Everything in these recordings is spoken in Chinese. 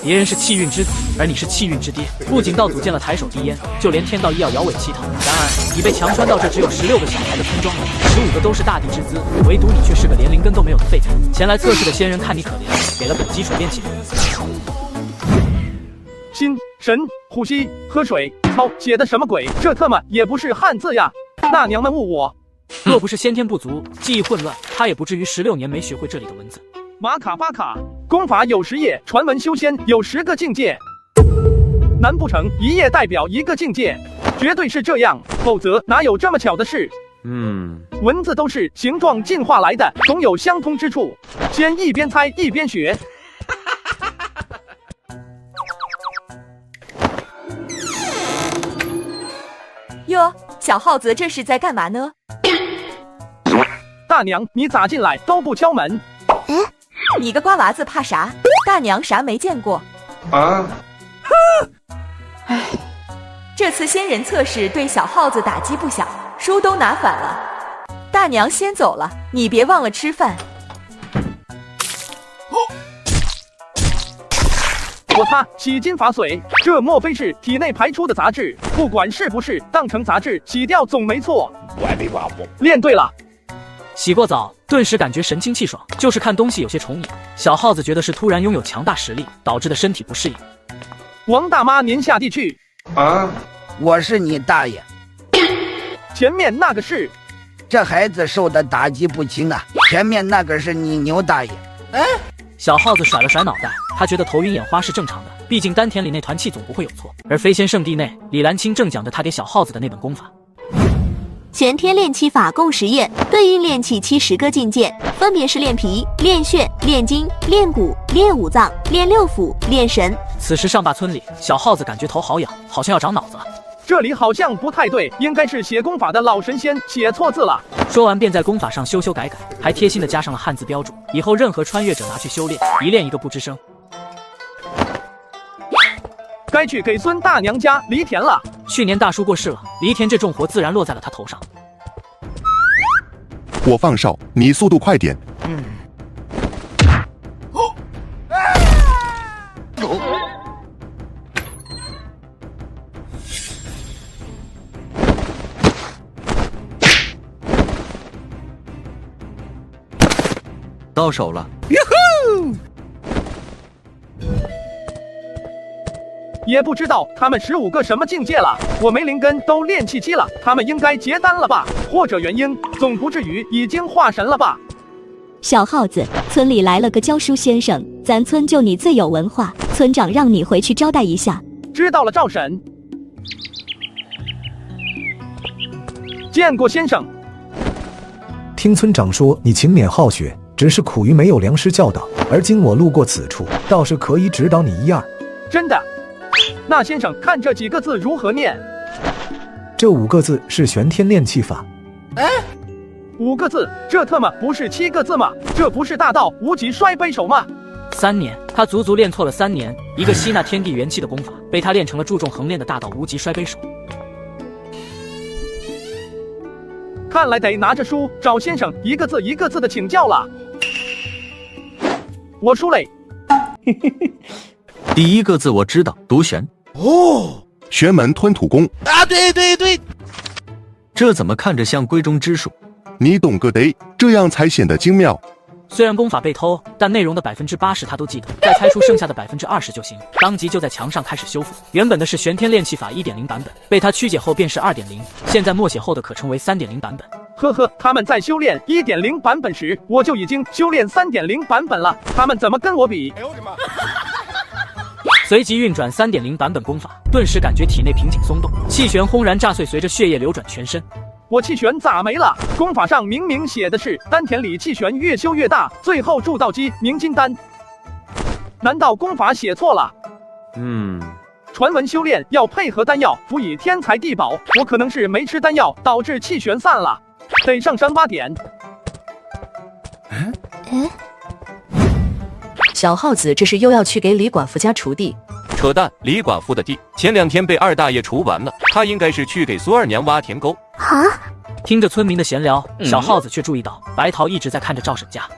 别人是气运之子，而你是气运之爹。不仅道祖见了抬手递烟，就连天道亦要摇尾乞讨。然而，你被强穿到这只有16个小孩的村庄里，15个都是大地之资，唯独你却是个连灵根都没有的废材。前来测试的仙人看你可怜，给了本基础炼气。心神呼吸喝水操写的什么鬼？这特么也不是汉字呀！那娘们误我。若不是先天不足，记忆混乱，他也不至于16年没学会这里的文字。马卡巴卡，功法有10页，传闻修仙有10个境界，难不成1页代表1个境界？绝对是这样，否则哪有这么巧的事？文字都是形状进化来的，总有相通之处。先一边猜一边学。哟，小耗子这是在干嘛呢？大娘，你咋进来都不敲门？你个瓜娃子怕啥？大娘啥没见过啊？唉，这次仙人测试对小耗子打击不小，书都拿反了。大娘先走了，你别忘了吃饭。我擦，洗金法水，这莫非是体内排出的杂质？不管是不是，当成杂质洗掉总没错。练对了。洗过澡，顿时感觉神清气爽，就是看东西有些重影。小耗子觉得是突然拥有强大实力导致的身体不适应。王大妈，您下地去。啊，我是你大爷。前面那个是，这孩子受的打击不轻啊。前面那个是你牛大爷。小耗子甩了甩脑袋，他觉得头晕眼花是正常的，毕竟丹田里那团气总不会有错。而飞仙圣地内，李兰清正讲着他给小耗子的那本功法。玄天炼气法共10页，对应炼气70个境界，分别是炼皮、炼血、炼筋、炼骨、炼五脏、炼六腑、炼神。此时上坝村里，小耗子感觉头好痒，好像要长脑子了。这里好像不太对，应该是写功法的老神仙写错字了。说完便在功法上修改，还贴心的加上了汉字标注，以后任何穿越者拿去修炼，一练一个不吱声。该去给孙大娘家犁田了。去年大叔过世了，犁田这重活自然落在了他头上。我放哨，你速度快点。到手了。也不知道他们15个什么境界了，我没灵根都练气期了，他们应该结丹了吧？或者元婴，总不至于已经化神了吧？小耗子，村里来了个教书先生，咱村就你最有文化，村长让你回去招待一下。知道了，赵婶。见过先生。听村长说你勤勉好学，只是苦于没有良师教导，而今我路过此处，倒是可以指导你一二。真的？那先生看这几个字如何念？这5个字是玄天炼气法。5个字，这特么不是7个字吗？这不是大道无极摔杯手吗？3年，他足足练错了3年，一个吸纳天地元气的功法，被他练成了注重横练的大道无极摔杯手。看来得拿着书找先生一个字一个字的请教了。我输嘞。第1个字我知道，独玄。玄门吞吐功啊，对，这怎么看着像闺中之术？你懂个得，这样才显得精妙。虽然功法被偷，但内容的80%他都记得，再猜出剩下的20%就行。当即就在墙上开始修复。原本的是玄天炼气法 1.0 版本，被他曲解后便是 2.0， 现在默写后的可称为 3.0 版本。呵呵，他们在修炼 1.0 版本时，我就已经修炼 3.0 版本了，他们怎么跟我比？哎呦我的妈！随即运转 3.0 版本功法，顿时感觉体内瓶颈松动，气旋轰然炸碎，随着血液流转全身。我气旋咋没了？功法上明明写的是丹田里气旋越修越大，最后铸道基凝金丹。难道功法写错了？传闻修炼要配合丹药，辅以天才地宝。我可能是没吃丹药，导致气旋散了，得上山挖点。小耗子这是又要去给李寡妇家锄地？扯淡！李寡妇的地前2天被二大爷锄完了，他应该是去给苏二娘挖田沟。啊！听着村民的闲聊，小耗子却注意到白桃一直在看着赵婶家。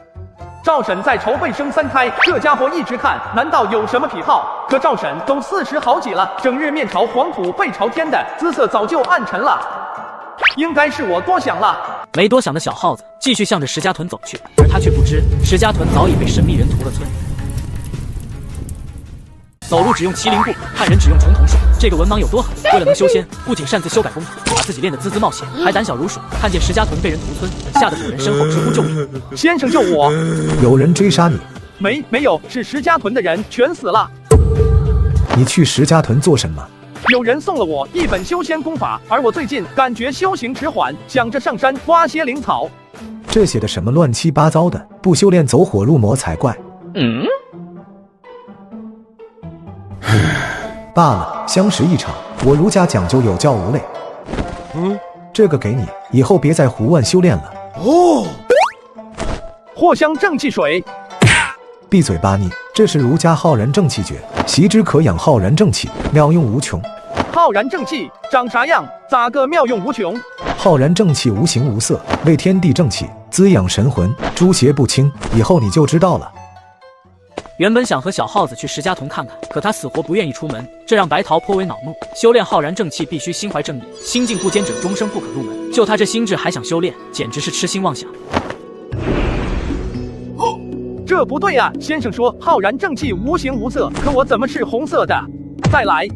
赵婶在筹备生3胎，这家伙一直看，难道有什么癖好？可赵婶都40好几了，整日面朝黄土背朝天的，姿色早就暗沉了。应该是我多想了。没多想的小耗子继续向着石家屯走去，而他却不知石家屯早已被神秘人屠了村。走路只用麒麟步，看人只用重瞳术。这个文盲有多狠？为了能修仙，不仅擅自修改功法，把自己练得滋滋冒险，还胆小如鼠。看见石家屯被人屠村，吓得主人身后直呼救命。先生救我！有人追杀你？没有，是石家屯的人全死了。你去石家屯做什么？有人送了我一本修仙功法，而我最近感觉修行迟缓，想着上山挖些灵草。这写的什么乱七八糟的？不修炼走火入魔才怪。罢了，相识一场，我儒家讲究有教无类。这个给你，以后别再胡乱修炼了。藿香正气水。闭嘴吧你！这是儒家浩然正气诀，习之可养浩然正气，妙用无穷。浩然正气长啥样？咋个妙用无穷？浩然正气无形无色，为天地正气，滋养神魂，诸邪不侵。以后你就知道了。原本想和小耗子去石家屯看看，可他死活不愿意出门，这让白桃颇为恼怒。修炼浩然正气必须心怀正义，心境不坚者终生不可入门。就他这心智还想修炼，简直是痴心妄想。这不对啊！先生说浩然正气无形无色，可我怎么是红色的？再来！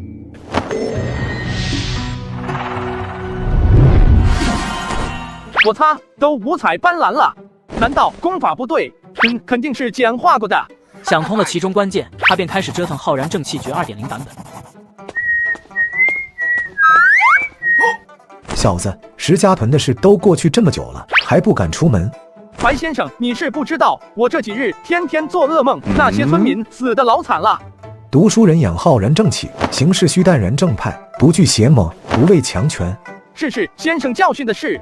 我擦，都五彩斑斓了！难道功法不对？肯定是简化过的。想通了其中关键，他便开始折腾浩然正气诀 2.0 版本。小子，石家屯的事都过去这么久了，还不敢出门？白先生，你是不知道，我这几日天天做噩梦，那些村民死得老惨了。读书人养浩然正气，行事须淡然正派，不惧邪魔，不畏强权。是，先生教训的是。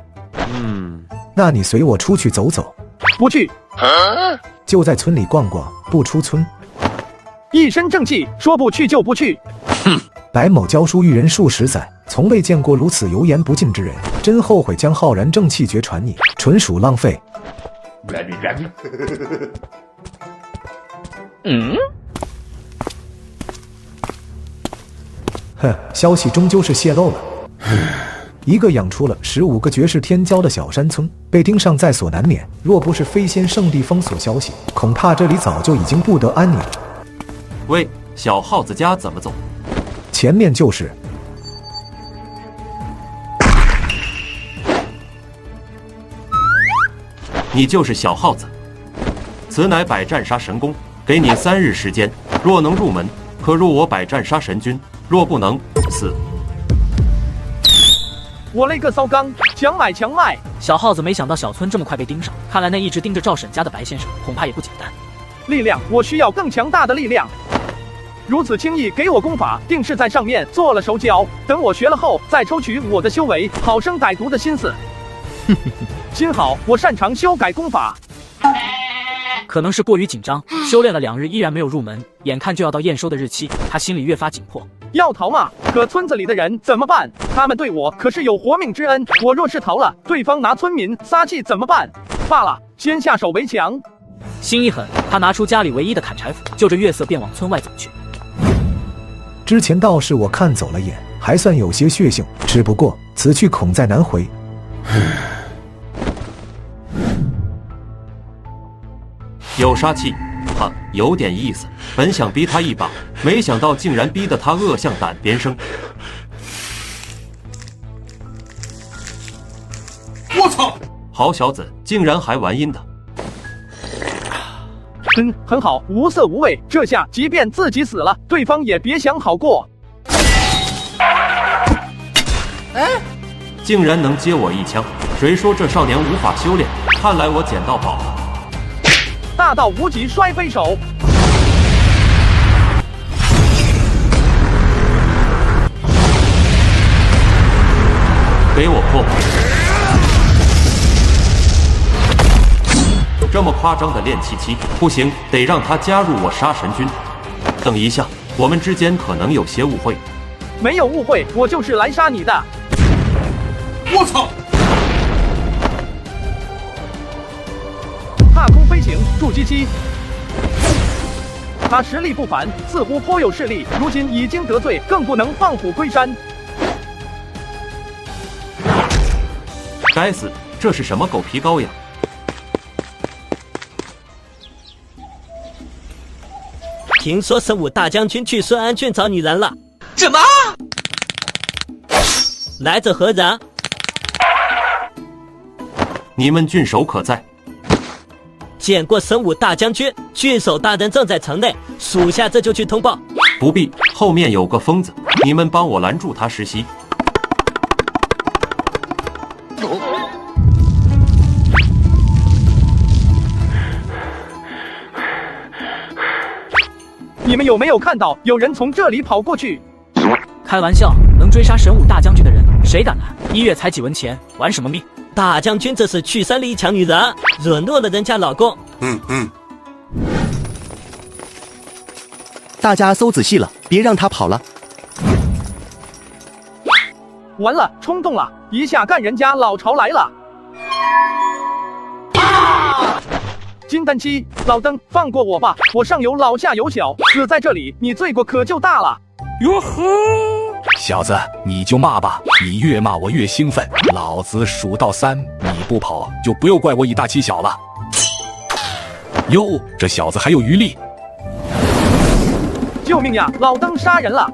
那你随我出去走走。不去。就在村里逛逛，不出村。一身正气，说不去就不去。白某教书育人数10载，从未见过如此油盐不进之人，真后悔将浩然正气诀传你，纯属浪费。消息终究是泄露了。一个养出了15个绝世天骄的小山村，被盯上在所难免。若不是飞仙圣地封锁消息，恐怕这里早就已经不得安宁。喂，小耗子家怎么走？前面就是。你就是小耗子，此乃百战杀神功，给你3日时间，若能入门，可入我百战杀神军；若不能，死。我勒个骚刚，强买！小耗子没想到小村这么快被盯上，看来那一直盯着赵婶家的白先生恐怕也不简单。力量，我需要更强大的力量。如此轻易给我功法，定是在上面做了手脚。等我学了后，再抽取我的修为，好生歹毒的心思。幸好我擅长修改功法。可能是过于紧张，修炼了2日依然没有入门，眼看就要到验收的日期，他心里越发紧迫。要逃嘛？可村子里的人怎么办？他们对我可是有活命之恩，我若是逃了，对方拿村民撒气怎么办？罢了，先下手为强。心一狠，他拿出家里唯一的砍柴斧，就着月色便往村外走去。之前倒是我看走了眼，还算有些血性，只不过此去恐再难回。有杀气，哈，有点意思。本想逼他一把，没想到竟然逼得他恶向胆边生。我操！好小子，竟然还玩阴的。很好，无色无味。这下即便自己死了，对方也别想好过。竟然能接我一枪，谁说这少年无法修炼？看来我捡到宝了。大道无极摔飞手，给我破！这么夸张的练气期，不行，得让他加入我杀神军。等一下，我们之间可能有些误会。没有误会，我就是来杀你的。我操！踏空飞醒，筑基期。他实力不凡，似乎颇有势力，如今已经得罪，更不能放虎归山。该死，这是什么狗皮膏药？听说神武大将军去顺安郡找女人了。什么？来者何人？你们郡守可在？见过神武大将军，郡守大人正在城内，属下这就去通报。不必，后面有个疯子，你们帮我拦住他实习。你们有没有看到有人从这里跑过去？开玩笑，能追杀神武大将军的人，谁敢拦？1月才几文钱，玩什么命？大将军这是去山里抢女人，惹怒了人家老公。大家搜仔细了，别让他跑了。完了，冲动了，一下干人家老巢来了。金丹期，老登，放过我吧，我上有老下有小，死在这里，你罪过可就大了。哟呵，小子，你就骂吧，你越骂我越兴奋。老子数到3，你不跑就不用怪我以大欺小了。哟，这小子还有余力。救命呀！老登杀人了！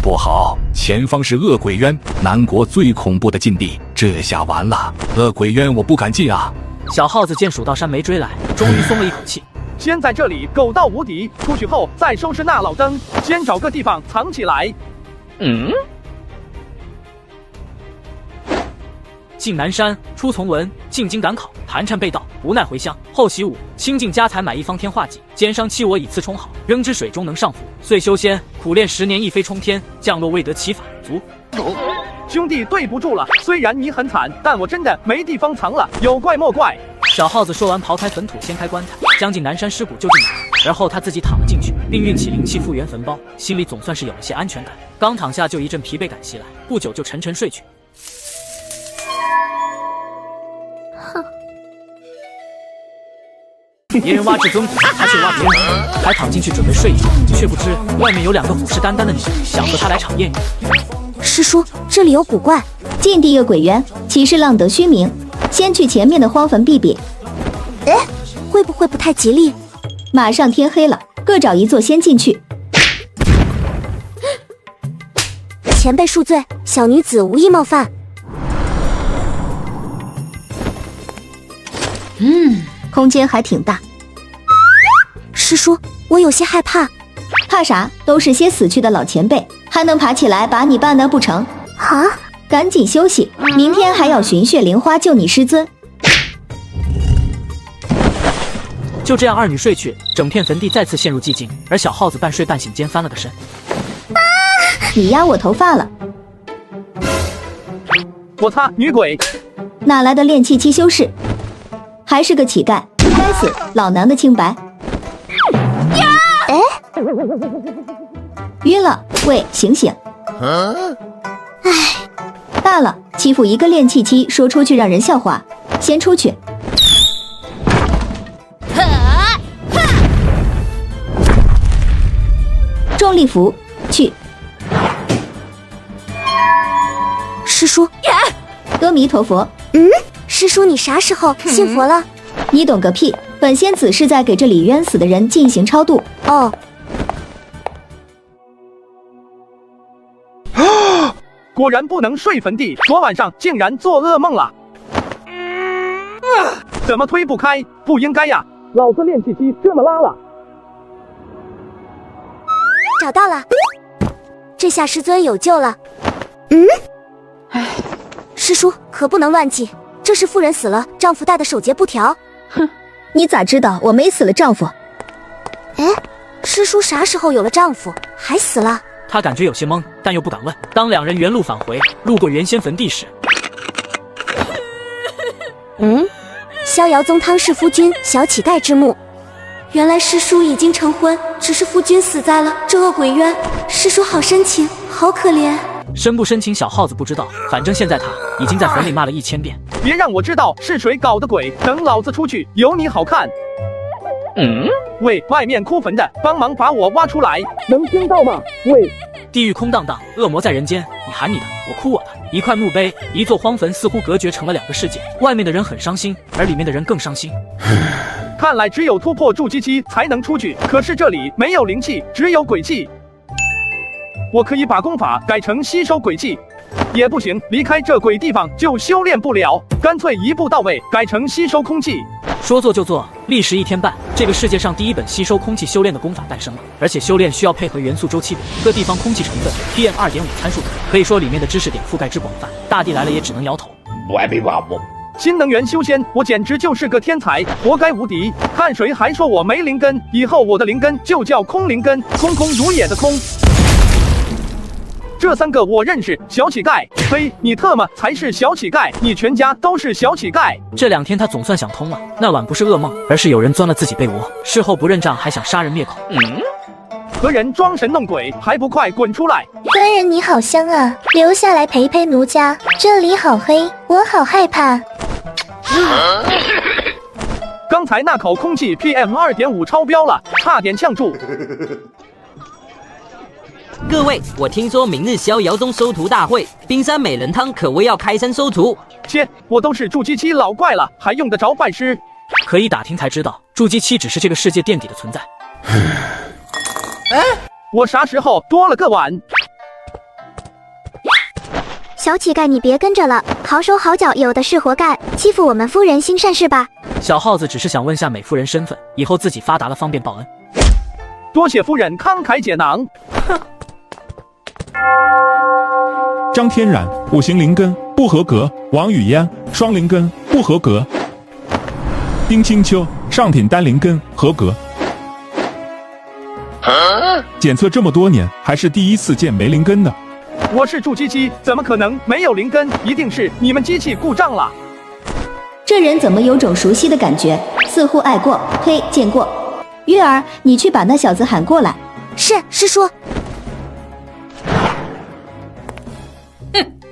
不好，前方是恶鬼渊，南国最恐怖的禁地，这下完了。恶鬼渊我不敢进啊！小耗子见蜀道山没追来，终于松了一口气。先在这里狗道无敌，出去后再收拾那老登，先找个地方藏起来。进南山，出从文，进京赶考，寒颤被盗，无奈回乡。后习武，倾尽家财买一方天画戟，奸商欺我以次充好，扔之水中能上浮。遂修仙，苦练10年，一飞冲天，降落未得其法足。兄弟对不住了，虽然你很惨，但我真的没地方藏了，有怪莫怪。小耗子说完，刨开坟土，掀开棺材，将进南山尸骨就近哪，而后他自己躺了进去，并运起灵气复原坟包，心里总算是有了些安全感。刚躺下，就一阵疲惫感袭来，不久就沉沉睡去。别人挖至尊骨，他却挖别人坟，还躺进去准备睡一觉，却不知外面有2个虎视眈眈的女人，想和他来场艳遇。师叔，这里有古怪，禁地恶鬼渊，岂是浪得虚名？先去前面的荒坟避避。哎，会不会不太吉利？马上天黑了，各找一座先进去。前辈恕罪，小女子无意冒犯。空间还挺大。师叔，我有些害怕。怕啥？都是些死去的老前辈，还能爬起来把你办呢不成？啊！赶紧休息，明天还要寻血莲花救你师尊。就这样，二女睡去，整片坟地再次陷入寂静，而小耗子半睡半醒间翻了个身。你压我头发了！我擦，女鬼！哪来的炼气期修士？还是个乞丐！该死，老娘的清白！哎，晕了！喂，醒醒！哎，大了，欺负一个炼气期，说出去让人笑话。先出去！重力符，去！师叔，阿弥陀佛。师叔，你啥时候信佛了？你懂个屁！本仙子是在给这里冤死的人进行超度。哦。果然不能睡坟地，昨晚上竟然做噩梦了。怎么推不开？不应该呀！老子炼气机这么拉了。找到了，这下师尊有救了。师叔可不能乱记，这是妇人死了，丈夫戴的守节布条。哼，你咋知道我没死了丈夫？哎，师叔啥时候有了丈夫，还死了？他感觉有些懵，但又不敢问。当2人原路返回，路过原先坟地时，逍遥宗汤氏夫君小乞丐之墓。原来师叔已经成婚，只是夫君死在了这恶鬼渊。师叔好深情，好可怜。申不申请小耗子不知道，反正现在他已经在坟里骂了1000遍。别让我知道是谁搞的鬼，等老子出去有你好看。喂，外面哭坟的，帮忙把我挖出来，能听到吗？喂，地狱空荡荡，恶魔在人间，你喊你的，我哭我的。一块墓碑，一座荒坟，似乎隔绝成了2个世界。外面的人很伤心，而里面的人更伤心。看来只有突破筑基期才能出去，可是这里没有灵气，只有鬼气。我可以把功法改成吸收鬼气，也不行，离开这鬼地方就修炼不了，干脆一步到位，改成吸收空气。说做就做，历时1天半，这个世界上第一本吸收空气修炼的功法诞生了。而且修炼需要配合元素周期表，各地方空气成分 PM2.5 参数，可以说里面的知识点覆盖之广泛，大地来了也只能摇头。新能源修仙，我简直就是个天才，活该无敌。看谁还说我没灵根，以后我的灵根就叫空灵根，空空如也的空。这3个我认识，小乞丐。嘿，你特么才是小乞丐，你全家都是小乞丐。这2天他总算想通了，那晚不是噩梦，而是有人钻了自己被窝，事后不认账还想杀人灭口。何人装神弄鬼，还不快滚出来！官人你好香啊，留下来陪陪奴家，这里好黑，我好害怕。刚才那口空气 PM2.5 超标了，差点呛住。各位，我听说明日逍遥宗收徒大会，冰山美人汤可谓要开山收徒。切，我都是筑基期老怪了，还用得着拜师？可以打听才知道，筑基期只是这个世界垫底的存在。我啥时候多了个碗？小乞丐，你别跟着了，好手好脚有的是活干，欺负我们夫人心善事吧。小耗子只是想问下美夫人身份，以后自己发达了方便报恩。多谢夫人慷慨解囊。张天然5行灵根不合格，王语嫣双灵根不合格，丁清秋上品单灵根合格。检测这么多年，还是第一次见没灵根的。我是筑基期，怎么可能没有灵根？一定是你们机器故障了。这人怎么有种熟悉的感觉，似乎爱过，嘿，见过。月儿，你去把那小子喊过来。是，师叔。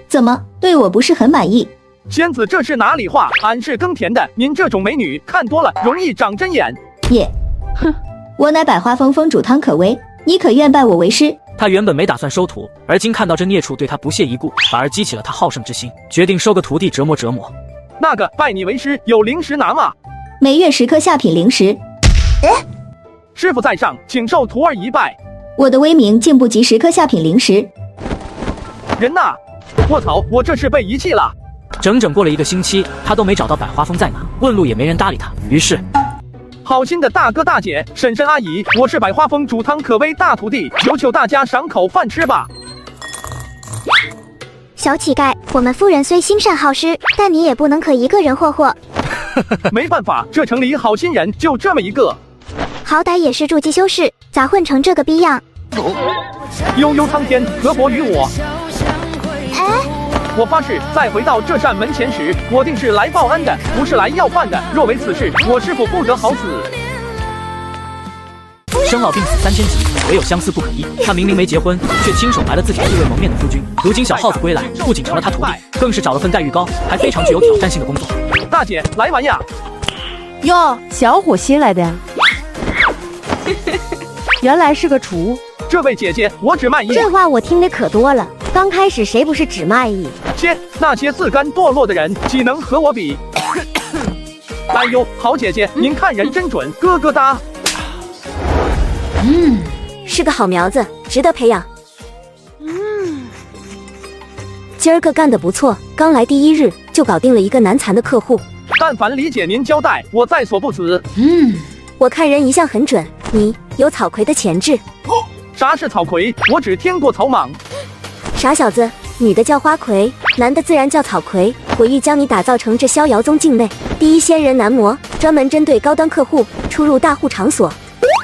怎么对我不是很满意？仙子这是哪里话？俺是耕田的，您这种美女看多了容易长针眼。也，哼，我乃百花峰峰主汤可为，你可愿拜我为师？他原本没打算收徒，而今看到这孽畜对他不屑一顾，反而激起了他好胜之心，决定收个徒弟折磨折磨。那个拜你为师有灵石拿吗？每月10颗下品灵石。师傅在上，请受徒儿一拜。我的威名竟不及10颗下品灵石。人呐！卧槽，我这是被遗弃了。整整过了1个星期，他都没找到百花峰在哪，问路也没人搭理他。于是，好心的大哥大姐、婶婶阿姨，我是百花峰主汤可为大徒弟，求求大家赏口饭吃吧。小乞丐，我们夫人虽心善好施，但你也不能可一个人霍霍。没办法，这城里好心人就这么一个。好歹也是筑基修士，咋混成这个逼样？悠悠苍天，何伯于我？我发誓，再回到这扇门前时，我定是来报恩的，不是来要饭的。若为此事，我师父不得好死。生老病死3000集，唯有相思不可依。他明明没结婚，却亲手埋了自己素未谋面的夫君。如今小耗子归来，不仅成了他徒弟，更是找了份待遇高，还非常具有挑战性的工作。大姐，来玩呀！哟，小伙新来的呀？原来是个厨。这位姐姐，我只卖艺。这话我听得可多了。刚开始谁不是只卖艺？切，那些自甘堕落的人岂能和我比？哎呦，好姐姐，您看人真准，咯咯哒。是个好苗子，值得培养。今儿个干得不错，刚来第1日就搞定了一个难缠的客户。但凡理解您交代，我在所不辞。我看人一向很准，你有草葵的潜质。啥是草葵？我只听过草莽。傻小子，女的叫花魁，男的自然叫草葵。我欲将你打造成这逍遥宗境内第一仙人男模，专门针对高端客户出入大户场所。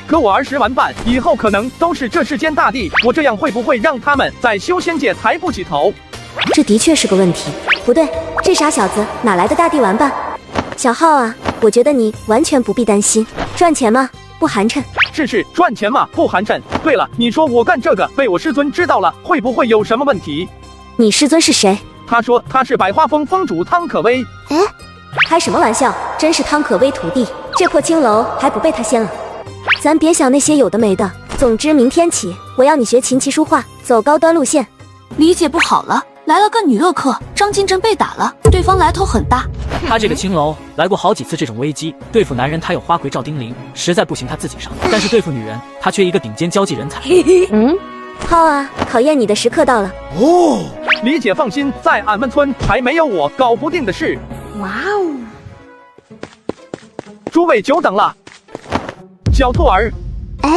可我儿时玩伴，以后可能都是这世间大帝，我这样会不会让他们在修仙界抬不起头？这的确是个问题。不对，这傻小子哪来的大帝玩伴？小浩啊，我觉得你完全不必担心，赚钱吗？不寒碜。是赚钱嘛，不寒碜。对了，你说我干这个被我师尊知道了，会不会有什么问题？你师尊是谁？他说他是百花峰峰主汤可威。哎，开什么玩笑？真是汤可威徒弟，这破青楼还不被他掀了？咱别想那些有的没的。总之，明天起我要你学琴棋书画，走高端路线。理解不好了，来了个女乐客，张金珍被打了，对方来头很大。他这个青楼来过好几次这种危机，对付男人他有花魁赵丁玲，实在不行他自己上，但是对付女人他缺一个顶尖交际人才。好啊，考验你的时刻到了。哦，李姐放心，在俺们村还没有我搞不定的事。哇哦！诸位久等了，小兔儿。哎，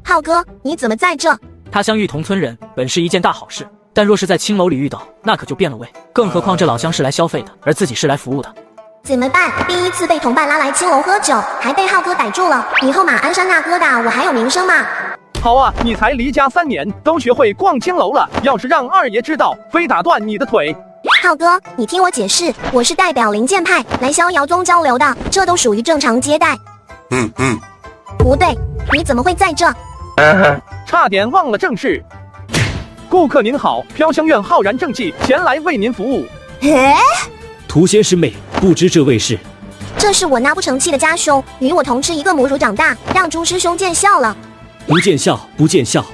浩哥，你怎么在这？他相遇同村人本是一件大好事，但若是在青楼里遇到，那可就变了味。更何况这老乡是来消费的，而自己是来服务的。怎么办？第一次被同伴拉来青楼喝酒，还被浩哥逮住了。以后马鞍山那疙瘩我还有名声吗？好啊，你才离家3年，都学会逛青楼了。要是让二爷知道，非打断你的腿。浩哥，你听我解释，我是代表灵剑派来逍遥宗交流的，这都属于正常接待。不对，你怎么会在这？差点忘了正事。顾客您好，飘香院浩然正气前来为您服务。涂仙师妹，不知这位是？这是我那不成器的家兄，与我同吃一个母乳长大，让朱师兄见笑了。不见笑，不见笑。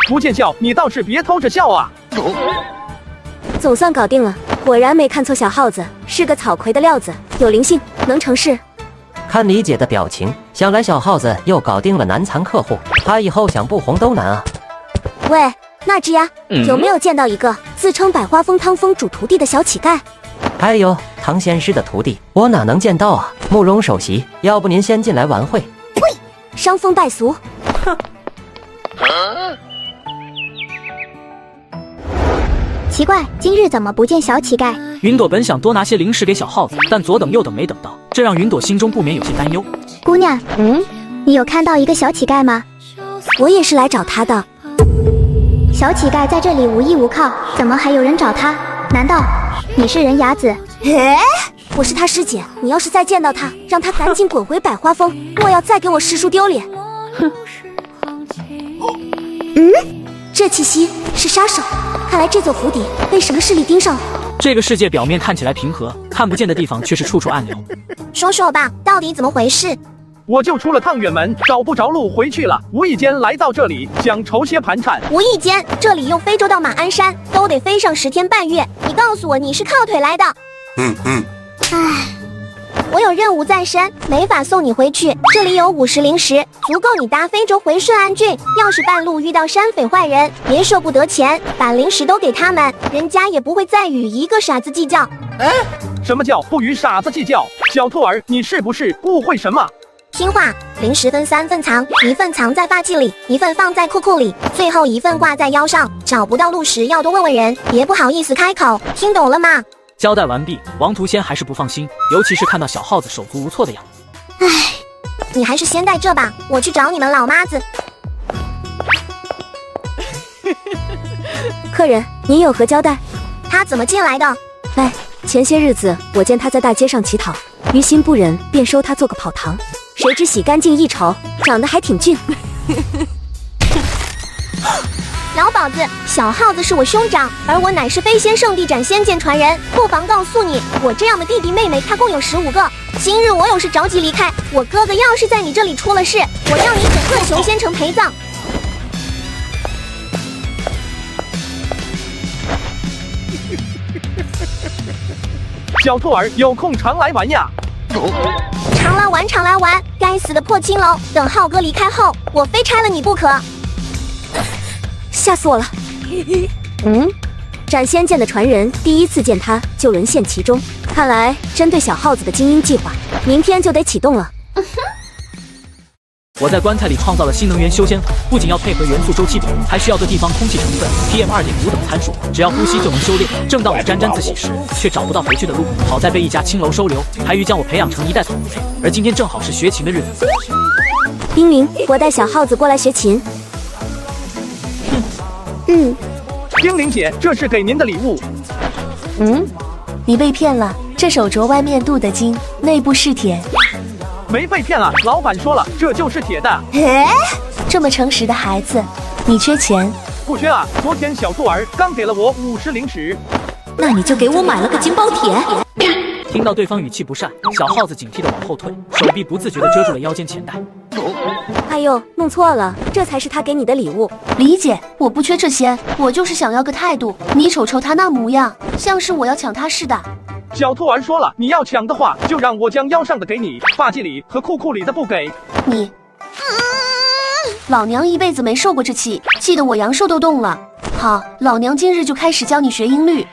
不见笑，你倒是别偷着笑啊！总算搞定了，果然没看错小耗子，是个草葵的料子，有灵性，能成事。看李姐的表情，想来小耗子又搞定了难缠客户，他以后想不红都难啊。喂，那只呀，有没有见到一个自称百花峰汤峰主徒弟的小乞丐？还有唐仙师的徒弟，我哪能见到啊？慕容首席，要不您先进来玩会？呸！伤风败俗。哼。奇怪，今日怎么不见小乞丐？云朵本想多拿些零食给小耗子，但左等右等没等到，这让云朵心中不免有些担忧。姑娘，你有看到一个小乞丐吗？我也是来找他的。小乞丐在这里无依无靠，怎么还有人找他？难道你是人牙子？我是他师姐，你要是再见到他，让他赶紧滚回百花峰，莫要再给我师叔丢脸。哼。这气息是杀手，看来这座府邸被什么势力盯上了。这个世界表面看起来平和，看不见的地方却是处处暗流。说说吧，到底怎么回事？我就出了趟远门，找不着路回去了，無意间来到这里，想筹些盘缠。无意间，这里用非洲到马鞍山都得飞上10天半月，你告诉我你是靠腿来的？唉，我有任务在身，没法送你回去。这里有50灵石，足够你搭非洲回顺安郡。要是半路遇到山匪坏人，别说不得钱，把灵石都给他们，人家也不会再与一个傻子计较。什么叫不与傻子计较？小兔儿，你是不是误会什么？听话，灵石分3份藏，1份藏在发髻里，1份放在裤裤里，最后1份挂在腰上。找不到路时要多问问人，别不好意思开口，听懂了吗？交代完毕，王屠仙还是不放心，尤其是看到小耗子手足无措的样子。唉，你还是先在这吧，我去找你们老妈子。客人，您有何交代？他怎么进来的？哎，前些日子我见他在大街上乞讨，于心不忍，便收他做个跑堂。谁知洗干净一瞅，长得还挺俊。老鸨子，小耗子是我兄长，而我乃是飞仙圣地斩仙剑传人。不妨告诉你，我这样的弟弟妹妹，他共有15个。今日我有事着急离开，我哥哥要是在你这里出了事，我要你整个求仙城陪葬。小兔儿有空常来玩呀。常来玩，常来玩。该死的破青楼，等浩哥离开后，我非拆了你不可。吓死我了！斩仙剑的传人，第一次见他就沦陷其中，看来针对小耗子的精英计划，明天就得启动了。我在棺材里创造了新能源修仙法，不仅要配合元素周期表，还需要对地方空气成分 PM2.5 等参数，只要呼吸就能修炼。正当我沾沾自喜时，却找不到回去的路，好在被一家青楼收留，还欲将我培养成1代草魁。而今天正好是学琴的日子。冰灵，我带小耗子过来学琴。冰灵姐，这是给您的礼物。你被骗了，这手镯外面镀的金，内部是铁。没被骗了，老板说了，这就是铁的。这么诚实的孩子，你缺钱，不缺啊，昨天小兔儿刚给了我50零食。那你就给我买了个金包铁。听到对方语气不善，小耗子警惕地往后退，手臂不自觉地遮住了腰间钱袋。哎呦，弄错了，这才是他给你的礼物。理解，我不缺这些，我就是想要个态度。你瞅瞅他那模样，像是我要抢他似的。小兔儿说了，你要抢的话，就让我将腰上的给你，发髻里和裤里的不给。你，老娘一辈子没受过这气，气得我阳寿都动了。好，老娘今日就开始教你学音律。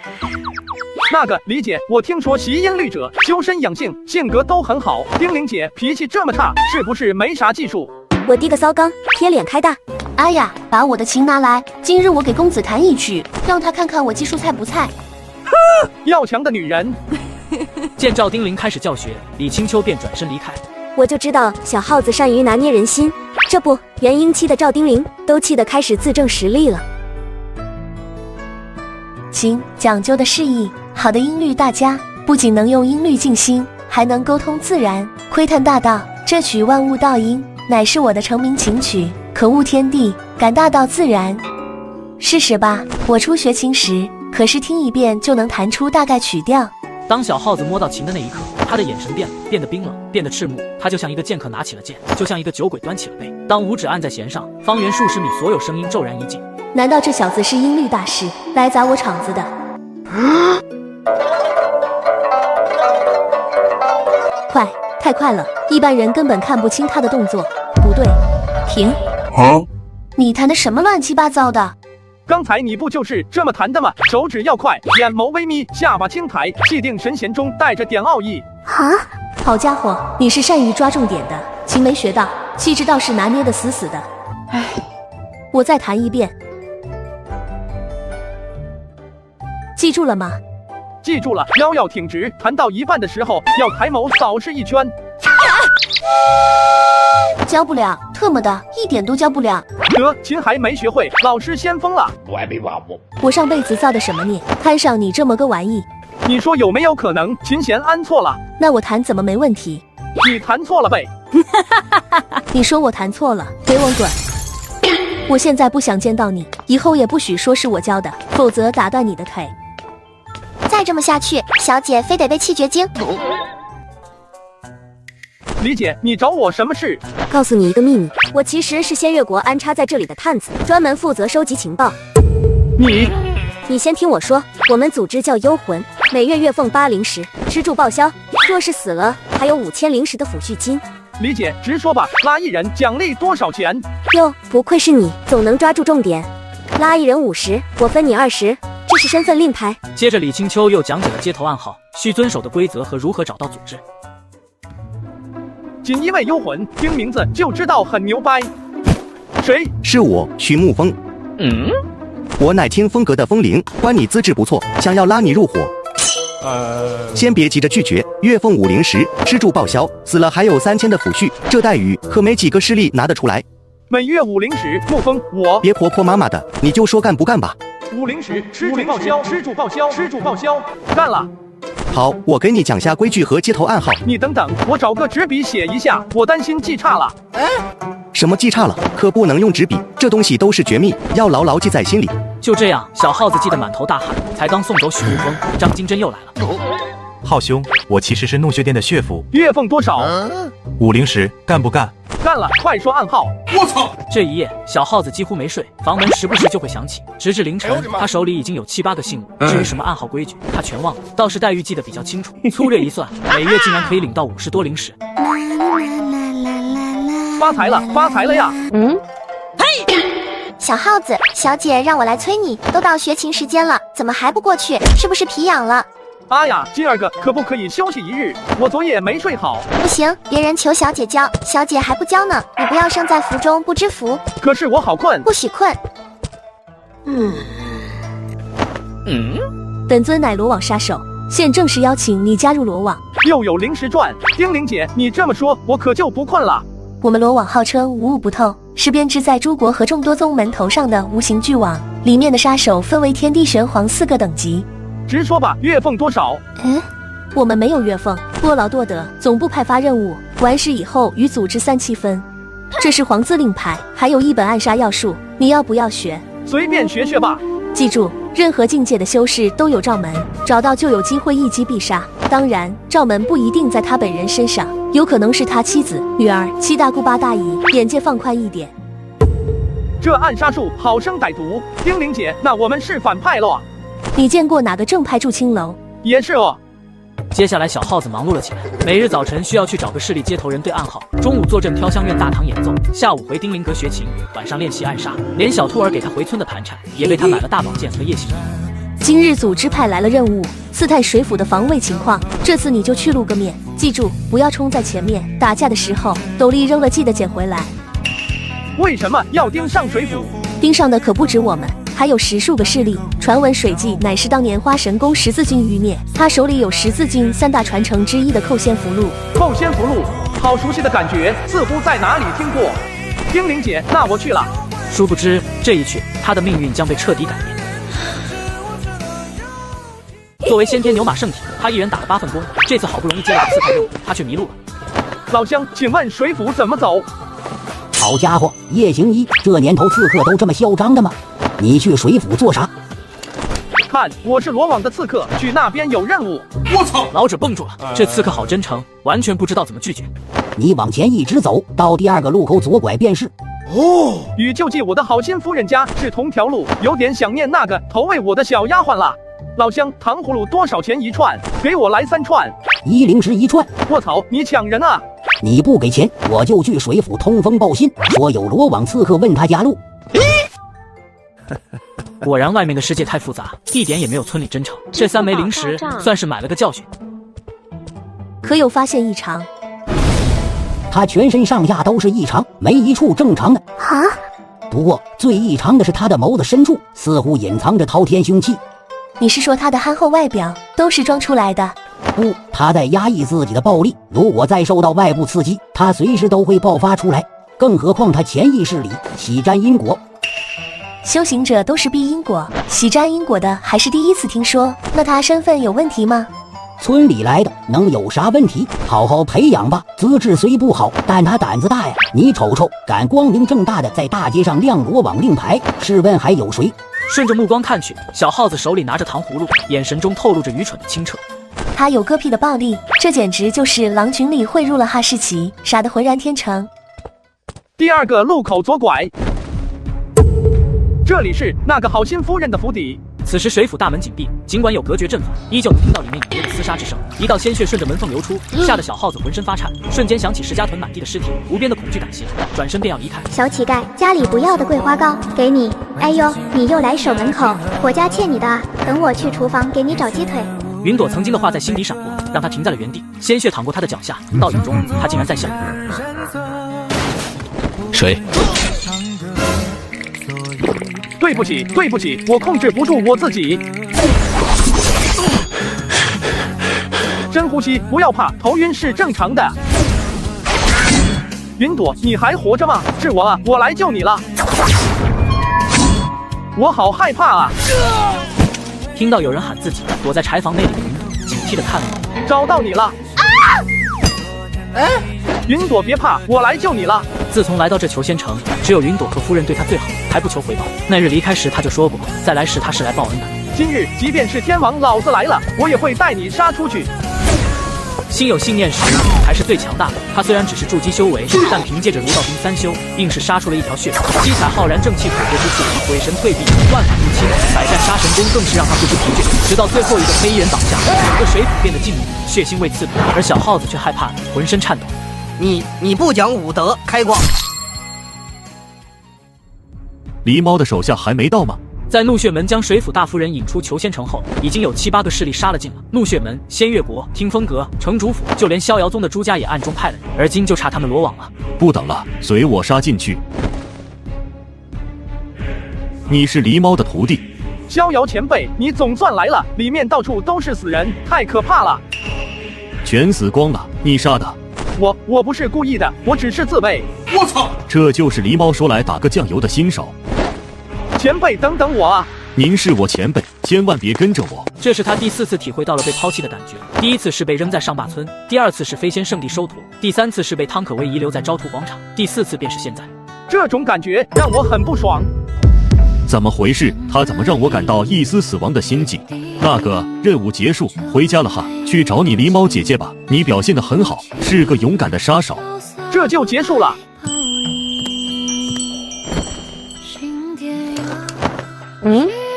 那个理解，我听说习音律者修身养性，性格都很好。丁玲姐脾气这么差，是不是没啥技术？我滴个骚缸，贴脸开大。哎呀，把我的琴拿来，今日我给公子弹一曲，让他看看我技术菜不菜。要强的女人。见赵丁玲开始教学，李青秋便转身离开。我就知道小耗子善于拿捏人心，这不，元婴期的赵丁玲都气得开始自证实力了。琴讲究的是意，好的音律大家不仅能用音律静心，还能沟通自然，窥探大道。这曲万物道音，乃是我的成名琴曲，可悟天地，感大道自然。试试吧，我初学琴时，可是听一遍就能弹出大概曲调。当小耗子摸到琴的那一刻，他的眼神变得冰冷，变得赤木。他就像一个剑客拿起了剑，就像一个酒鬼端起了杯。当五指按在弦上，方圆数十米所有声音骤然一静。难道这小子是音律大师来砸我场子的？快，太快了，一般人根本看不清他的动作。不对，停！你弹的什么乱七八糟的？刚才你不就是这么弹的吗？手指要快，眼眸微眯，下巴轻抬，气定神闲中带着点傲意。啊！好家伙，你是善于抓重点的，琴没学到，气质倒是拿捏得死死的。唉，我再弹一遍。记住了吗？记住了，腰要挺直，弹到一半的时候要抬眸扫视一圈。教不了，特么的，一点都教不了。得，琴还没学会，老师先疯了。我上辈子造的什么孽，摊上你这么个玩意？你说有没有可能琴弦安错了？那我弹怎么没问题？你弹错了呗。你说我弹错了，给我滚！我现在不想见到你，以后也不许说是我教的，否则打断你的腿。再这么下去，小姐非得被气绝经。李姐，你找我什么事？告诉你一个秘密，我其实是仙月国安插在这里的探子，专门负责收集情报。你先听我说，我们组织叫幽魂，每月月俸8零食，吃住报销。若是死了，还有5000零食的抚恤金。李姐，直说吧，拉一人奖励多少钱？哟，不愧是你，总能抓住重点。拉一人50，我分你20，这是身份令牌。接着李青秋又讲解了街头暗号需遵守的规则和如何找到组织。仅一位幽魂，听名字就知道很牛掰。谁？是我，徐沐风。我乃听风阁的风铃，观你资质不错，想要拉你入伙。先别急着拒绝，月俸5零食，吃住报销，死了还有3000的抚恤，这待遇可没几个势力拿得出来。每月5零食，沐风，我别婆婆妈妈的，你就说干不干吧。5零食，吃住报销，吃住报销，吃住报销，干了。好，我给你讲下规矩和街头暗号。你等等，我找个纸笔写一下，我担心记差了。什么记差了？可不能用纸笔，这东西都是绝密，要牢牢记在心里。就这样，小耗子记得满头大汗，才刚送走许沐风，张金珍又来了。浩兄，我其实是弄血店的血府，月俸多少？5零食，干不干？干了，快说暗号！我操！这一夜，小耗子几乎没睡，房门时不时就会响起，直至凌晨，他手里已经有7、8个信物。至于什么暗号规矩，他全忘了。倒是黛玉记得比较清楚，粗略一算，每月竟然可以领到50多零食。发财了，发财了呀！嘿，小耗子，小姐让我来催你，都到学琴时间了，怎么还不过去？是不是皮痒了？哎呀，今儿个可不可以休息一日？我昨夜没睡好。不行，别人求小姐教，小姐还不教呢。你不要身在福中不知福。可是我好困。不许困。本尊乃罗网杀手，现正式邀请你加入罗网。又有零食赚，丁玲姐，你这么说，我可就不困了。我们罗网号称无物不透，是编织在诸国和众多宗门头上的无形巨网，里面的杀手分为天地玄黄4个等级。直说吧，月俸多少？我们没有月俸，多劳多得，总部派发任务，完事以后与组织3七分。这是黄字令牌，还有一本暗杀要术，你要不要学？随便学学吧。记住，任何境界的修士都有罩门，找到就有机会一击必杀。当然，罩门不一定在他本人身上，有可能是他妻子、女儿、七大姑八大姨，眼界放宽一点。这暗杀术好生歹毒，丁玲姐，那我们是反派了。你见过哪个正派住青楼？也是哦。接下来，小耗子忙碌了起来。每日早晨需要去找个势力接头人对暗号，中午坐镇飘香院大堂演奏，下午回丁玲阁学琴，晚上练习暗杀。连小兔儿给他回村的盘缠，也被他买了大宝剑和夜行衣。今日组织派来了任务，刺探水府的防卫情况。这次你就去露个面，记住不要冲在前面。打架的时候，斗笠扔了记得捡回来。为什么要盯上水府？盯上的可不止我们。还有10数个势力，传闻水季乃是当年花神宫十字军余孽，他手里有十字军3大传承之一的寇仙符箓。寇仙符箓，好熟悉的感觉，似乎在哪里听过。丁玲姐，那我去了。殊不知，这一去，他的命运将被彻底改变。作为先天牛马圣体，他一人打了8份工，这次好不容易接了个刺探任务，他却迷路了。老乡，请问水府怎么走？好家伙，夜行衣，这年头刺客都这么嚣张的吗？你去水府做啥？看，我是罗网的刺客，去那边有任务。我操！老者蹦住了，这刺客好真诚，完全不知道怎么拒绝。你往前一直走，到第2个路口左拐便是。哦，与救济我的好心夫人家是同条路，有点想念那个投喂我的小丫鬟了。老乡，糖葫芦多少钱一串？给我来3串。101一串。我操，你抢人啊！你不给钱，我就去水府通风报信，说有罗网刺客问他家路。果然，外面的世界太复杂，一点也没有村里真诚。这3枚灵石算是买了个教训。可有发现异常？他全身上下都是异常，没一处正常的。啊！不过最异常的是他的眸子深处似乎隐藏着滔天凶器。你是说他的憨厚外表都是装出来的？不，他在压抑自己的暴力，如果再受到外部刺激，他随时都会爆发出来。更何况他潜意识里喜沾因果。修行者都是避因果，喜沾因果的还是第一次听说。那他身份有问题吗？村里来的能有啥问题？好好培养吧。资质虽不好，但他胆子大呀。你瞅瞅，敢光明正大的在大街上亮罗网令牌，试问还有谁？顺着目光看去，小耗子手里拿着糖葫芦，眼神中透露着愚蠢的清澈。他有割屁的暴力，这简直就是狼群里汇入了哈士奇，傻得浑然天成。第2个路口左拐。这里是那个好心夫人的府邸。此时水府大门紧闭，尽管有隔绝阵法，依旧能听到里面隐约的厮杀之声。一道鲜血顺着门缝流出，吓得小耗子浑身发颤，瞬间想起石家屯满地的尸体，无边的恐惧感袭来，转身便要离开。小乞丐，家里不要的桂花糕给你。哎呦，你又来守门口，我家欠你的啊！等我去厨房给你找鸡腿。云朵曾经的话在心底闪过，让他停在了原地，鲜血淌过他的脚下，倒影中他竟然在笑。谁？对不起，对不起，我控制不住我自己。深呼吸，不要怕，头晕是正常的。云朵，你还活着吗？是我啊，我来救你了。我好害怕啊！听到有人喊自己，躲在柴房内里的云朵警惕地看了我。找到你了！啊！哎，云朵别怕，我来救你了。自从来到这求仙城，只有云朵和夫人对他最好，还不求回报。那日离开时，他就说过，再来时他是来报恩的。今日即便是天王老子来了，我也会带你杀出去。心有信念时，才是最强大的。他虽然只是筑基修为，但凭借着儒道兵3修，硬是杀出了一条血路。七彩浩然正气可过之处，鬼神退避，万法入侵，百战杀神功更是让他不知疲倦。直到最后一个黑衣人倒下，整个水府变得静谧，血腥味刺骨，而小耗子却害怕，浑身颤抖。你不讲武德，开光！狸猫的手下还没到吗？在怒血门将水府大夫人引出求仙城后，已经有7、8个势力杀了进来。怒血门、仙月国、听风阁、城主府，就连逍遥宗的朱家也暗中派了人，而今就差他们罗网了。不等了，随我杀进去！你是狸猫的徒弟？逍遥前辈，你总算来了！里面到处都是死人，太可怕了！全死光了，你杀的？我不是故意的，我只是自卫。我操！这就是狸猫说来打个酱油的新手。前辈，等等我啊！您是我前辈，千万别跟着我。这是他第4次体会到了被抛弃的感觉。第1次是被扔在上坝村，第2次是飞仙圣地收徒，第3次是被汤可威遗留在招徒广场，第4次便是现在。这种感觉让我很不爽。怎么回事？他怎么让我感到一丝死亡的心悸？那个任务结束，回家了哈，去找你狸猫姐姐吧。你表现得很好，是个勇敢的杀手。这就结束了。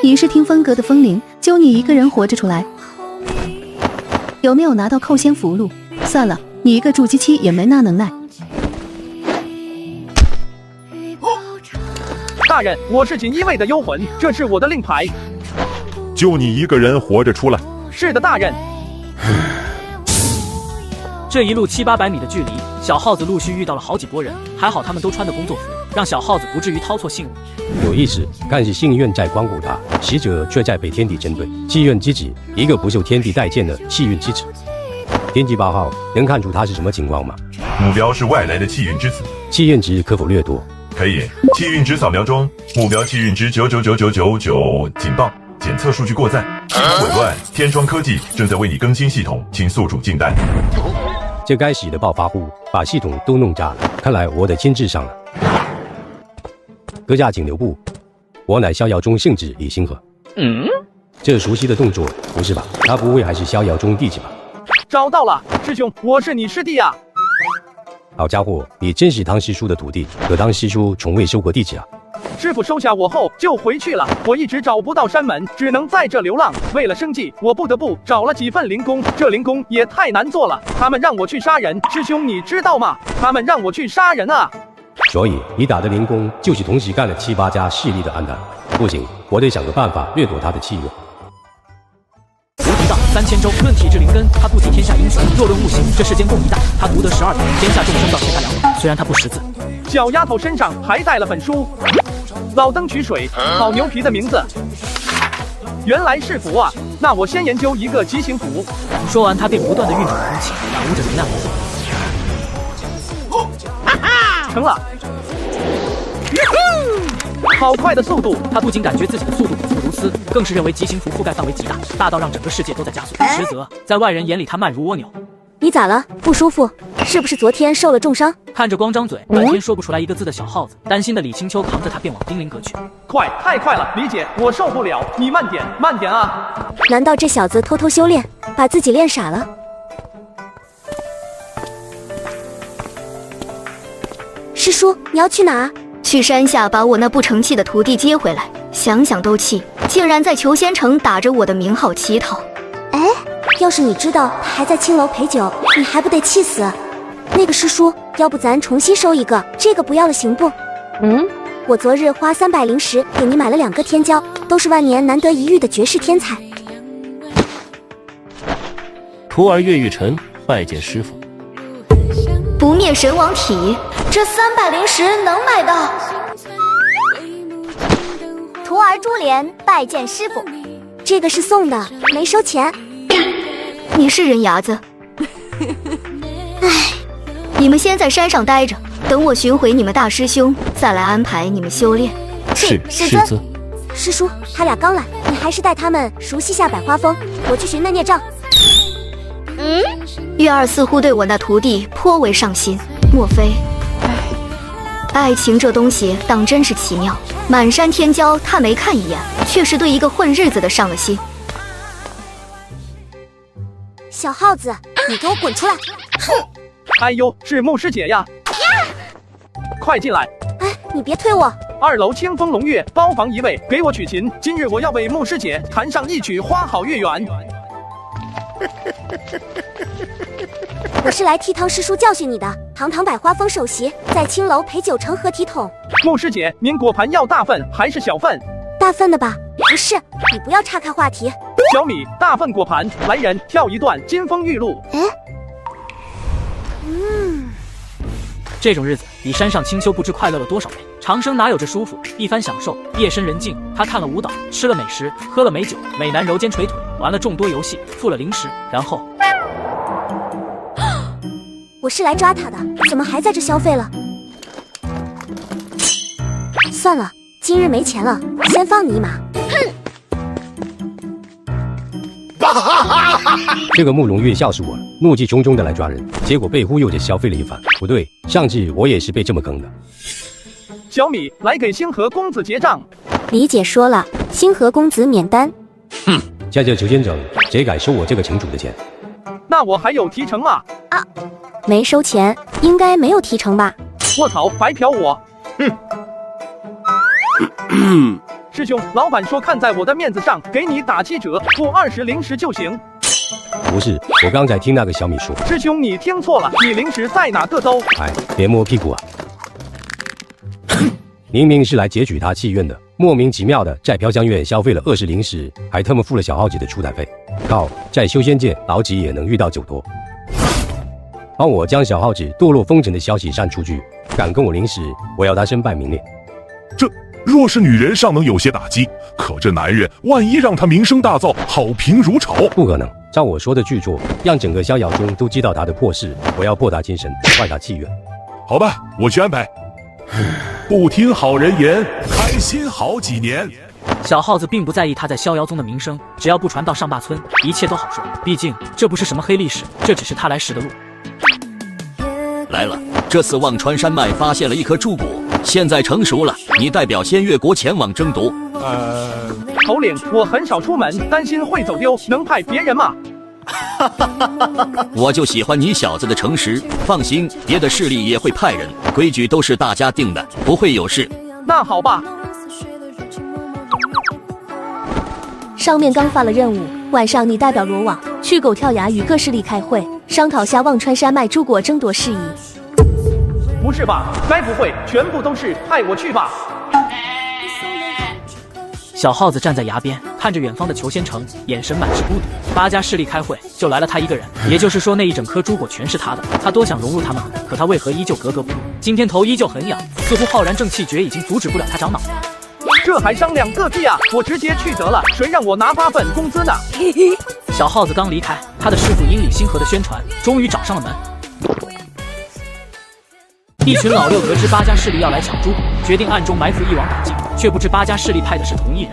你是听风格的风铃，就你一个人活着出来，有没有拿到扣仙符箓？算了，你一个筑基期也没那能耐。大人，我是锦衣卫的幽魂，这是我的令牌。就你一个人活着出来？是的，大人。这一路700-800米的距离，小耗子陆续遇到了好几拨人，还好他们都穿的工作服，让小耗子不至于掏错信物。有意思，看是信愿在光顾他，使者却在被天地针对。气运之子，一个不受天地待见的气运之子。天际8号，能看出他是什么情况吗？目标是外来的气运之子，气运值可否略多？可以，气运值扫描中，目标气运值9999999，警报，检测数据过载，系统紊乱，天窗科技正在为你更新系统，请宿主进单。这该死的暴发户把系统都弄炸了，看来我得亲自上了。阁下请留步，我乃逍遥宗圣旨李星河。这熟悉的动作不是吧？他不会还是逍遥宗弟子吧？找到了，师兄，我是你师弟啊。好家伙，你真是唐师叔的徒弟，可当师叔从未收过弟子啊。师傅收下我后就回去了，我一直找不到山门，只能在这流浪。为了生计，我不得不找了几份零工，这零工也太难做了。他们让我去杀人，师兄你知道吗？他们让我去杀人啊！所以你打的零工就是同时干了7、8家势力的暗探。不行，我得想个办法掠夺他的气运。无敌道3000州，论体质灵根，他不及天下英雄；若论悟行，这世间共一代，他独得12点，天下众生到谁他2点。虽然他不识字，小丫头身上还带了本书，老灯取水，好牛皮的名字。原来是符啊！那我先研究一个极行符。说完，他便不断地运转空气，感悟着能量。成了！好快的速度！他不仅感觉自己的速度果不如斯，更是认为极行符覆盖范围极大，大到让整个世界都在加速。实则在外人眼里，他慢如蜗牛。你咋了？不舒服？是不是昨天受了重伤？看着光张嘴半天说不出来一个字的小耗子，担心的李青秋扛着他便往丁灵阁去。快，太快了，李姐，我受不了，你慢点，慢点啊！难道这小子偷偷修炼，把自己练傻了？师叔，你要去哪？去山下把我那不成器的徒弟接回来。想想都气，竟然在裘仙城打着我的名号乞讨。哎，要是你知道他还在青楼陪酒，你还不得气死？那个师叔，要不咱重新收一个，这个不要了行不？我昨日花300零给你买了2个天骄，都是万年难得一遇的绝世天才。徒儿岳玉晨拜见师傅。不灭神王体，这300零能买到？徒儿珠帘拜见师傅。这个是送的，没收钱。你是人牙子。唉，你们先在山上待着，等我寻回你们大师兄，再来安排你们修炼。是师尊。师叔，他俩刚来，你还是带他们熟悉下百花峰，我去寻那孽障。月儿似乎对我那徒弟颇为上心，莫非？爱情这东西当真是奇妙，满山天骄他没看一眼，却是对一个混日子的上了心。小耗子，你给我滚出来！哼！哎呦，是牧师姐呀！快进来！哎，你别推我！2楼清风龙月包房一位，给我取琴。今日我要为牧师姐弹上一曲《花好月圆》。我是来替汤师叔教训你的。堂堂百花峰首席，在青楼陪酒成何体统？牧师姐，您果盘要大份还是小份？大份的吧？不是，你不要岔开话题。小米，大份果盘，来人，跳一段金风玉露。这种日子比山上清修不知快乐了多少倍。长生哪有这舒服？一番享受，夜深人静，他看了舞蹈，吃了美食，喝了美酒，美男揉肩捶腿，玩了众多游戏，付了零食，然后我是来抓他的，怎么还在这消费了？算了，今日没钱了，先放你一马。这个慕容月笑死我了，怒气冲冲的来抓人，结果被忽悠着消费了一番。不对，上次我也是被这么坑的。小米，来给星河公子结账。李姐说了，星河公子免单。哼，在这求先生，谁敢收我这个城主的钱？那我还有提成吗？啊，没收钱，应该没有提成吧？卧槽，白嫖我！师兄，老板说看在我的面子上，给你打7折，付20零食就行。不是，我刚才听那个小米说。师兄，你听错了，你零食在哪个兜？哎，别摸屁股啊！明明是来截取他契约的，莫名其妙的在飘香院消费了20零食，还特么付了小耗子的出台费。靠，在修仙界老几也能遇到酒托。帮我将小耗子堕落风尘的消息散出去，敢跟我零食，我要他身败名裂。这若是女人尚能有些打击，可这男人万一让他名声大噪，好评如潮。不可能，照我说的去做，让整个逍遥宗都知道他的破事，我要破他精神，坏他契约。好吧，我去安排。不听好人言，开心好几年。小耗子并不在意他在逍遥宗的名声，只要不传到上霸村，一切都好说。毕竟这不是什么黑历史，这只是他来时的路。来了，这次忘川山脉发现了一颗珠果，现在成熟了，你代表仙月国前往争夺。头领，我很少出门，担心会走丢，能派别人吗？我就喜欢你小子的诚实，放心，别的势力也会派人，规矩都是大家定的，不会有事。那好吧。上面刚发了任务，晚上你代表罗网去狗跳崖与各势力开会，商讨下忘川山脉诸果争夺事宜。不是吧？该不会全部都是派我去吧？小耗子站在崖边，看着远方的求仙城，眼神满是孤独。8家势力开会，就来了他一个人，也就是说那一整颗珠果全是他的。他多想融入他们，可他为何依旧格格不入？今天头依旧很痒，似乎浩然正气诀已经阻止不了他长脑袋。这还商量个屁啊！我直接去得了，谁让我拿8份工资呢？小耗子刚离开，他的师傅英里星河的宣传终于找上了门。一群老六得知8家势力要来抢珠果，决定暗中埋伏一网打尽，却不知8家势力派的是同一人。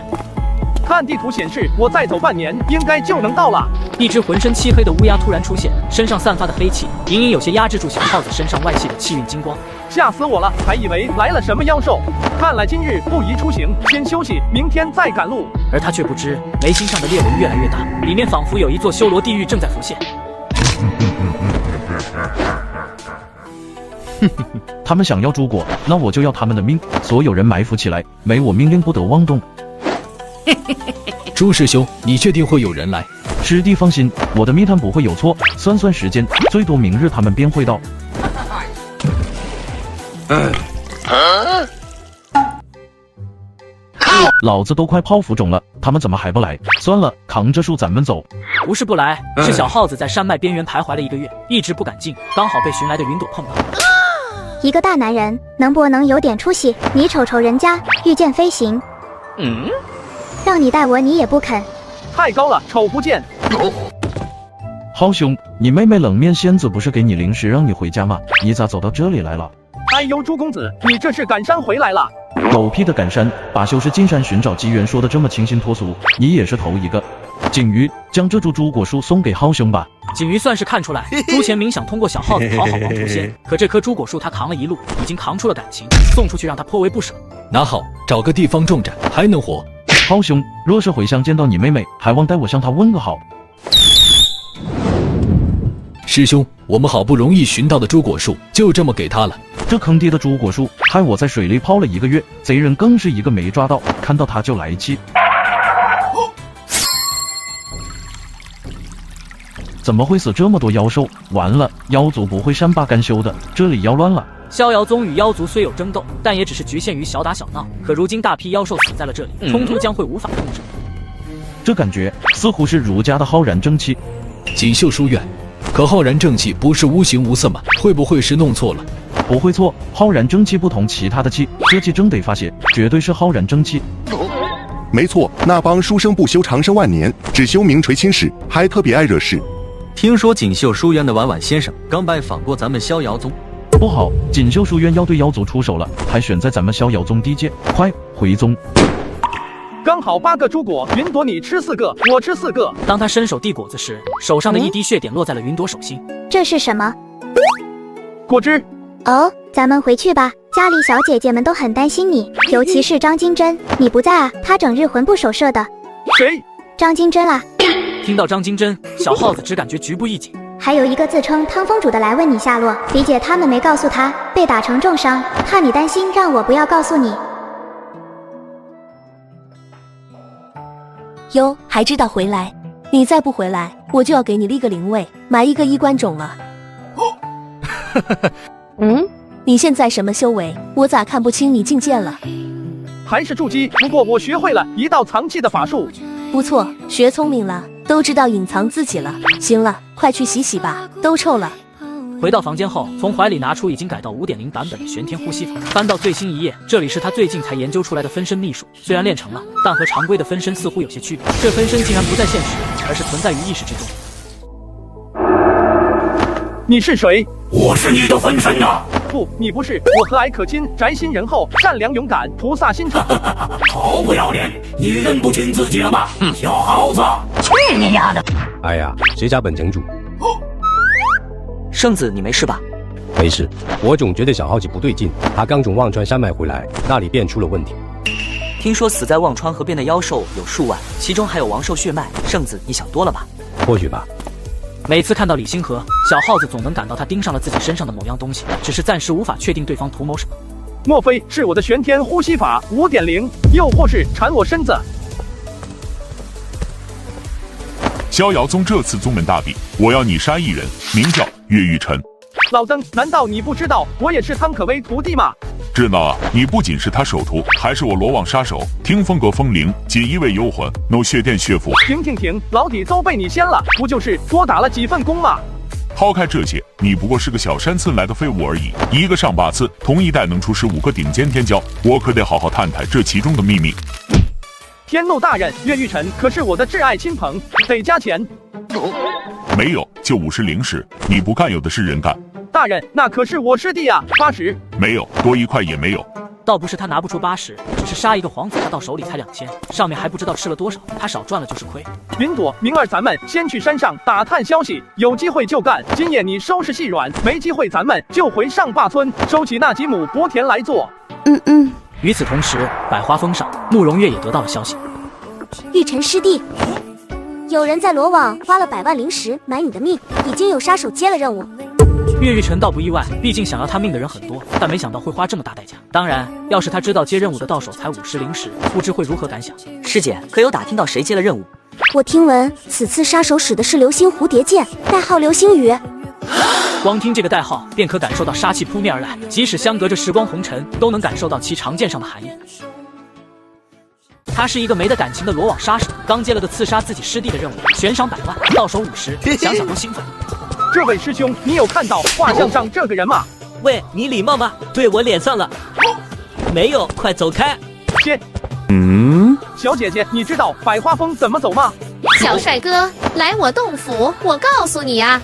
看地图显示，我再走半年应该就能到了。一只浑身漆黑的乌鸦突然出现，身上散发的黑气隐隐有些压制住小耗子身上外系的气运金光。吓死我了，还以为来了什么妖兽。看来今日不宜出行，先休息，明天再赶路。而他却不知，眉心上的裂纹越来越大，里面仿佛有一座修罗地狱正在浮现。他们想要珠果，那我就要他们的命！所有人埋伏起来，没我命令不得妄动。朱师兄，你确定会有人来？师弟放心，我的密探不会有错。算时间，最多明日他们便会到。老子都快泡浮肿了，他们怎么还不来？算了，扛着树咱们走。不是不来，是小耗子在山脉边缘徘徊了1个月，一直不敢进，刚好被寻来的云朵碰到。一个大男人能不能有点出息？你瞅瞅人家御剑飞行，让你带我你也不肯。太高了，瞅不见。浩兄，你妹妹冷面仙子不是给你零食让你回家吗？你咋走到这里来了？哎呦，朱公子，你这是赶山回来了？狗屁的赶山，把修士进山寻找机缘说的这么清新脱俗，你也是头一个。景瑜，将这株珠果树送给浩兄吧。景瑜算是看出来，朱前明想通过小耗子讨好王屠仙，可这棵珠果树他扛了一路，已经扛出了感情，送出去让他颇为不舍。拿好，找个地方种着，还能活。浩兄，若是回乡见到你妹妹，还望带我向她问个好。师兄，我们好不容易寻到的珠果树，就这么给他了。这坑爹的珠果树，害我在水里泡了1个月，贼人更是一个没抓到，看到他就来气。怎么会死这么多妖兽？完了，妖族不会善罢甘休的，这里要乱了。逍遥宗与妖族虽有争斗，但也只是局限于小打小闹。可如今大批妖兽死在了这里，冲突将会无法控制。这感觉似乎是儒家的浩然正气。锦绣书院，可浩然正气不是无形无色吗？会不会是弄错了？不会错，浩然正气不同其他的气，这气正得发泄，绝对是浩然正气。没错，那帮书生不修长生万年，只修名垂青史，还特别爱惹事。听说锦绣书院的婉婉先生刚拜访过咱们逍遥宗。不好，锦绣书院要对妖族出手了，还选在咱们逍遥宗地界，快回宗！刚好8个珠果，云朵你吃4个，我吃4个。当他伸手递果子时，手上的一滴血点落在了云朵手心。这是什么？果汁。哦，咱们回去吧。家里小姐姐们都很担心你，尤其是张金珍，你不在啊，她整日魂不守舍的。谁？张金珍啊。听到张金珍，小耗子只感觉局部一紧。还有一个自称汤风主的来问你下落，李姐他们没告诉他，被打成重伤，怕你担心，让我不要告诉你。哟，还知道回来？你再不回来，我就要给你立个灵位，埋一个衣冠冢了。你现在什么修为？我咋看不清你境界了？还是筑基，不过我学会了一道藏气的法术。不错，学聪明了，都知道隐藏自己了。行了，快去洗洗吧，都臭了。回到房间后，从怀里拿出已经改到 5.0 版本的玄天呼吸法，翻到最新一页，这里是他最近才研究出来的分身秘术。虽然练成了，但和常规的分身似乎有些区别。这分身竟然不在现实，而是存在于意识之中。你是谁？我是你的分身啊！不，你不是。我和蔼可亲，宅心仁厚，善良勇敢，菩萨心肠。好不要脸！你认不清自己了吗？小耗子！去你丫的！哎呀，谁家本城主？圣子，你没事吧？没事，我总觉得小耗子不对劲。他刚从忘川山脉回来，那里便出了问题。听说死在忘川河边的妖兽有数万，其中还有王兽血脉。圣子，你想多了吧？或许吧。每次看到李星河，小耗子总能感到他盯上了自己身上的某样东西，只是暂时无法确定对方图谋什么。莫非是我的玄天呼吸法 5.0， 又或是缠我身子？逍遥宗这次宗门大比，我要你杀一人，名叫岳玉晨。老曾，难道你不知道我也是汤可威徒弟吗？知道啊，你不仅是他首徒，还是我罗网杀手，听风阁风灵锦衣卫幽魂，No 血殿血符。停，老底都被你掀了，不就是多打了几份工吗？抛开这些，你不过是个小山村来的废物而已。一个上把刺，同一代能出15个顶尖天骄，我可得好好探探这其中的秘密。天怒大人，岳玉晨可是我的挚爱亲朋，得加钱。没有，就50灵石，你不干有的是人干。大人，那可是我师弟啊，80。没有，多1块也没有。倒不是他拿不出80，只是杀一个皇子，他到手里才2000，上面还不知道吃了多少，他少赚了就是亏。云朵，明儿咱们先去山上打探消息，有机会就干。今夜你收拾细软，没机会咱们就回上坝村收起那几亩薄田来做。与此同时，百花峰上，慕容月也得到了消息。玉晨师弟，有人在罗网花了100万灵石买你的命，已经有杀手接了任务。岳玉晨倒不意外，毕竟想要他命的人很多，但没想到会花这么大代价。当然，要是他知道接任务的到手才50灵石，不知会如何感想。师姐，可有打听到谁接了任务？我听闻此次杀手使的是流星蝴蝶剑，代号流星雨。光听这个代号，便可感受到杀气扑面而来，即使相隔着时光红尘，都能感受到其长剑上的寒意。他是一个没得感情的罗网杀手，刚接了个刺杀自己师弟的任务，悬赏100万，到手50，想想都兴奋。这位师兄，你有看到画像上这个人吗？喂，你礼貌吗？对我脸上了。没有，快走开。切。小姐姐，你知道百花峰怎么走吗？小帅哥，来我洞府，我告诉你啊。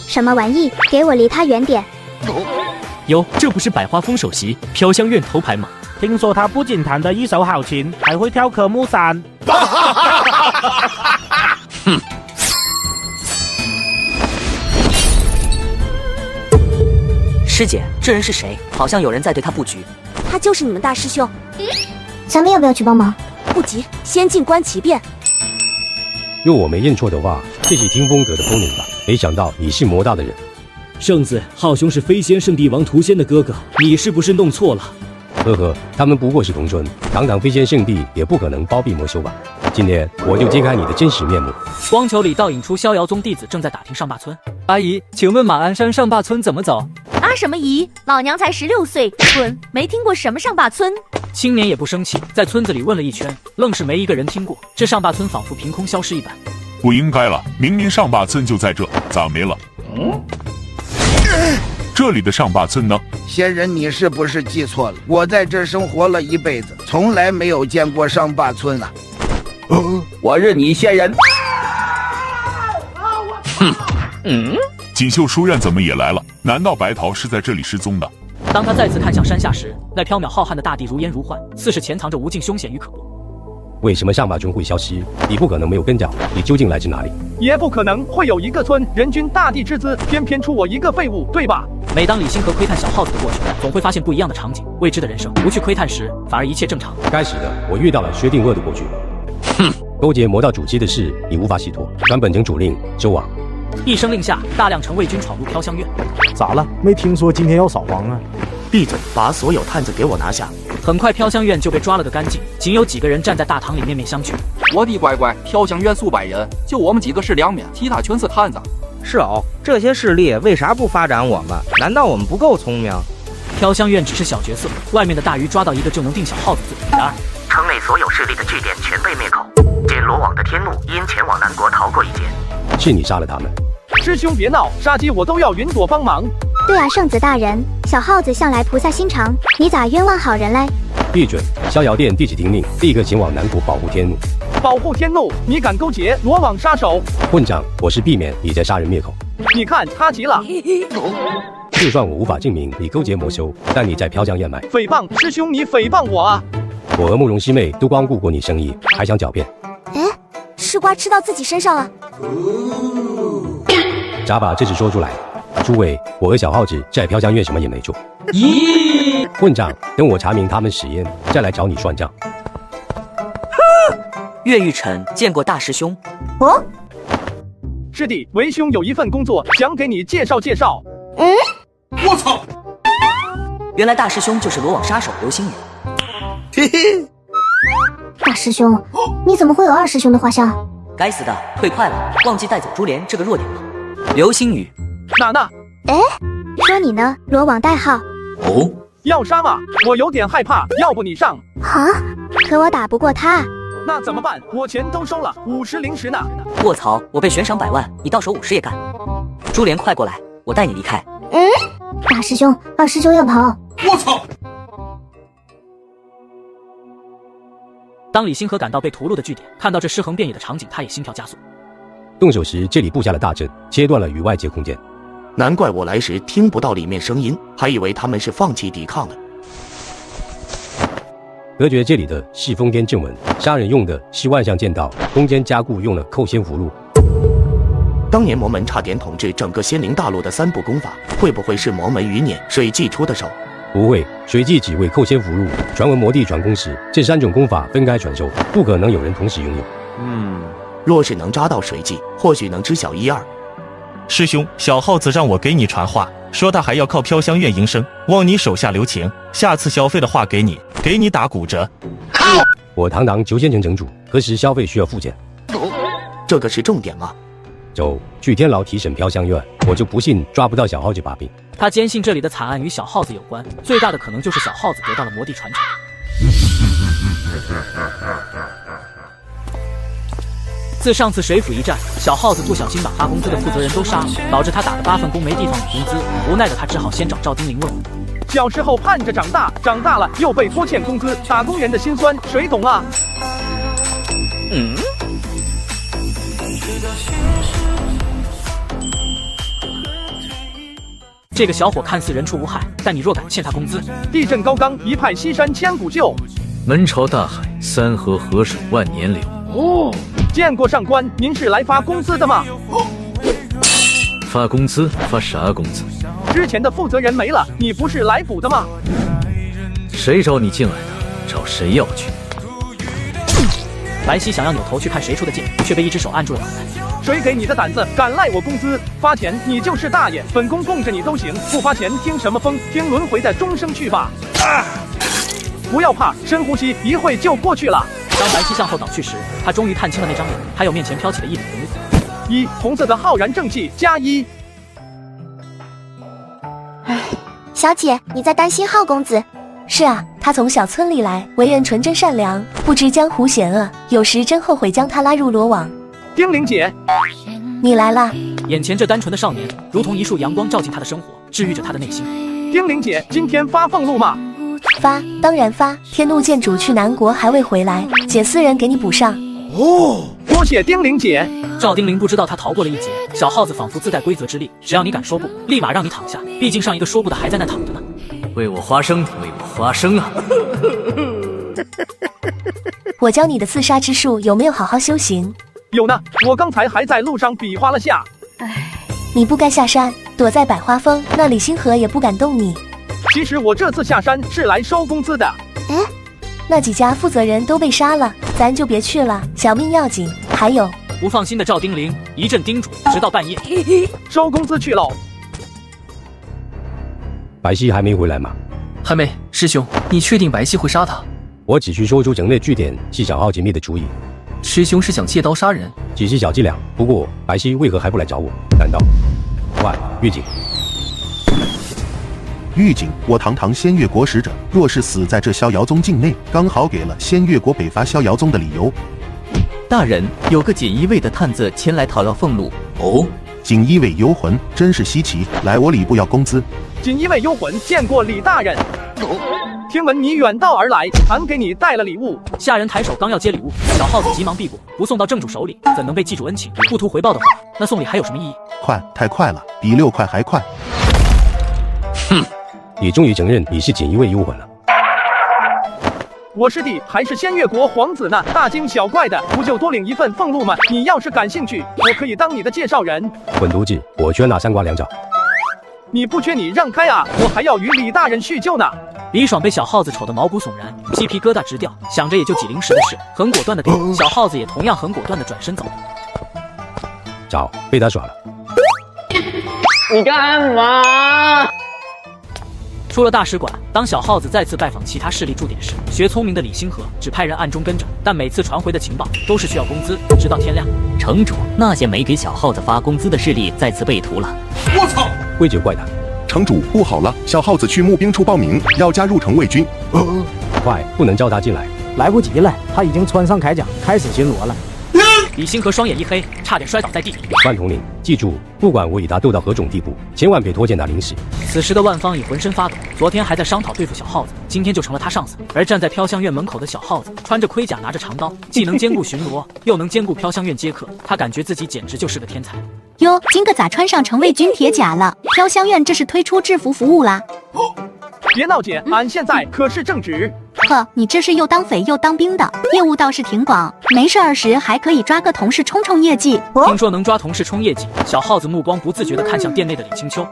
什么玩意？给我离他远点。哟，这不是百花峰首席飘香院头牌吗？听说他不仅弹得一手好琴，还会跳科目3。师姐，这人是谁？好像有人在对他布局。他就是你们大师兄。咱们要不要去帮忙？不急，先静观其变。若我没认错的话，这是听风阁的风铃吧？没想到你是魔道的人。圣子，浩兄是飞仙圣帝王屠仙的哥哥，你是不是弄错了？呵呵，他们不过是同村，堂堂飞仙圣地也不可能包庇魔修吧？今天我就揭开你的真实面目。光球里倒影出逍遥宗弟子正在打听上坝村。阿姨，请问马鞍山上坝村怎么走？阿什么姨，老娘才16岁，蠢，没听过什么上坝村。青年也不生气，在村子里问了一圈，愣是没一个人听过。这上坝村仿佛凭空消失一般。不应该了，明明上坝村就在这，咋没了？这里的上坝村呢？仙人，你是不是记错了？我在这生活了一辈子，从来没有见过上坝村啊！我认你仙人。锦绣书院怎么也来了？难道白桃是在这里失踪的？当他再次看向山下时，那缥缈浩瀚的大地如烟如幻，似是潜藏着无尽凶险与可怖。为什么上坝村会消失？你不可能没有跟着，你究竟来自哪里？也不可能会有一个村人均大地之资，偏偏出我一个废物，对吧？每当李星河窥探小耗子的过去，总会发现不一样的场景，未知的人生。不去窥探时，反而一切正常。该死的，我遇到了薛定谔的过去。哼，勾结魔道主机的事，你无法洗脱。转本城主令周王。一声令下，大量城卫军闯入飘香院。咋了？没听说今天要扫黄啊？闭嘴，把所有探子给我拿下！很快，飘香院就被抓了个干净，仅有几个人站在大堂里面面相觑。我的乖乖，飘香院数百人，就我们几个是两面，其他全是探子。是哦，这些势力为啥不发展我们？难道我们不够聪明？飘香院只是小角色，外面的大鱼抓到一个就能定小耗子字。然而，城内所有势力的据点全被灭口，见罗网的天怒因前往南国逃过一劫。是你杀了他们？师兄别闹，杀鸡我都要云朵帮忙。对啊，圣子大人，小耗子向来菩萨心肠，你咋冤枉好人嘞？闭嘴！逍遥殿弟子听命，立刻前往南国保护天怒。保护天怒？你敢勾结罗网杀手？混账！我是避免你在杀人灭口。你看他急了。就算我无法证明你勾结魔修，但你在飘香燕麦诽谤师兄，你诽谤我啊！我和慕容师妹都光顾过你生意，还想狡辩？哎，吃瓜吃到自己身上了。咋把这事说出来？诸位，我和小耗子在飘香院什么也没做。咦，混账！等我查明他们实验，再来找你算账。岳玉晨见过大师兄。哦，师弟，为兄有一份工作想给你介绍介绍。我操！原来大师兄就是罗网杀手刘星宇。嘿嘿，大师兄，你怎么会有二师兄的画像？该死的，退快了，忘记带走珠帘这个弱点了。刘星宇，娜娜，哎，说你呢，罗网代号。哦，要杀吗？我有点害怕，要不你上？啊，可我打不过他。那怎么办？我钱都收了，50零食呢。卧槽，我被悬赏100万，你到手50也干。珠帘，快过来，我带你离开。大师兄，二师兄要跑。我操！当李星河赶到被屠戮的据点，看到这尸横遍野的场景，他也心跳加速。动手时，这里布下了大阵，切断了与外界空间。难怪我来时听不到里面声音，还以为他们是放弃抵抗了。隔绝这里的是封天正文，杀人用的是万象剑道，空间加固用了扣仙符箓。当年魔门差点统治整个仙灵大陆的3部功法，会不会是魔门余孽水祭出的手？不会，水祭只为扣仙符箓。传闻魔帝传功时，这3种功法分开传授，不可能有人同时拥有。若是能扎到水祭，或许能知晓一二。师兄，小耗子让我给你传话，说他还要靠飘香院营生，望你手下留情，下次消费的话给你打骨折。我堂堂9仙城城主，何时消费需要付钱？这个是重点吗？走，去天牢提审飘香院，我就不信抓不到小耗子把柄。他坚信这里的惨案与小耗子有关，最大的可能就是小耗子得到了魔帝传承。自上次水府一战，小耗子不小心把发工资的负责人都杀了，导致他打的8份工没地方领工资，无奈的他只好先找赵丁玲问问。小时候盼着长大，长大了又被拖欠工资，打工人的辛酸谁懂啊？这个小伙看似人畜无害，但你若敢欠他工资，地震高冈，一派西山千古旧。门朝大海，三河河水万年流。见过上官，您是来发工资的吗？发工资？发啥工资？之前的负责人没了，你不是来补的吗？谁找你进来的？找谁要去？白皙想要扭头去看谁出的剑，却被一只手按住了脑袋。谁给你的胆子，敢赖我工资？发钱你就是大爷，本宫供着你都行，不发钱听什么风？听轮回在终生去吧！不要怕，深呼吸，一会就过去了。当白皙向后倒去时，他终于看清了那张脸，还有面前飘起的一缕红雾。红色的浩然正气+1。小姐，你在担心浩公子？是啊，他从小村里来，为人纯真善良，不知江湖险恶，有时真后悔将他拉入罗网。丁玲姐，你来啦！眼前这单纯的少年，如同一束阳光照进他的生活，治愈着他的内心。丁玲姐，今天发俸禄吗？发，当然发。天怒剑主去南国还未回来，姐私人给你补上。多谢丁玲姐。赵丁玲不知道他逃过了一劫，小耗子仿佛自带规则之力，只要你敢说不，立马让你躺下。毕竟上一个说不的还在那躺着呢。为我花生，为我花生啊！我教你的刺杀之术有没有好好修行？有呢，我刚才还在路上比划了下。你不该下山，躲在百花峰，那李星河也不敢动你。其实我这次下山是来收工资的。哎，那几家负责人都被杀了，咱就别去了，小命要紧。还有，不放心的赵丁玲一阵叮嘱，直到半夜。收工资去喽。白皙还没回来吗？还没。师兄，你确定白皙会杀他？我只需说出城内据点系小号解密的主意。师兄是想借刀杀人？只是小伎俩。不过白皙为何还不来找我？难道？喂，狱警。狱警，我堂堂仙月国使者，若是死在这逍遥宗境内，刚好给了仙月国北伐逍遥宗的理由。大人，有个锦衣卫的探子前来讨要俸禄。哦，锦衣卫幽魂，真是稀奇。来我礼部要工资。锦衣卫幽魂见过李大人。听闻你远道而来，俺给你带了礼物。下人抬手刚要接礼物，小耗子急忙避过，不送到正主手里，怎能被记住恩情？不图回报的话，那送礼还有什么意义？快，太快了，比6块还快。哼，你终于承认你是锦衣卫幽魂了。我师弟还是仙月国皇子呢，大惊小怪的，不就多领一份俸禄吗？你要是感兴趣，我可以当你的介绍人。混犊子，我缺那3瓜2枣。你不缺你让开啊，我还要与李大人叙旧呢。李爽被小耗子瞅得毛骨悚然，鸡皮疙瘩直掉，想着也就几零时的事，很果断的给。小耗子也同样很果断的转身走。找，被他耍了。你干嘛？出了大使馆，当小耗子再次拜访其他势力驻点时，学聪明的李星河只派人暗中跟着，但每次传回的情报都是需要工资，直到天亮。城主，那些没给小耗子发工资的势力再次被屠了。我操！未决怪他。城主，不好了，小耗子去募兵处报名，要加入城卫军。快，不能叫他进来。来不及了，他已经穿上铠甲，开始巡逻了。李星河双眼一黑，差点摔倒在地。万统领，记住，不管我与他斗到何种地步，千万别拖欠他零食。此时的万方已浑身发抖，昨天还在商讨对付小耗子，今天就成了他上司。而站在飘香院门口的小耗子，穿着盔甲，拿着长刀，既能兼顾巡逻，又能兼顾飘香院接客，他感觉自己简直就是个天才。哟，今个咋穿上城卫军铁甲了？飘香院这是推出制服服务啦？别闹姐，俺现在可是正职。呵，你这是又当匪又当兵的，业务倒是挺广。没事儿时还可以抓个同事冲冲业绩。听说能抓同事冲业绩，小耗子目光不自觉地看向店内的李青秋。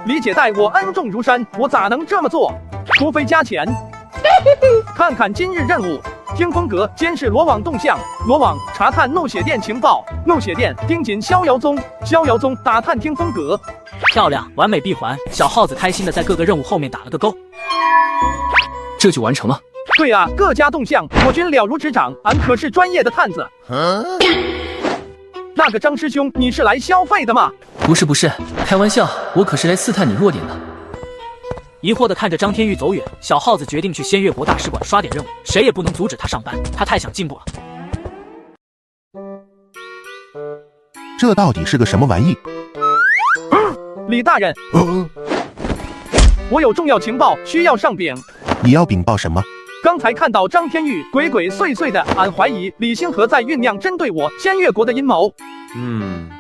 李姐待我恩重如山，我咋能这么做？除非加钱。看看今日任务：听风阁监视罗网动向，罗网查探怒血殿情报，怒血殿盯紧逍遥宗，逍遥宗打探听风阁。漂亮，完美闭环。小耗子开心的在各个任务后面打了个勾。这就完成了。对啊，各家动向我军了如指掌，俺可是专业的探子。那个张师兄，你是来消费的吗？不是，开玩笑，我可是来刺探你弱点的。疑惑地看着张天玉走远，小耗子决定去仙月国大使馆刷点任务，谁也不能阻止他上班，他太想进步了。这到底是个什么玩意？李大人，我有重要情报需要上禀。你要禀报什么？刚才看到张天玉鬼鬼祟祟的，俺怀疑李星河在酝酿针对我仙月国的阴谋。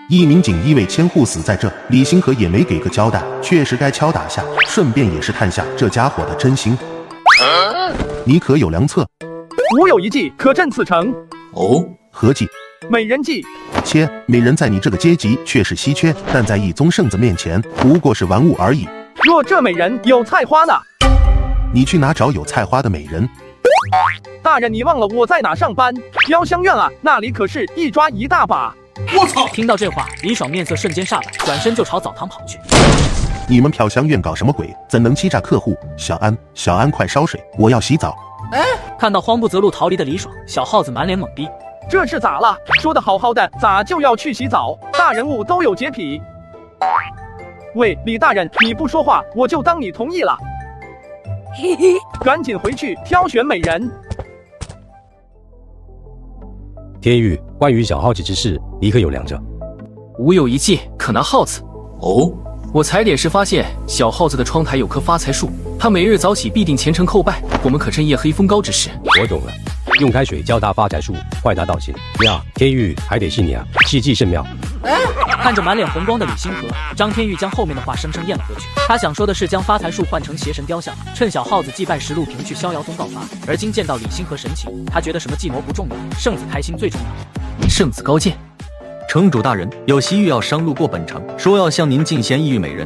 一名锦衣卫千户死在这，李星河也没给个交代，确实该敲打下，顺便也是探下这家伙的真心。你可有良策？吾有一计可镇此城。哦，何计？美人计。切，美人在你这个阶级确实稀缺，但在一宗圣子面前不过是玩物而已。若这美人有菜花呢？你去哪找有菜花的美人？大人，你忘了我在哪上班？飘香院啊，那里可是一抓一大把。我操！听到这话，李爽面色瞬间煞白，转身就朝澡堂跑去。你们飘香院搞什么鬼？怎能欺诈客户？小安，快烧水，我要洗澡。看到慌不择路逃离的李爽，小耗子满脸懵逼。这是咋了？说的好好的，咋就要去洗澡？大人物都有洁癖。喂，李大人，你不说话，我就当你同意了。赶紧回去挑选美人。天玉，关于小耗子之事，你可有良策？吾有一计，可拿耗子。哦，我踩点时发现小耗子的窗台有棵发财树，他每日早起必定虔诚叩拜，我们可趁夜黑风高之时。我懂了，用开水浇他发财树，坏他道行。呀，天玉还得信你啊，奇迹甚妙。看着满脸红光的李星河，张天玉将后面的话生生咽了回去。他想说的是将发财树换成邪神雕像，趁小耗子祭拜时路平去逍遥宗告发。而今见到李星河神情，他觉得什么计谋不重要，圣子开心最重要。圣子高见。城主大人，有西域要商路过本城，说要向您进献异域美人。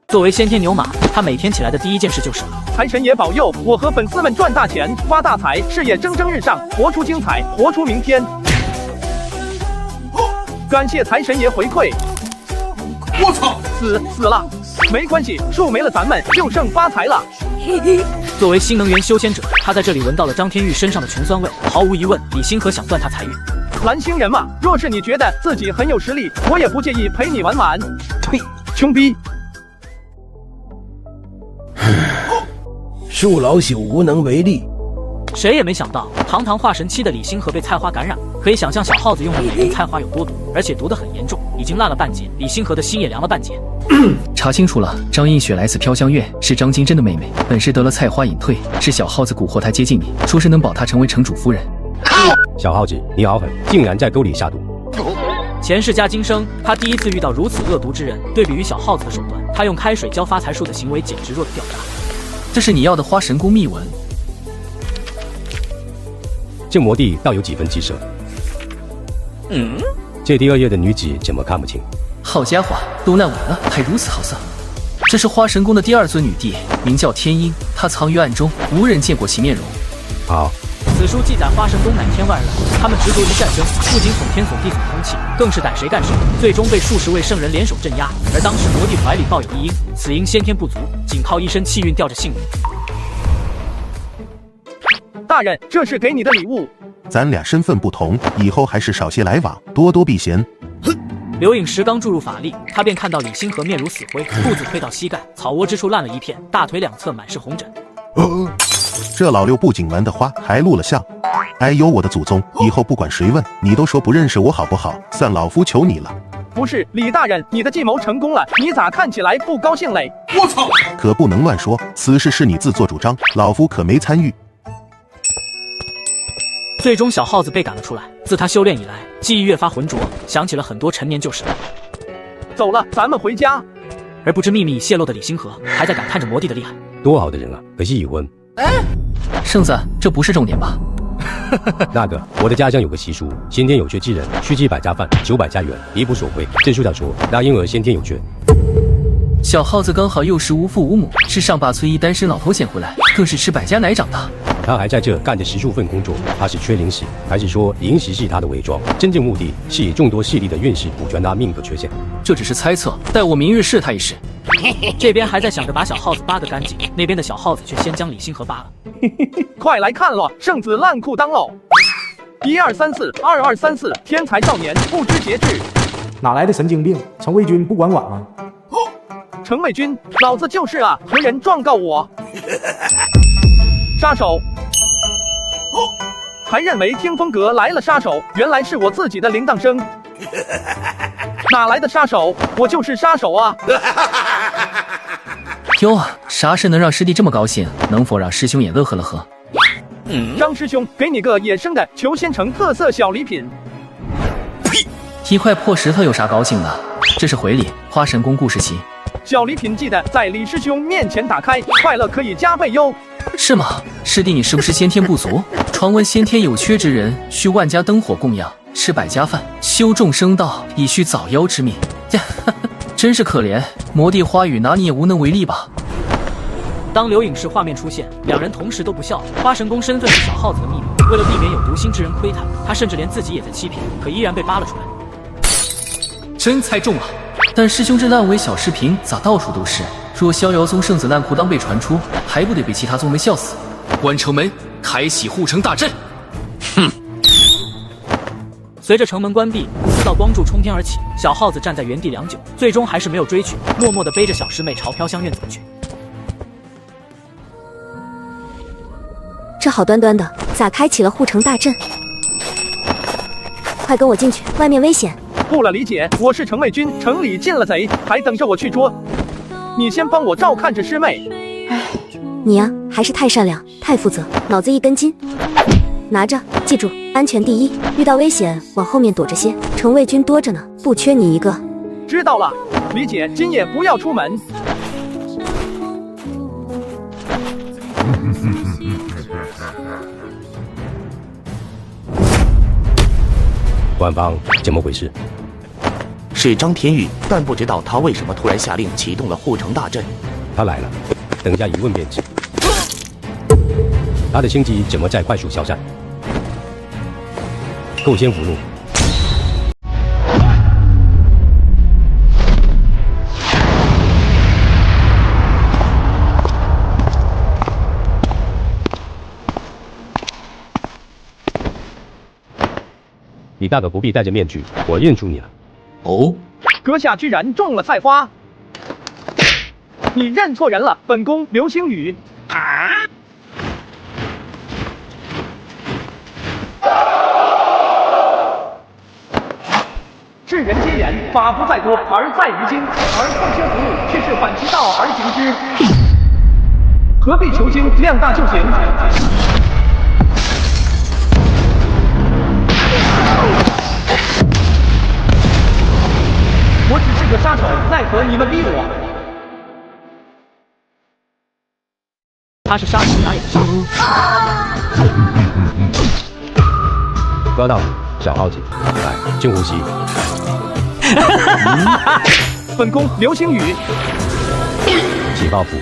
作为先天牛马，他每天起来的第一件事就是财神爷保佑我和粉丝们赚大钱、发大财，事业蒸蒸日上，活出精彩，活出明天。感谢财神爷回馈。我操，死了，没关系，树没了，咱们就剩发财了。作为新能源修仙者，他在这里闻到了张天玉身上的穷酸味。毫无疑问，李星河想断他财运。蓝星人嘛，若是你觉得自己很有实力，我也不介意陪你玩玩。呸，穷逼！恕老朽无能为力。谁也没想到，堂堂化神期的李星河被菜花感染，可以想象小耗子用的美人菜花有多毒，而且毒得很严重，已经烂了半截。李星河的心也凉了半截。查清楚了，张映雪来自飘香院，是张金珍的妹妹，本是得了菜花隐退，是小耗子蛊惑她接近你，说是能保她成为城主夫人。小耗子，你好狠，竟然在沟里下毒！前世加今生，他第一次遇到如此恶毒之人。对比于小耗子的手段，他用开水浇发财树的行为简直弱得掉渣。这是你要的花神宫秘闻。这魔帝倒有几分气色。这第二页的女子怎么看不清？好家伙，都烂尾了，还如此好色。这是花神宫的第二尊女帝，名叫天音，她藏于暗中，无人见过其面容。好。此书记载花神宫乃天外人，他们执着于战争，不仅损天损地损空气，更是逮谁干谁，最终被数十位圣人联手镇压。而当时魔帝怀里抱有一婴，此婴先天不足，仅靠一身气运吊着性命。大人，这是给你的礼物。咱俩身份不同，以后还是少些来往，多多避嫌。刘颖石刚注入法力，他便看到李星河面如死灰，裤子退到膝盖，草窝之处烂了一片，大腿两侧满是红疹。这老六不仅玩的花，还录了像。哎呦我的祖宗！以后不管谁问，你都说不认识我好不好？算老夫求你了。不是李大人，你的计谋成功了，你咋看起来不高兴嘞？我操！可不能乱说，此事是你自作主张，老夫可没参与。最终小耗子被赶了出来，自他修炼以来，记忆越发浑浊，想起了很多陈年旧事。走了，咱们回家。而不知秘密已泄露的李星河，还在感叹着魔帝的厉害。多好的人啊，可惜已婚。圣子，这不是重点吧？那个，我的家乡有个习俗，先天有缺之人，须积100家饭，900家园，离不所归。这书上说，那婴儿先天有缺。小耗子刚好又是无父无母，是上坝村一单身老头捡回来，更是吃百家奶长大。他还在这干着10数份工作，他是缺灵石，还是说灵石是他的伪装？真正目的是以众多势力的运势补全他命格缺陷。这只是猜测，待我明日试他一试。这边还在想着把小耗子扒个干净，那边的小耗子却先将李星河扒了。快来看了，圣子烂裤裆喽！1234，2234，天才少年不知节制。哪来的神经病？程卫军不管管吗？程卫军，老子就是啊！何人状告我？杀手！还认为听风阁来了杀手，原来是我自己的铃铛声。哪来的杀手？我就是杀手啊！哟，啥事能让师弟这么高兴？能否让师兄也乐呵乐呵？张师兄，给你个野生的求仙城特色小礼品。呸！一块破石头有啥高兴的？这是回礼，花神宫故事集。小礼品记得在李师兄面前打开，快乐可以加倍哟。是吗？师弟，你是不是先天不足？传闻先天有缺之人，需万家灯火供养，吃100家饭，修众生道，以续早夭之命。真是可怜，魔帝花语拿你也无能为力吧？当刘颖士画面出现，两人同时都不笑了。花神宫身份是小耗子的秘密，为了避免有毒心之人窥探，他甚至连自己也在欺骗，可依然被扒了出来。真猜中了！但师兄这烂尾小视频咋到处都是？若逍遥宗圣子烂裤裆被传出，还不得被其他宗门笑死？关城门，开启护城大阵！哼！随着城门关闭，4道光柱冲天而起，小耗子站在原地良久，最终还是没有追去，默默地背着小师妹朝飘香院走去。这好端端的，咋开启了护城大阵？快跟我进去，外面危险！不了，李姐，我是程卫军，城里进了贼，还等着我去捉。你先帮我照看着师妹。唉，你呀，还是太善良，太负责，脑子一根筋。拿着，记住，安全第一，遇到危险往后面躲着些。城卫军多着呢，不缺你一个。知道了，李姐，今夜不要出门。官方怎么回事？是张天宇，但不知道他为什么突然下令启动了护城大阵。他来了，等下一问便知。他的星级怎么在快速消散？够先俘虏。你大可不必戴着面具，我认出你了。哦，阁下居然中了菜花！你认错人了，本宫流星雨。世人皆言法不在多而在于精，而奉先俘虏却是反其道而行之。何必求精，量大就行。我只是个杀手，奈何你们逼我？他是杀手，哪也是杀手。抓到了，小耗子，来，深呼吸。本宫流星雨，起报复。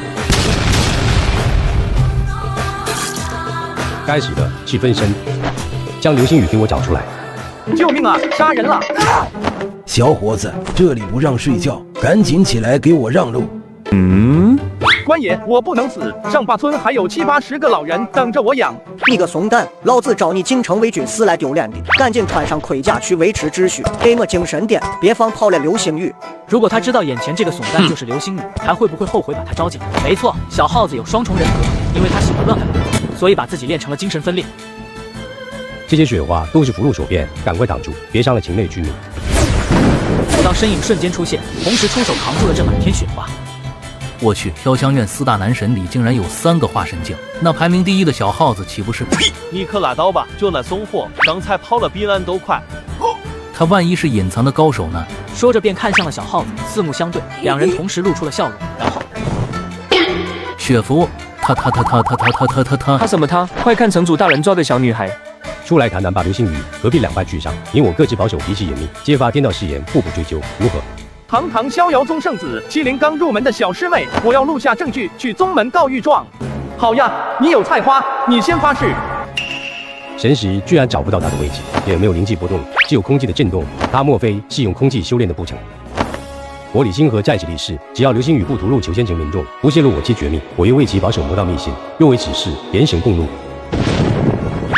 该死的是分身，将流星雨给我找出来！救命啊！杀人了！小伙子，这里不让睡觉，赶紧起来给我让路！官爷，我不能死，上坝村还有7、80个老人等着我养。你个怂蛋，老子找你进城为军是来丢脸的，赶紧穿上盔甲去维持秩序，给我精神点，别放炮了流星雨。如果他知道眼前这个怂蛋就是流星雨，还会不会后悔把他招进来？没错，小耗子有双重人格，因为他喜欢乱干，所以把自己练成了精神分裂。这些雪花都是俘虏所变，赶快挡住，别伤了境内居民。武道身影瞬间出现，同时出手扛住了这满天雪花。我去，飘香院4大男神里竟然有3个化神境，那排名第1的小耗子岂不是？呸！你可拉倒吧，就那怂货，刚才跑了比俺都快。他万一是隐藏的高手呢？说着便看向了小耗子，四目相对，两人同时露出了笑容，然后，雪芙，他什么他？快看城主大人抓的小女孩！出来谈谈吧，流星雨，何必两败俱伤？你我各自保守，彼此严密，揭发天道誓言，互不追究，如何？堂堂逍遥宗圣子，欺凌刚入门的小师妹，我要录下证据去宗门告御状。好呀，你有菜花，你先发誓。神识居然找不到他的位置，也没有灵气波动，只有空气的震动。他莫非是用空气修炼的不成？我李星河在此立誓，只要流星雨不屠戮求仙城民众，不泄露我妻绝密，我愿为其保守魔道秘辛。若为此事，严绳共怒。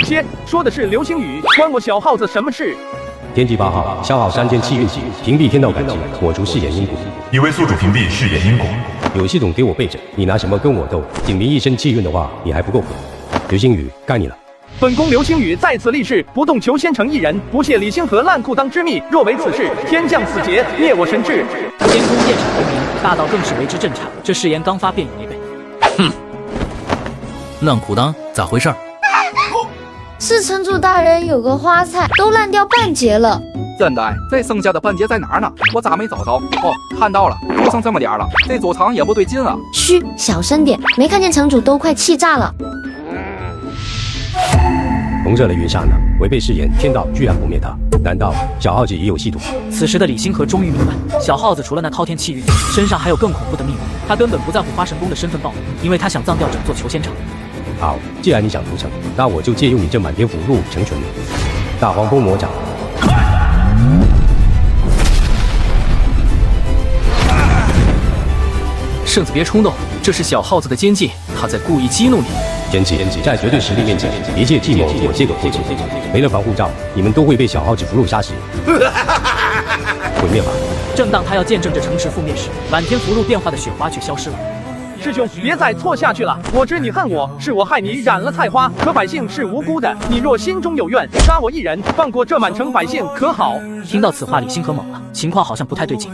切，说的是流星雨，关我小耗子什么事？天机8号，消耗3000气运气，屏蔽天道感知，抹除誓言因果。已为宿主屏蔽誓言因果。有系统给我备着，你拿什么跟我斗？仅凭一身气运的话，你还不够狠。流星雨，该你了。本宫流星雨在此立誓，不动求仙城一人，不泄李星河烂裤裆之秘。若为此事，天降死劫，灭我神智。天空电闪雷鸣，大道更是为之震颤。这誓言刚发便已违背。哼，烂裤裆咋回事？是城主大人有个花菜都烂掉半截了。真的？这剩下的半截在哪儿呢？我咋没找着？哦，看到了，就剩这么点了。这走场也不对劲啊！嘘，小声点，没看见城主都快气炸了。红热了云刹呢，违背誓言，天道居然不灭他，难道小耗子也有系统？此时的李星河终于明白，小耗子除了那滔天气运，身上还有更恐怖的秘密。他根本不在乎花神宫的身份暴露，因为他想葬掉整座求仙城。好，既然你想屠城，那我就借用你这满天符箓成全你。大黄蜂魔掌。圣子别冲动，这是小耗子的奸计，他在故意激怒你。奸计，在绝对实力面前，一切计谋我皆可复制。没了防护罩，你们都会被小耗子俘虏杀死。毁灭吧！正当他要见证这城池覆灭时，满天符箓变化的雪花却消失了。师兄，别再错下去了！我知你恨我，是我害你染了菜花，可百姓是无辜的。你若心中有怨，杀我一人，放过这满城百姓，可好？听到此话，李星河懵了，情况好像不太对劲。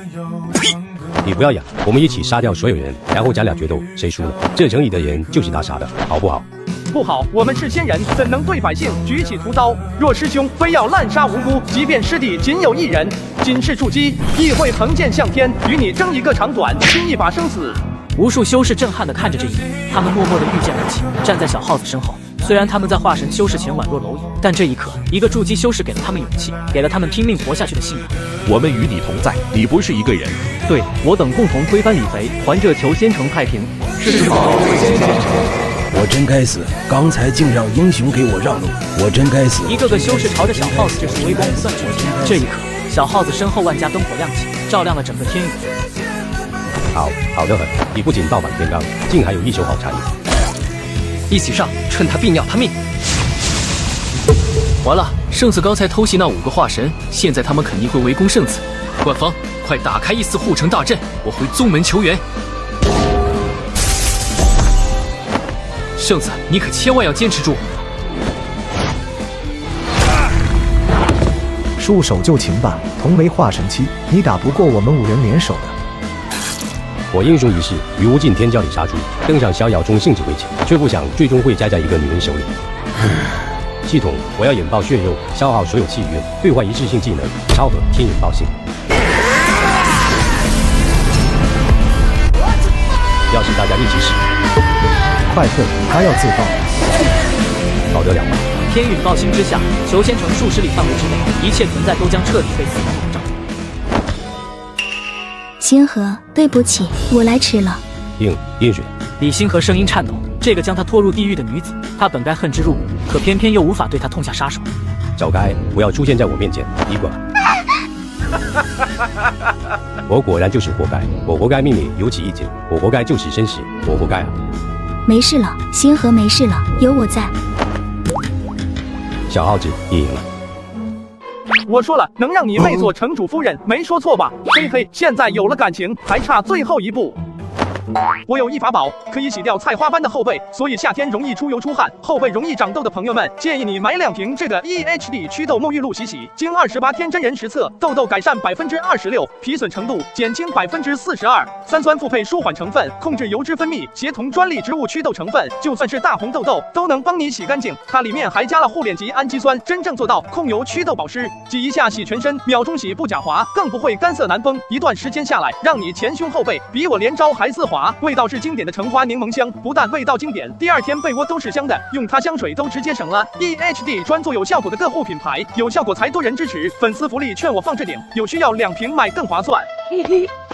呸！你不要养，我们一起杀掉所有人，然后咱俩决斗，谁输了，这城里的人就是他杀的，好不好？不好，我们是仙人，怎能对百姓举起屠刀？若师兄非要滥杀无辜，即便师弟仅有一人，仅是触击，亦会横剑向天，与你争一个长短，拼一把生死。无数修士震撼地看着这一幕，他们默默地御剑而起，站在小耗子身后。虽然他们在化神修士前宛若蝼蚁，但这一刻，一个筑基修士给了他们勇气，给了他们拼命活下去的信仰。我们与你同在，你不是一个人。对，我等共同推翻李肥，还这裘仙城太平。是否？我真该死，刚才竟让英雄给我让路，我真该死。一个个修士朝着小耗子这束微光不断射击。这一刻，小耗子身后万家灯火亮起，照亮了整个天宇。好得很，你不仅倒反天罡，竟还有一手好茶艺。一起上，趁他病要他命。完了，圣子刚才偷袭那5个化神，现在他们肯定会围攻圣子。官方，快打开一丝护城大阵，我回宗门求援。圣子，你可千万要坚持住。束手就擒吧，同为化神期，你打不过我们5人联手的。我英雄一世，于无尽天骄里杀出，登上逍遥中兴致未尽，却不想最终会栽在一个女人手里。系统，我要引爆血肉，消耗所有气运，兑换一致性技能，超核天引爆性。要是大家一起使，快退，他要自爆。好得了吗？天陨爆星之下，裘仙城数十里范围之内，一切存在都将彻底被死亡笼罩。星河，对不起，我来迟了。映雪，李星河声音颤抖。这个将他拖入地狱的女子，他本该恨之入骨，可偏偏又无法对她痛下杀手。早该不要出现在我面前，你滚！我果然就是活该，我活该命里有起一劫，我活该就此生死，我活该啊！没事了，星河没事了，有我在。小耗子，你赢了。我说了，能让你妹做城主夫人，没说错吧？嘿嘿，现在有了感情，还差最后一步。我有一法宝，可以洗掉菜花般的后背，所以夏天容易出油出汗，后背容易长痘的朋友们，建议你买2瓶这个 EHD 祛痘沐浴露洗洗，经28天真人实测，痘痘改善26%，皮损程度减轻42%，三酸复配舒缓成分控制油脂分泌，协同专利植物祛痘成分，就算是大红痘痘都能帮你洗干净。它里面还加了护脸级氨基酸，真正做到控油祛痘保湿，挤一下洗全身，秒冲洗不假滑，更不会干涩难崩。一段时间下来，让你前胸后背比我连招还丝滑。味道是经典的橙花柠檬香，不但味道经典，第2天被窝都是香的，用它香水都直接省了。EHD 专做有效果的个护品牌，有效果才多人支持，粉丝福利劝我放置顶，有需要2瓶买更划算。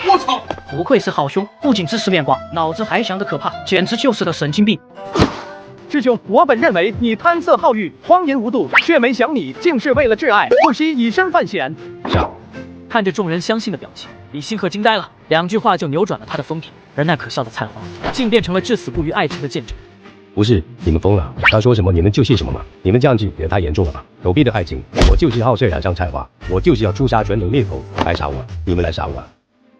我操！不愧是好兄，不仅知识面广，脑子还想得可怕，简直就是个神经病。师兄，我本认为你贪色好欲，荒淫无度，却没想你竟是为了挚爱，不惜以身犯险。看着众人相信的表情，李星河惊呆了，2句话就扭转了他的风评，而那可笑的菜花，竟变成了至死不渝爱情的见证。不是你们疯了，他说什么你们就信什么吗？你们这样子也太严重了吧！狗逼的爱情，我就是好色染上菜花，我就是要诛杀全能猎头，来杀我！你们来杀我！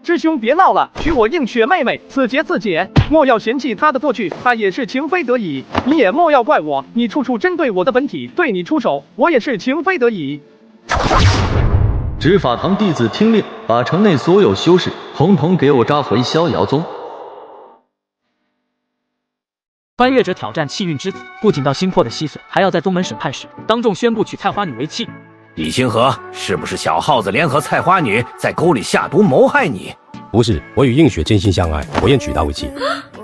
师兄别闹了，许我映雪妹妹，此节自解，莫要嫌弃她的过去，她也是情非得已，你也莫要怪我，你处处针对我的本体，对你出手，我也是情非得已。执法堂弟子听令，把城内所有修士统统给我抓回逍遥宗。穿越者挑战气运之子，不仅到心魄的稀碎，还要在宗门审判时当众宣布娶菜花女为妻。李星河，是不是小耗子联合菜花女在沟里下毒谋害你？不是，我与映雪真心相爱，我愿娶她为妻。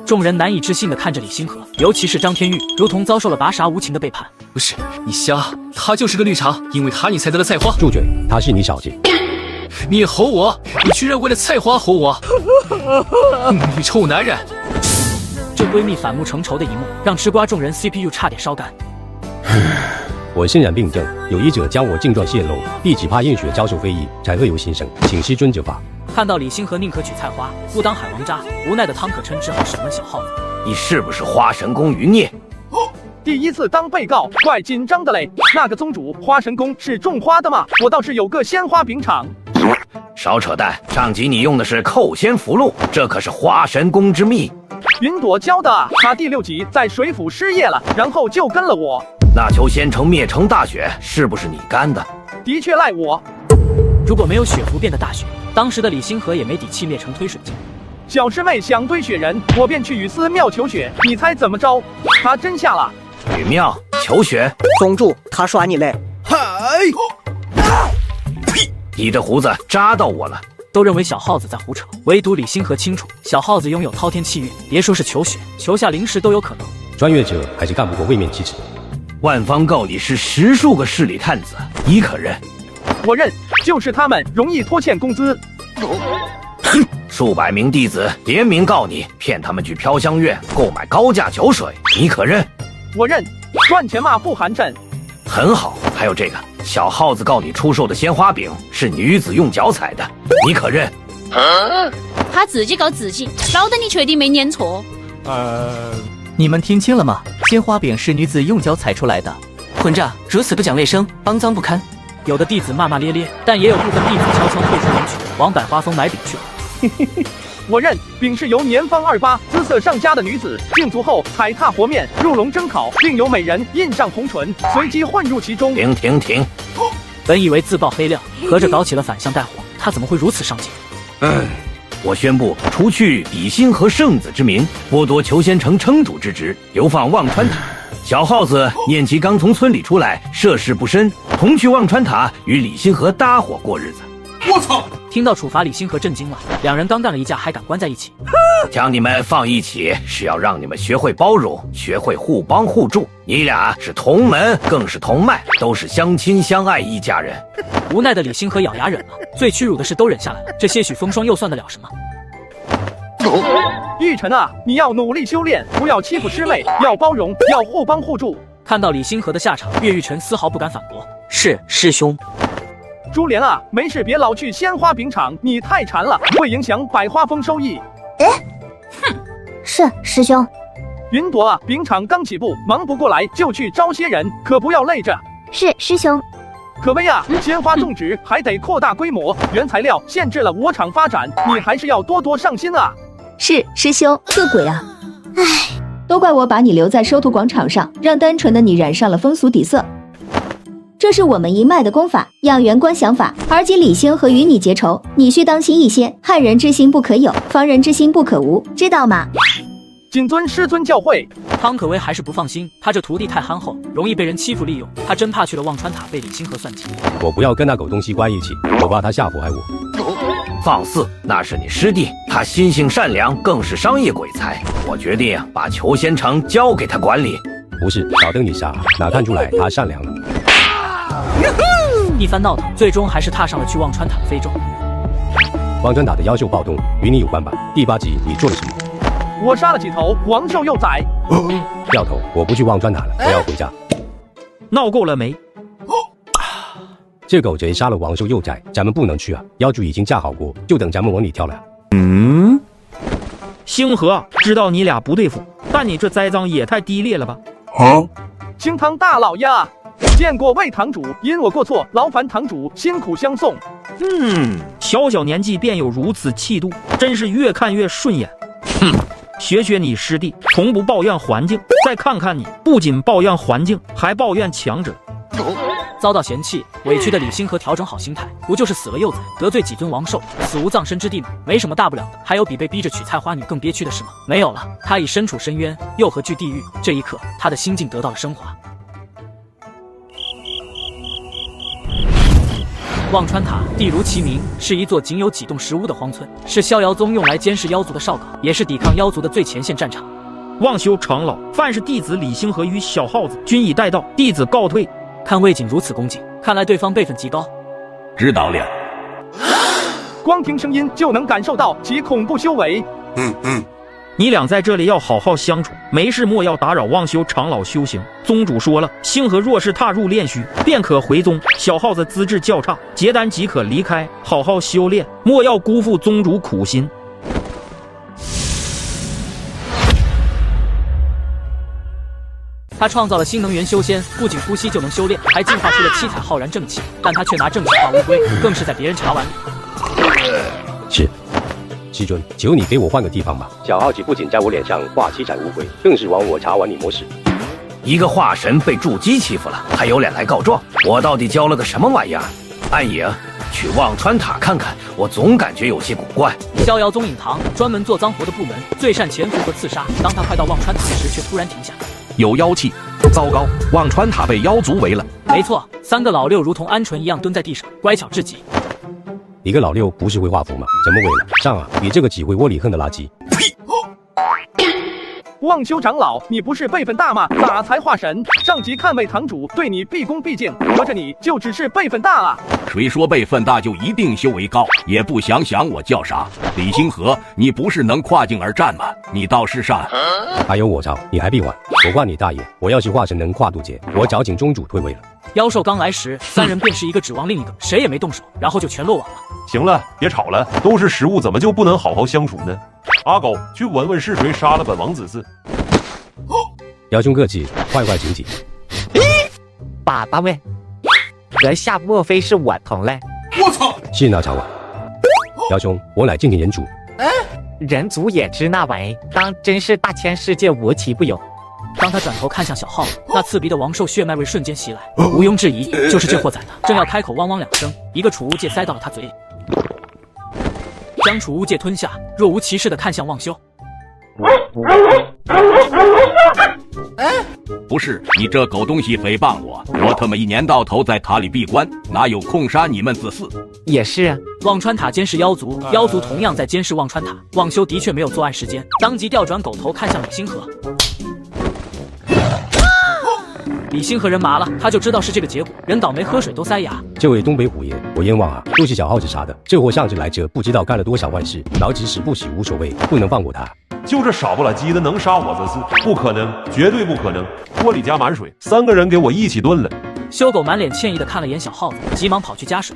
众人难以置信地看着李星河，尤其是张天玉，如同遭受了拔傻无情的背叛。不是你瞎，他就是个绿茶，因为他你才得了菜花。住嘴，他是你小子。你也吼我，你居然为了菜花吼我，你臭男人！这闺蜜反目成仇的一幕，让吃瓜众人 CPU 差点烧干。我身染病症，有医者将我症状泄露，弟只怕映雪遭受非议，才恶由心生，请师尊责罚。看到李星河宁可娶菜花，不当海王渣，无奈的汤可琛只好审问小耗子：你是不是花神宫余孽？第一次当被告，怪紧张的嘞。那个宗主花神宫是种花的吗？我倒是有个鲜花饼场。少扯淡！上集你用的是扣仙符箓，这可是花神宫之秘。云朵教的啊，他第6集在水府失业了，然后就跟了我。那裘仙城灭城大雪是不是你干的？的确赖我。如果没有雪服变的大雪，当时的李星河也没底气灭城推水镜。小师妹想堆雪人，我便去雨丝庙求雪，你猜怎么着？他真下了。吕妙，求选。宗主，他耍你嘞！嗨！你的胡子扎到我了。都认为小耗子在胡扯，唯独李星河清楚，小耗子拥有滔天气运，别说是求血，求下灵石都有可能。穿越者还是干不过位面七尺。万方告你是10数个势力探子，你可认？我认，就是他们容易拖欠工资。哼，数百名弟子联名告你，骗他们去飘香院购买高价酒水，你可认？我认，赚钱嘛不寒碜。很好，还有这个小耗子告你出售的鲜花饼是女子用脚踩的，你可认？他自己告自己，老等你确定没念错。你们听清了吗？鲜花饼是女子用脚踩出来的。混账，如此不讲卫生，肮脏不堪。有的弟子骂骂咧咧，但也有部分弟子悄悄退出人群，往百花峰买饼去了。我认，饼是由年方28、姿色上佳的女子敬足后踩踏和面，入笼蒸烤，并由美人印上红唇，随即混入其中。停！本以为自曝黑料，合着搞起了反向带火，他怎么会如此上进？我宣布，除去李星河圣子之名，剥夺裘仙城城主之职，流放忘川塔。小耗子念其刚从村里出来，涉世不深，同去忘川塔与李星河搭伙过日子。我操！听到处罚，李星河震惊了，两人刚干了一架，还敢关在一起？将你们放一起，是要让你们学会包容，学会互帮互助。你俩是同门，更是同脉，都是相亲相爱一家人。无奈的李星河咬牙忍了，最屈辱的事都忍下来了，这些许风霜又算得了什么？玉晨啊，你要努力修炼，不要欺负师妹，要包容，要互帮互助。看到李星河的下场，岳玉晨丝毫不敢反驳。是师兄。珠莲啊，没事别老去鲜花饼厂，你太馋了，会影响百花峰收益。哼，是师兄。云朵啊，饼厂刚起步，忙不过来就去招些人，可不要累着。是师兄。可悲啊，鲜花种植还得扩大规模，原材料限制了我厂发展，你还是要多多上心啊。是师兄，个鬼啊！唉，都怪我把你留在收徒广场上，让单纯的你染上了风俗底色。这是我们一脉的功法，养元观想法。而今李星河与你结仇，你需当心一些，害人之心不可有，防人之心不可无，知道吗？谨遵师尊教诲。汤可威还是不放心，他这徒弟太憨厚，容易被人欺负利用，他真怕去了忘川塔被李星河算计。我不要跟那狗东西关一起，我怕他下府害我。放肆，那是你师弟，他心性善良，更是商业鬼才。我决定把裘仙城交给他管理。不是，小灯你傻，哪看出来他善良了？一番闹腾，最终还是踏上了去忘川塔的非洲。忘川塔的妖兽暴动与你有关吧？第8集你做了什么？我杀了几头王兽幼崽。掉头，我不去忘川塔了，我要回家。闹够了没？这狗贼杀了王兽幼崽，咱们不能去啊！妖主已经架好锅，就等咱们往里跳了。星河，知道你俩不对付，但你这栽赃也太低劣了吧？清堂大老爷啊，见过魏堂主，因我过错，劳烦堂主辛苦相送。小小年纪便有如此气度，真是越看越顺眼。学学你师弟，从不抱怨环境，再看看你，不仅抱怨环境，还抱怨强者。遭到嫌弃，委屈的李星河调整好心态，不就是死了幼崽，得罪几尊王兽，死无葬身之地吗？没什么大不了的，还有比被逼着娶菜花女更憋屈的事吗？没有了，他已身处深渊，又何惧地狱？这一刻，他的心境得到了升华。忘川塔地如其名，是一座仅有几栋石屋的荒村，是逍遥宗用来监视妖族的哨岗，也是抵抗妖族的最前线战场。望修长老，范氏弟子李星河与小耗子均已带到，弟子告退。看魏景如此恭敬，看来对方辈分极高。知道了。光听声音就能感受到其恐怖修为。你俩在这里要好好相处，没事莫要打扰望修长老修行。宗主说了，星河若是踏入炼虚，便可回宗。小耗子资质较差，结丹即可离开，好好修炼，莫要辜负宗主苦心。他创造了新能源修仙，不仅呼吸就能修炼，还进化出了七彩浩然正气。但他却拿正气化乌龟，更是在别人茶碗里。是。师尊，求你给我换个地方吧。小耗子不仅在我脸上画七彩乌龟，更是往我茶碗里抹屎。一个化神被筑基欺负了，还有脸来告状？我到底教了个什么玩意儿？暗影，去忘川塔看看，我总感觉有些古怪。逍遥宗隐堂专门做脏活的部门，最善潜伏和刺杀。当他快到忘川塔时，却突然停下。有妖气。糟糕，忘川塔被妖族围了。没错，3个老六如同鹌鹑一样蹲在地上，乖巧至极。一个老六不是会画符吗？怎么围了？上啊！你这个只会窝里横的垃圾！望修长老，你不是辈分大吗？咋才化神？上级看位堂主对你毕恭毕敬，合着你就只是辈分大啊？谁说辈分大就一定修为高？也不想想我叫啥？李星河，你不是能跨境而战吗？你倒是上！还有我招，你还闭环？我挂你大爷！我要是化神能跨渡劫，我早请宗主退位了。妖兽刚来时，3人便是一个指望另一个，谁也没动手，然后就全落网了。行了，别吵了，都是食物，怎么就不能好好相处呢？阿狗，去闻闻是谁杀了本王子嗣。妖兄客气，快快请起。爸爸们，阁下莫非是我同类？我操！是那场啊！妖兄，我乃静天人主。人族也知那为，当真是大千世界无奇不有。当他转头看向小耗子，那刺鼻的王兽血脉味瞬间袭来，毋庸置疑，就是这货宰的。正要开口汪汪2声，一个储物戒塞到了他嘴里，将储物戒吞下，若无其事地看向望修。不是你这狗东西诽谤我，我他妈一年到头在塔里闭关，哪有空杀你们子嗣？也是啊，忘川塔监视妖族，妖族同样在监视忘川塔。望修的确没有作案时间，当即调转狗头看向李星河。李星河人麻了，他就知道是这个结果，人倒霉喝水都塞牙。这位东北虎爷，我冤枉啊！都是小耗子杀的，这货上次来这不知道干了多少坏事，老子死不死无所谓，不能放过他。就这傻不拉几的能杀我子嗣？不可能，绝对不可能！锅里加满水，3个人给我一起炖了。修狗满脸歉意地看了眼小耗子，急忙跑去加水。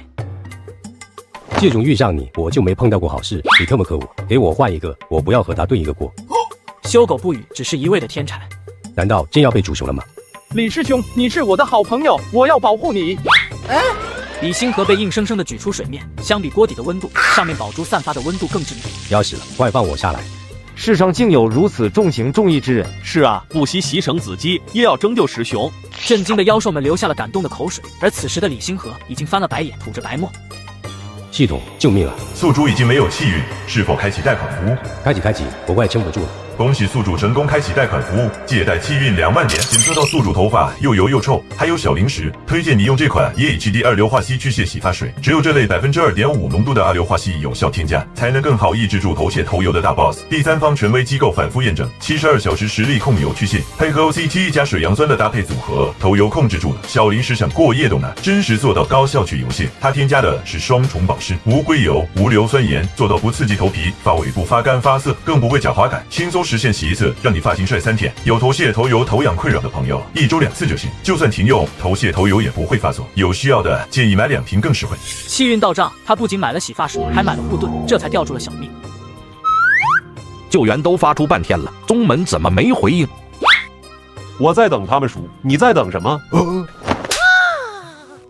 这种遇上你，我就没碰到过好事。你特么可恶，给我换一个，我不要和他对一个锅。修狗不语，只是一味的天柴。难道真要被煮熟了吗？李师兄，你是我的好朋友，我要保护你。李星河被硬生生的举出水面，相比锅底的温度，上面宝珠散发的温度更致命。要死了，快放我下来！世上竟有如此重情重义之人。是啊，不惜袭城子鸡，也要拯救石雄。震惊的妖兽们流下了感动的口水，而此时的李星河已经翻了白眼，吐着白沫。系统，救命啊！宿主已经没有气运，是否开启贷款服务？开启，我快撑不住了。恭喜宿主成功开启贷款服务，借贷气运2万点，检测到宿主头发又油又臭，还有小零食。推荐你用这款 EHD 2硫化硒去屑洗发水，只有这类2.5%浓度的2硫化硒有效添加，才能更好抑制住头屑头油的大 boss。第三方权威机构反复验证，72小时实力控油去屑，配合 OCT 加水杨酸的搭配组合，头油控制住了，小零食想过夜都难，真实做到高效去油屑。它添加的是双重保湿，无硅油、无硫酸盐，做到不刺激头皮、发尾部发干发涩，更不会假滑感，轻松实现洗一次让你发型帅3天。有头屑、头油、头痒困扰的朋友，1周2次就行，就算停用，头屑、头油也不会发作。有需要的建议买2瓶更实惠。气运到账，他不仅买了洗发水，还买了护盾，这才吊住了小命。救援都发出半天了，宗门怎么没回应？我在等他们输，你在等什么？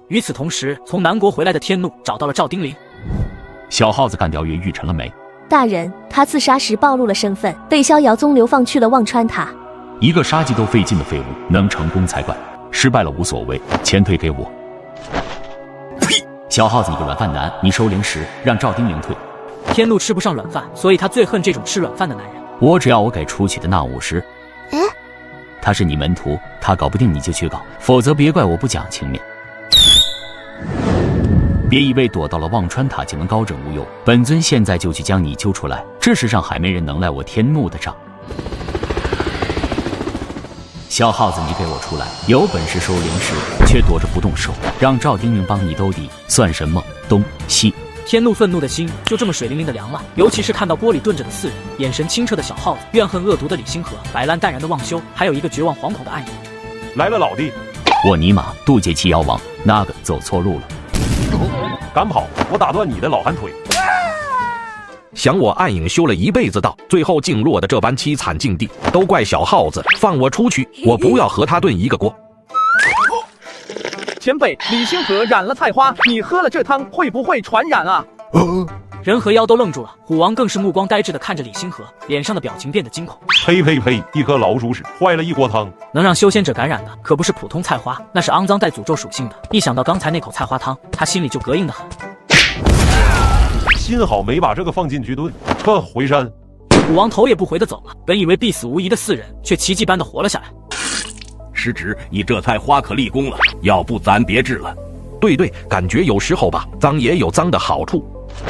与此同时，从南国回来的天怒找到了赵丁玲。小耗子干掉岳玉成了没？大人，他自杀时暴露了身份，被逍遥宗流放去了忘川塔。一个杀鸡都费劲的废物，能成功才怪，失败了无所谓，钱退给我。小耗子，你个软饭男，你收零食，让赵丁玲退。天怒吃不上软饭，所以他最恨这种吃软饭的男人。我只要我给出去的那50。他是你门徒，他搞不定你就去搞，否则别怪我不讲情面。别以为躲到了忘川塔就能高枕无忧，本尊现在就去将你揪出来，这世上还没人能赖我天怒的账。小耗子，你给我出来！有本事收零食，却躲着不动手，让赵丁玲帮你兜底，算什么东西？天怒愤怒的心就这么水灵灵的凉了，尤其是看到锅里炖着的4人，眼神清澈的小耗子，怨恨恶毒的李星河，摆烂淡然的望修，还有一个绝望惶恐的暗影。来了，老弟！我尼玛，渡劫七妖王，那个走错路了。敢跑，我打断你的老寒腿！想我暗影修了一辈子道，最后竟落得这般凄惨境地，都怪小耗子，放我出去，我不要和他炖一个锅。前辈，李星河染了菜花，你喝了这汤会不会传染啊？人和妖都愣住了，虎王更是目光呆滞地看着李星河，脸上的表情变得惊恐。呸呸呸！一颗老鼠屎，坏了一锅汤。能让修仙者感染的可不是普通菜花，那是肮脏带诅咒属性的。一想到刚才那口菜花汤，他心里就膈应得很。幸好没把这个放进去炖，撤回山。虎王头也不回地走了，本以为必死无疑的4人，却奇迹般的活了下来。失职，你这才花可立功了。要不咱别治了。对，感觉有时候吧，脏也有脏的好处。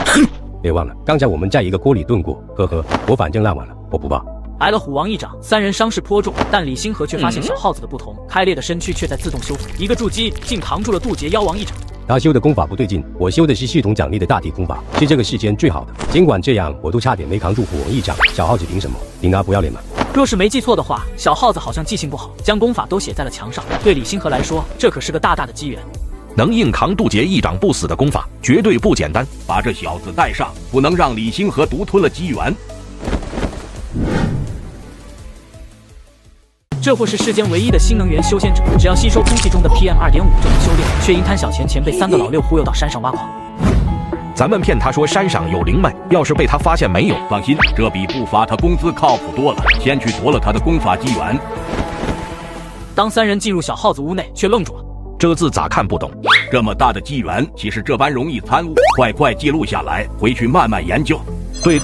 哼，别忘了，刚才我们在一个锅里炖过，呵呵，我反正烂完了，我不怕。挨了虎王一掌，三人伤势颇重，但李星河却发现小耗子的不同，开裂的身躯却在自动修复，一个筑基竟扛住了渡劫妖王一掌。他修的功法不对劲，我修的是系统奖励的大体功法，是这个世间最好的。尽管这样，我都差点没扛住虎王一掌，小耗子凭什么？凭他不要脸吗？若是没记错的话，小耗子好像记性不好，将功法都写在了墙上。对李星河来说，这可是个大大的机缘。能硬扛渡劫一掌不死的功法，绝对不简单。把这小子带上，不能让李星河独吞了机缘。这或是世间唯一的新能源修仙者，只要吸收空气中的 PM2.5 就能修炼，却因贪小钱被3个老六忽悠到山上挖矿。咱们骗他说山上有灵脉，要是被他发现没有，放心，这比不发他工资靠谱多了。先去夺了他的功法机缘。当三人进入小耗子屋内，却愣住了。这字咋看不懂？这么大的机缘，岂是这般容易参悟？快记录下来，回去慢慢研究。对，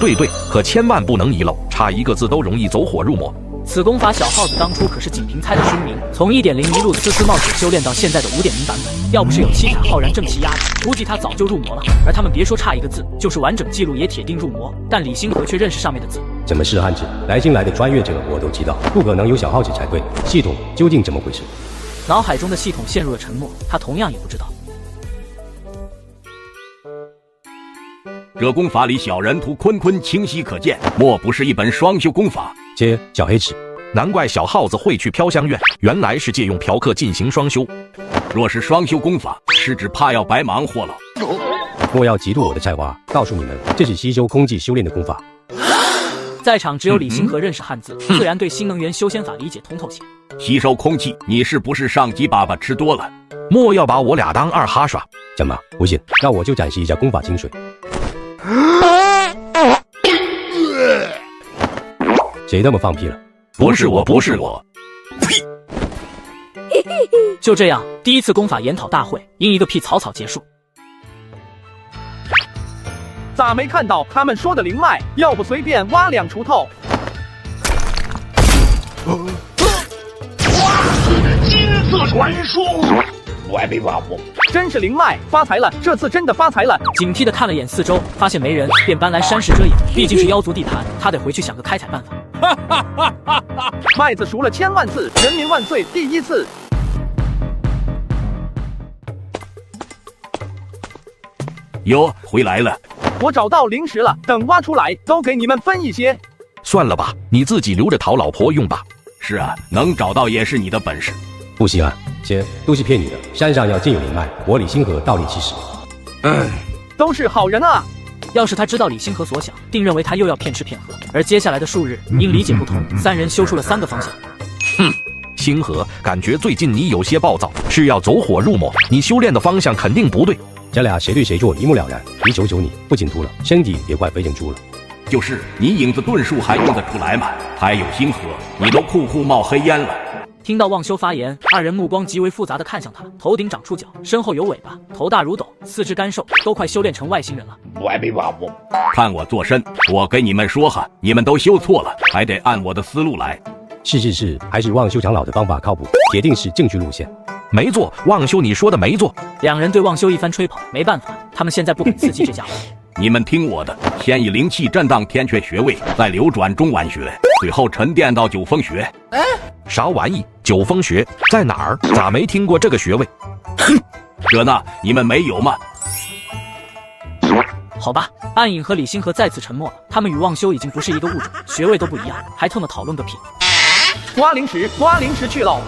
可千万不能遗漏，差一个字都容易走火入魔。此功法小耗子当初可是仅凭猜的书名，从 1.0 一路呲冒险修炼到现在的 5.0 版本，要不是有七彩浩然正气压着，估计他早就入魔了。而他们别说差一个字，就是完整记录也铁定入魔。但李星河却认识上面的字。怎么是汉字？来新来的穿越者我都知道，不可能有小耗子才对。系统究竟怎么回事？脑海中的系统陷入了沉默，他同样也不知道。这功法里小人图坤清晰可见，莫不是一本双修功法？切，小黑齿，难怪小耗子会去飘香院，原来是借用嫖客进行双修。若是双修功法，是指怕要白忙活了。莫要嫉妒我的才华，告诉你们，这是吸收空气修炼的功法。在场只有李星河认识汉字，自然对新能源修仙法理解通透些。吸收空气，你是不是上级粑粑吃多了？莫要把我俩当二哈耍。怎么不信？那我就展示一下功法精髓。谁那么放屁了？不是我。呸！就这样，第一次功法研讨大会因一个屁草结束。咋没看到他们说的灵脉？要不随便挖2锄头。金色传说，我还没挖过，真是灵脉，发财了！这次真的发财了！警惕地看了眼四周，发现没人，便搬来山石遮掩。毕竟是妖族地盘，他得回去想个开采办法。麦子熟了1000万次，人民万岁！第一次。哟，回来了。我找到灵石了，等挖出来都给你们分一些。算了吧，你自己留着讨老婆用吧。是啊，能找到也是你的本事。不稀罕，些都是骗你的。山上要真有灵脉，我李星河倒立70。都是好人啊。要是他知道李星河所想，定认为他又要骗吃骗喝。而接下来的数日，因理解不同，三人修出了3个方向。星河，感觉最近你有些暴躁，是要走火入魔。你修炼的方向肯定不对。咱俩谁对谁错一目了然。你求你，不仅秃了，身体也快肥成猪了。就是你影子遁术还用得出来吗？还有星河，你都酷冒黑烟了。听到望修发言，二人目光极为复杂地看向他，头顶长触角，身后有尾巴，头大如斗，四肢干瘦，都快修炼成外星人了。我还没挖过。看我做甚，我给你们说哈，你们都修错了，还得按我的思路来。是，还是望修长老的方法靠谱，铁定是正确路线。没错，望修你说的没错。两人对望修一番吹捧，没办法，他们现在不敢刺激这家伙。你们听我的，先以灵气震荡天阙穴位，再流转中脘穴，最后沉淀到九风穴。啥玩意？九风穴在哪儿？咋没听过这个穴位？这那你们没有吗？好吧，暗影和李星河再次沉默了。他们与望修已经不是一个物种，穴位都不一样，还特么讨论个屁！挖灵石去了。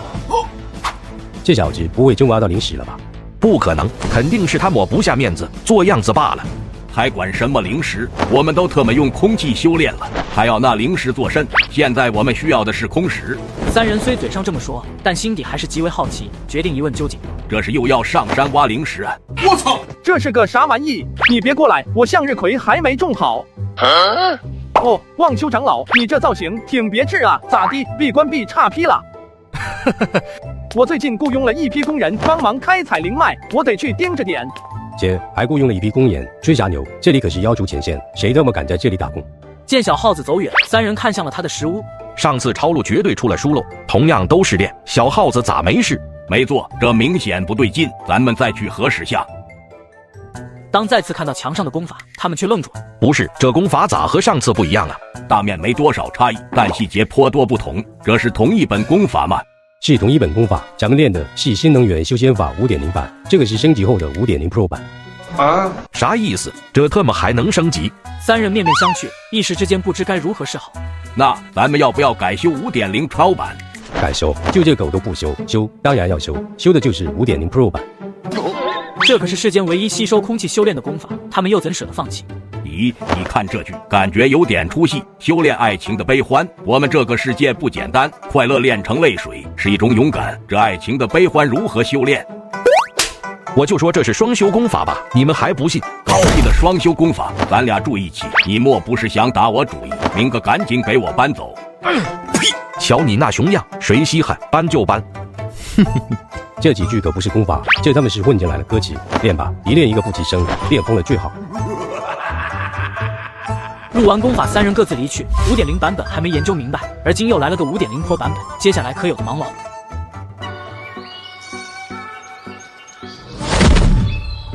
这小子不会真挖到灵石了吧？不可能，肯定是他抹不下面子，做样子罢了。还管什么灵石？我们都特么用空气修炼了，还要那灵石做甚？现在我们需要的是空石。三人虽嘴上这么说，但心底还是极为好奇，决定一问究竟。这是又要上山挖灵石啊！我操，这是个啥玩意？你别过来，我向日葵还没种好。哦，望修长老，你这造型挺别致啊，咋的？闭关闭差批了？我最近雇佣了一批工人帮忙开采灵脉，我得去盯着点。姐，还雇佣了一批工人，吹啥牛？这里可是妖族前线，谁他妈敢在这里打工？见小耗子走远，三人看向了他的石屋。上次超路绝对出了疏漏，同样都是练，小耗子咋没事？没错，这明显不对劲，咱们再去核实下。当再次看到墙上的功法，他们却愣住了。不是，这功法咋和上次不一样啊？大面没多少差异，但细节颇多不同。这是同一本功法吗？是同一本功法，咱们练的是新能源修仙法 5.0 版，这个是升级后的 5.0 Pro 版。啊，啥意思？这特么还能升级？三人面面相觑，一时之间不知该如何是好。那咱们要不要改修 5.0 超版？改修？就这狗都不修，修当然要修，修的就是5.0 Pro 版。这可是世间唯一吸收空气修炼的功法，他们又怎舍得放弃？咦，你看这句，感觉有点出戏。修炼爱情的悲欢，我们这个世界不简单，快乐炼成泪水是一种勇敢。这爱情的悲欢如何修炼？我就说这是双修功法吧，你们还不信？搞定了双修功法，咱俩住一起，你莫不是想打我主意？明个赶紧给我搬走！呸！瞧你那熊样，谁稀罕？搬就搬！这几句可不是功法，这他们是混进来的歌曲。练吧，一练一个不提升，练疯了最好。入完功法，三人各自离去。5.0 版本还没研究明白，而今又来了个5.0 Pro 版本，接下来可有的忙喽。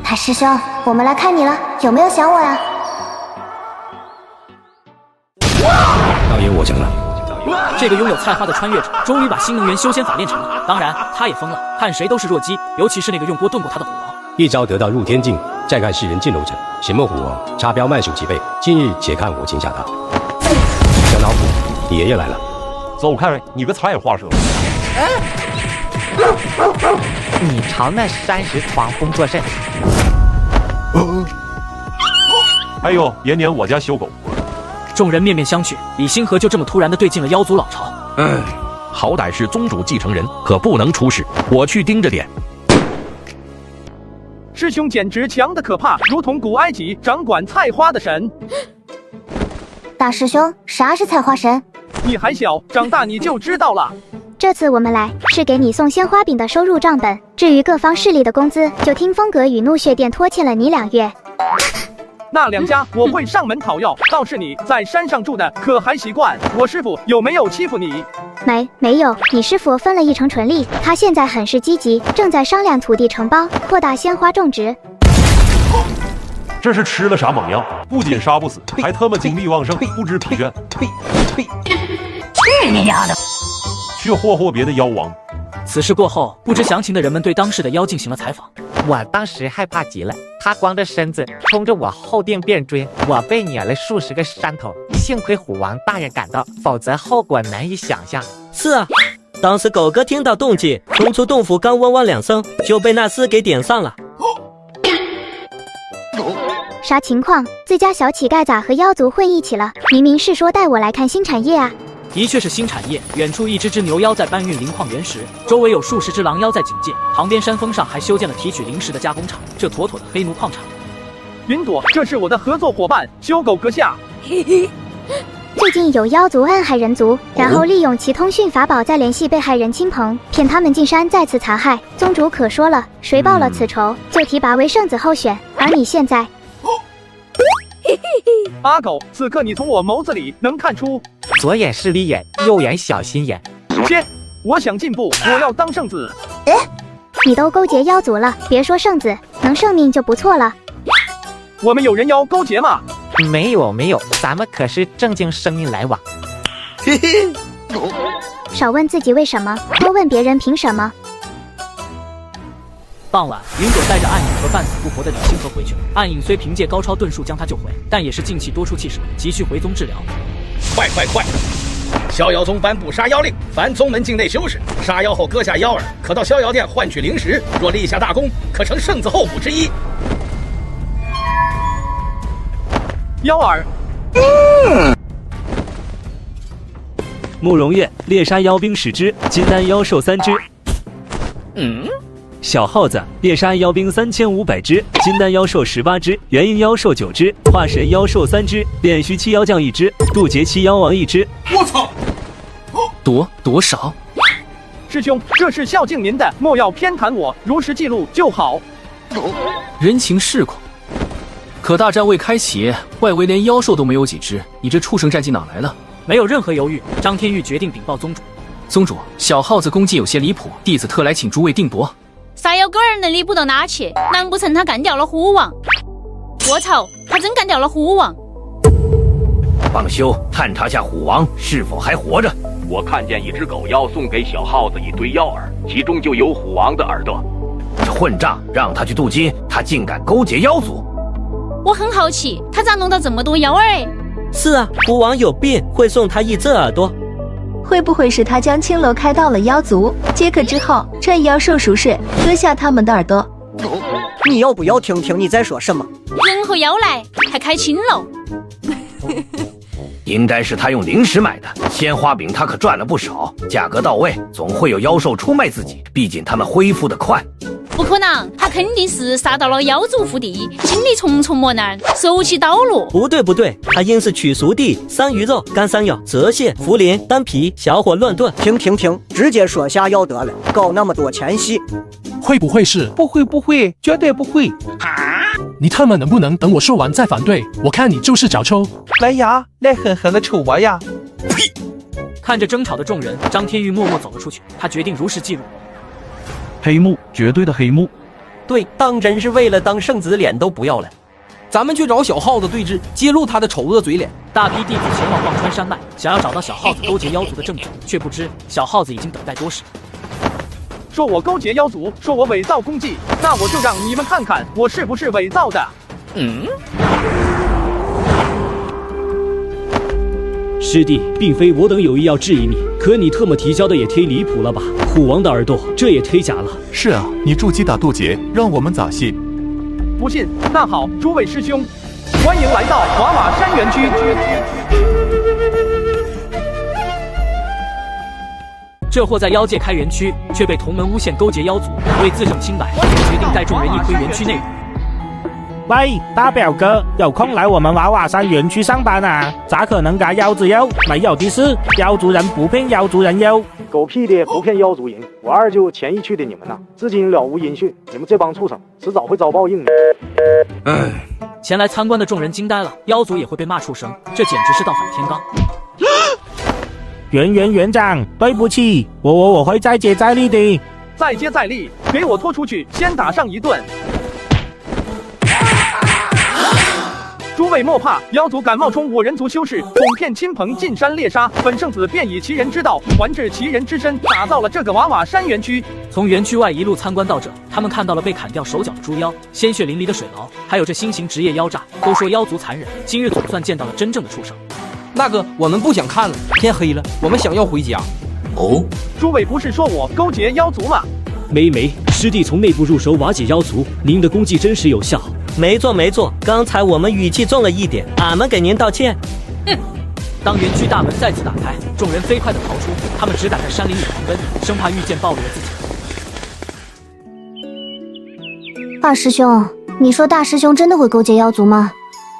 海师兄，我们来看你了，有没有想我呀？大爷，我讲了。这个拥有菜花的穿越者，终于把新能源修仙法练成了。当然，他也疯了，看谁都是弱鸡，尤其是那个用锅炖过他的虎王。一招得到入天境，再看世人尽楼城。什么虎王，插标慢手齐背。今日且看我擒下他。小老虎，你爷爷来了。走开，你个菜花蛇！你朝那山石狂风作甚？哎呦，别撵我家修狗！众人面面相觑，李星河就这么突然的对进了妖族老巢。好歹是宗主继承人，可不能出事。我去盯着点。师兄简直强得可怕，如同古埃及掌管菜花的神。大师兄，啥是菜花神？你还小，长大你就知道了。这次我们来是给你送鲜花饼的收入账本，至于各方势力的工资，就听风格与怒血殿拖欠了你2月。那2家我会上门讨要。倒是你在山上住的可还习惯？我师傅有没有欺负你？没有，你师傅分了一成纯利，他现在很是积极，正在商量土地承包，扩大鲜花种植。这是吃了啥猛药？不仅杀不死，还他妈精力旺盛，不知疲倦。去你丫的！去霍霍别的妖王。此事过后，不知详情的人们对当世的妖进行了采访。我当时害怕极了，他光着身子冲着我后殿便追，我被撵了数十个山头，幸亏虎王大人赶到，否则后果难以想象。是啊，当时狗哥听到动静，冲出洞府，刚汪汪2声，就被那厮给点上了。啥情况？自家小乞丐咋和妖族混一起了？明明是说带我来看新产业啊！的确是新产业。远处一只牛妖在搬运灵矿原石，周围有数十只狼妖在警戒，旁边山峰上还修建了提取灵石的加工厂，这妥妥的黑奴矿产。云朵，这是我的合作伙伴，修狗阁下。最近有妖族暗害人族，然后利用其通讯法宝再联系被害人亲朋，骗他们进山再次残害。宗主可说了，谁报了此仇，就提拔为圣子候选。而你现在，阿狗，此刻你从我眸子里能看出左眼势利眼，右眼小心眼。切，我想进步，我要当圣子。你都勾结妖族了，别说圣子，能圣命就不错了。我们有人妖勾结吗？没有，咱们可是正经生命来往。少问自己为什么，多问别人凭什么。傍晚，云朵带着暗影和半死不活的李星河回去了。暗影虽凭借高超遁术将他救回，但也是进气多出气少，急需回宗治疗。快！逍遥宗颁布杀妖令，凡宗门境内修士杀妖后割下妖饵，可到逍遥殿换取灵石，若立下大功，可成圣子候补之一。妖饵。慕容月猎杀妖兵10只，金丹妖兽3只。小耗子猎杀妖兵3500只，金丹妖兽18只，元婴妖兽9只，化神妖兽3只，炼虚七妖将1只，渡劫七妖王1只。我操！多少？师兄，这是孝敬您的，莫要偏袒我，如实记录就好。人情世故。可大战未开启，外围连妖兽都没有几只，你这畜生战绩哪来的？没有任何犹豫，张天玉决定禀报宗主。宗主，小耗子攻击有些离谱，弟子特来请诸位定夺。啥妖狗儿能离谱到哪去？难不成他干掉了狐王？我操，他真干掉了狐王！帮修探查下虎王是否还活着。我看见一只狗妖送给小耗子一堆妖饵，其中就有虎王的耳朵。这混账，让他去镀金，他竟敢勾结妖族！我很好奇，他咋弄到这么多妖饵？是啊，狐王有病，会送他一只耳朵。会不会是他将青楼开到了妖族，接客之后趁妖兽熟睡，割下他们的耳朵？你要不要听听你在说什么？人和妖来，还开青楼？应该是他用零食买的鲜花饼，他可赚了不少，价格到位，总会有妖兽出卖自己，毕竟他们恢复得快。不可能，他肯定是杀到了妖族腹地，经历重重磨难，手起刀落。不对，他应是取熟地、山鱼肉、干山药、泽蟹、茯苓、丹皮，小火乱炖。停，直接说下药得了，搞那么多前戏。会不会是？不会，绝对不会。你他妈能不能等我说完再反对？我看你就是脚抽。来呀，来狠狠的抽我呀！呸！看着争吵的众人，张天玉默默走了出去。他决定如实记录。黑幕，绝对的黑幕。对，当真是为了当圣子脸都不要了。咱们去找小耗子对峙，揭露他的丑恶嘴脸。大批弟子前往忘川山脉，想要找到小耗子勾结妖族的证据，却不知小耗子已经等待多时。说我勾结妖族，说我伪造功绩，那我就让你们看看我是不是伪造的。师弟，并非我等有意要质疑你，可你特么提交的也忒离谱了吧？虎王的耳朵，这也忒假了。是啊，你筑基打渡劫，让我们咋信？不信？那好，诸位师兄，欢迎来到瓦瓦山园区。这货在妖界开园区，却被同门诬陷勾结妖族，为自证清白，决定带众人一窥园区内部。喂，大表哥，有空来我们娃娃山园区上班啊？咋可能嘎妖子哟？没有的事，妖族人不骗妖族人哟。狗屁的，不骗妖族人！我二舅前一去的你们呐，至今了无音讯。你们这帮畜生，迟早会遭报应的。前来参观的众人惊呆了，妖族也会被骂畜生，这简直是倒反天罡。园长，对不起，我会再接再厉的。再接再厉，给我拖出去，先打上一顿。诸位莫怕，妖族敢冒充我人族修士，哄骗亲朋进山猎杀，本圣子便以其人之道还治其人之身，打造了这个瓦瓦山园区。从园区外一路参观到这，他们看到了被砍掉手脚的猪妖，鲜血淋漓的水牢，还有这新型职业妖诈。都说妖族残忍，今日总算见到了真正的畜生。那个，我们不想看了，天黑了，我们想要回家。哦，诸位不是说我勾结妖族吗？没，师弟从内部入手瓦解妖族，您的功绩真实有效。没错，刚才我们语气重了一点，俺们给您道歉。当园区大门再次打开，众人飞快地逃出，他们只敢在山林里狂奔，生怕遇见暴露了自己。二师兄，你说大师兄真的会勾结妖族吗？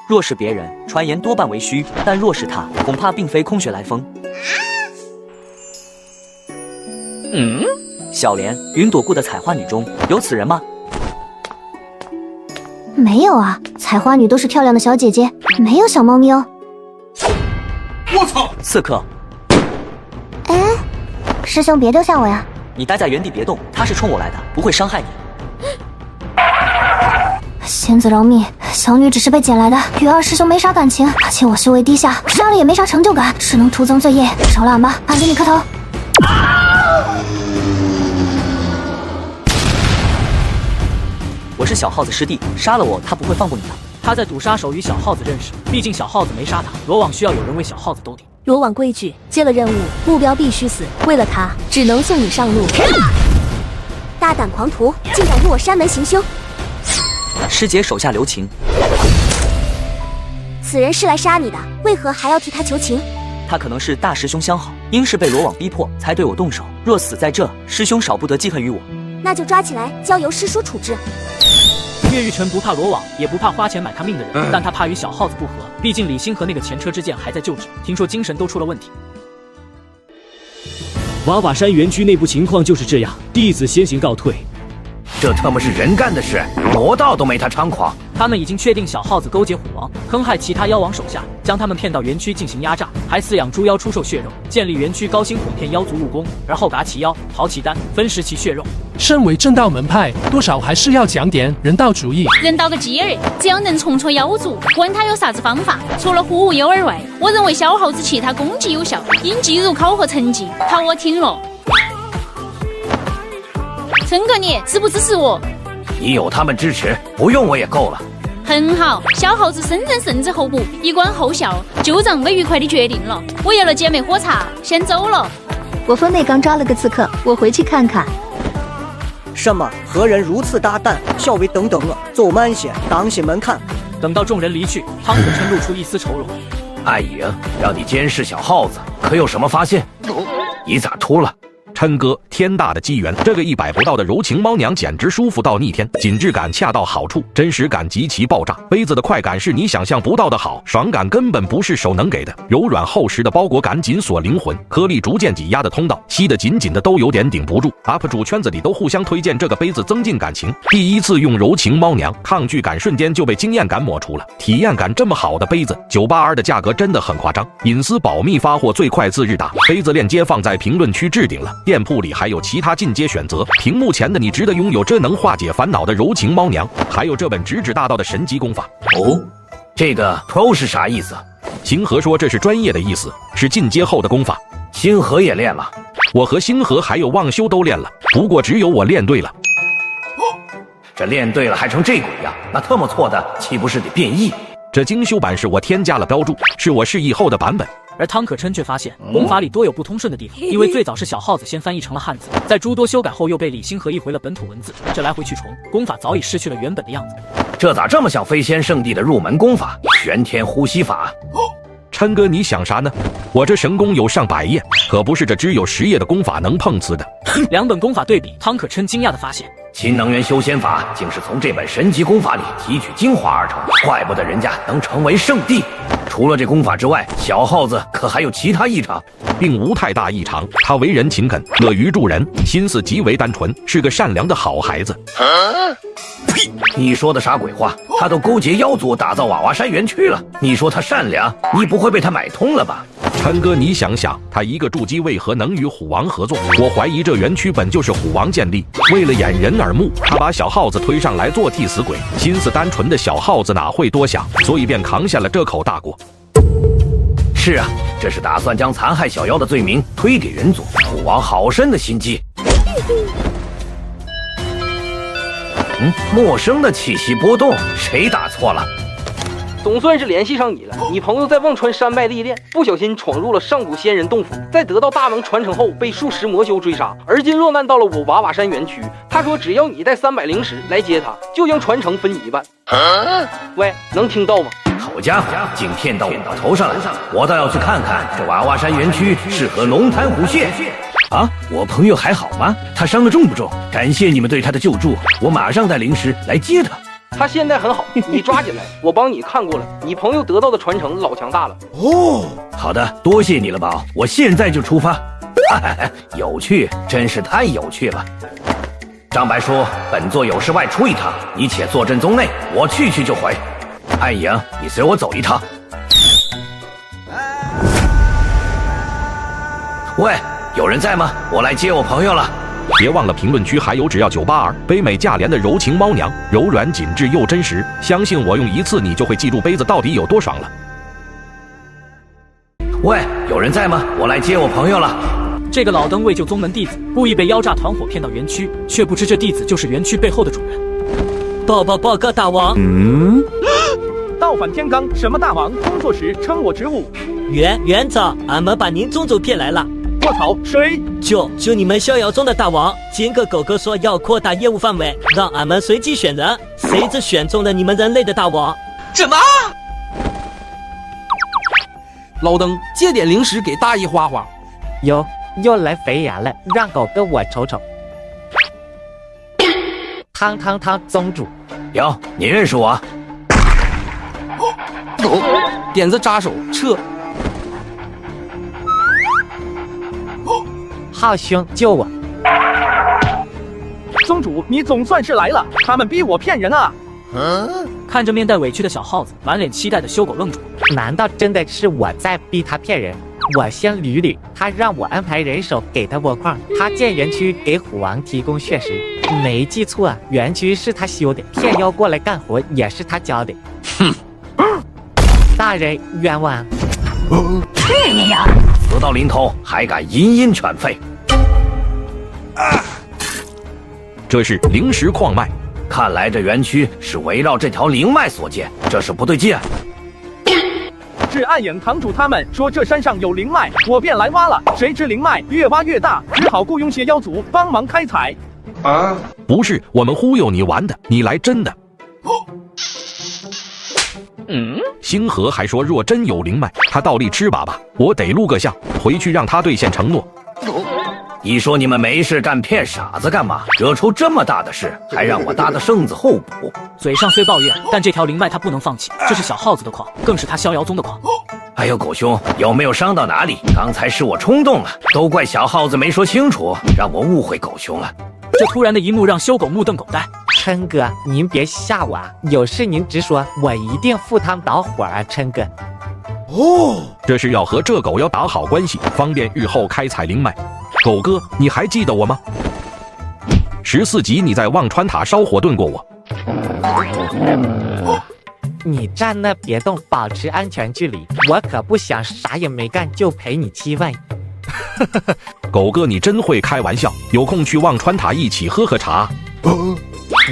若是别人，传言多半为虚；但若是他，恐怕并非空穴来风。小莲，云朵谷的采花女中有此人吗？没有啊，采花女都是漂亮的小姐姐，没有小猫咪哦。我操！刺客！哎，师兄别丢下我呀！你待在原地别动，他是冲我来的，不会伤害你。仙子饶命，小女只是被捡来的，与二师兄没啥感情，而且我修为低下，杀了也没啥成就感，只能徒增罪业。饶了俺吧，俺给你磕头。我是小耗子师弟，杀了我他不会放过你的。他在赌杀手与小耗子认识，毕竟小耗子没杀他，罗网需要有人为小耗子兜底。罗网规矩，接了任务，目标必须死，为了他，只能送你上路。大胆狂徒，竟敢入我山门行凶！师姐手下留情。此人是来杀你的，为何还要替他求情？他可能是大师兄相好，应是被罗网逼迫才对我动手。若死在这，师兄少不得记恨于我。那就抓起来，交由师叔处置。岳玉成不怕罗网，也不怕花钱买他命的人，但他怕与小耗子不和。毕竟李欣和那个前车之鉴还在救治，听说精神都出了问题。瓦瓦山园区内部情况就是这样，弟子先行告退。这特么是人干的事，魔道都没他猖狂。他们已经确定小耗子勾结虎王，坑害其他妖王手下，将他们骗到园区进行压榨，还饲养猪妖出售血肉，建立园区高薪哄骗妖族入宫，而后打其妖，刨其丹，分食其血肉。身为正道门派，多少还是要讲点人道主义。人道个鸡儿！只要能重挫妖族，管他有啥子方法，除了唬诱饵外，我认为小耗子其他攻击有效，应记入考核成绩。好，我听了。陈哥，你支不支持我？你有他们支持，不用我也够了。很好，小耗子升任圣旨候补，一官后效，就这样个愉快的决定了。我要了姐妹喝茶，先走了。我封内刚抓了个刺客，我回去看看。什么？何人如此大胆？小尉等等我，走慢些，当心门看。等到众人离去，汤可琛露出一丝愁容。艾颖，让你监视小耗子，可有什么发现？你咋秃了？琛哥，天大的机缘，这个100不到的柔情猫娘简直舒服到逆天，紧致感恰到好处，真实感极其爆炸。杯子的快感是你想象不到的好，爽感根本不是手能给的，柔软厚实的包裹感紧锁灵魂，颗粒逐渐挤压的通道，吸得紧紧的都有点顶不住。UP 主圈子里都互相推荐这个杯子增进感情，第一次用柔情猫娘，抗拒感瞬间就被惊艳感抹除了。体验感这么好的杯子，982的价格真的很夸张，隐私保密发货最快自日达，杯子链接放在评论区置顶了。店铺里还有其他进阶选择，屏幕前的你值得拥有这能化解烦恼的柔情猫娘，还有这本直指大道的神级功法。哦，这个 Pro 是啥意思？星河说这是专业的意思，是进阶后的功法。星河也练了，我和星河还有望修都练了，不过只有我练对了。这练对了还成这鬼呀？那特么错的岂不是得变异？这精修版是我添加了标注，是我示意后的版本。而汤可琛却发现功法里多有不通顺的地方，因为最早是小耗子先翻译成了汉字，在诸多修改后又被李星河译回了本土文字，这来回去重，功法早已失去了原本的样子。这咋这么像飞仙圣地的入门功法玄天呼吸法？琛哥你想啥呢？我这神功有上100页，可不是这只有10页的功法能碰瓷的。两本功法对比，汤可琛惊讶地发现，秦能源修仙法竟是从这本神级功法里提取精华而成，怪不得人家能成为圣地。除了这功法之外，小耗子可还有其他异常？并无太大异常，他为人勤恳，乐于助人，心思极为单纯，是个善良的好孩子。呸！你说的啥鬼话？他都勾结妖族打造娃娃山园区了，你说他善良？你不会被他买通了吧？琛哥，你想想，他一个筑基为何能与虎王合作？我怀疑这园区本就是虎王建立，为了掩人耳目，他把小耗子推上来做替死鬼。心思单纯的小耗子哪会多想，所以便扛下了这口大锅。是啊，这是打算将残害小妖的罪名推给人族，虎王好深的心机。陌生的气息波动，谁打错了？总算是联系上你了。你朋友在忘川山脉历练，不小心闯入了上古仙人洞府，在得到大能传承后被数十魔修追杀，而今落难到了我娃娃山园区。他说只要你带300灵石来接他，就将传承分你一半。喂，能听到吗？好家伙，竟骗到我头上来，我倒要去看看这娃娃山园区适合龙潭虎穴。啊，我朋友还好吗？他伤得重不重？感谢你们对他的救助，我马上带灵石来接他。他现在很好，你抓紧来，我帮你看过了，你朋友得到的传承老强大了。哦，好的，多谢你了宝，我现在就出发。有趣，真是太有趣了。张白叔，本座有事外出一趟，你且坐镇宗内，我去就回。艾颖，你随我走一趟。喂，有人在吗？我来接我朋友了。别忘了评论区还有只要982北美价廉的柔情猫娘，柔软紧致又真实，相信我用一次你就会记住杯子到底有多爽了。喂，有人在吗？我来接我朋友了。这个老登为救宗门弟子，故意被妖诈团伙骗到园区，却不知这弟子就是园区背后的主人。报告大王。倒反天罡，什么大王？工作时称我职务。园长，俺们把您宗主骗来了。我操，谁？就你们逍遥宗的大王。金个狗哥说要扩大业务范围，让俺们随机选人，谁知选中了你们人类的大王。什么？老登，借点零食给大爷花花。又来肥羊了，让狗哥我瞅瞅。汤宗主。哟，你认识我？点子扎手，撤。浩兄救我！宗主，你总算是来了，他们逼我骗人啊！看着面带委屈的小耗子，满脸期待的修狗愣住。难道真的是我在逼他骗人？我先捋捋，他让我安排人手给他窝矿，他建园区给虎王提供血食，没记错，园区是他修的，骗妖过来干活也是他教的。哼，大人冤枉！去你呀！死到临头还敢淫阴犬吠！这是灵石矿脉，看来这园区是围绕这条灵脉所建，这是不对劲。是暗影堂主他们说这山上有灵脉，我便来挖了，谁知灵脉越挖越大，只好雇佣些妖族帮忙开采。啊，不是我们忽悠你玩的，你来真的。星河还说若真有灵脉，他倒立吃粑粑，我得录个像，回去让他兑现承诺。你说你们没事干骗傻子干嘛？惹出这么大的事，还让我搭的圣子候补。嘴上虽抱怨，但这条灵脉他不能放弃，这是小耗子的矿，更是他逍遥宗的矿。哎呦，狗兄，有没有伤到哪里？刚才是我冲动了，都怪小耗子没说清楚，让我误会狗兄了。这突然的一幕让修狗目瞪口呆。琛哥，您别吓我，有事您直说，我一定赴汤蹈火啊，琛哥。哦，这是要和这狗要打好关系，方便日后开采灵脉。狗哥，你还记得我吗？14级你在忘川塔烧火炖过我。你站那别动，保持安全距离，我可不想啥也没干就赔你7万。狗哥你真会开玩笑，有空去忘川塔一起喝喝茶。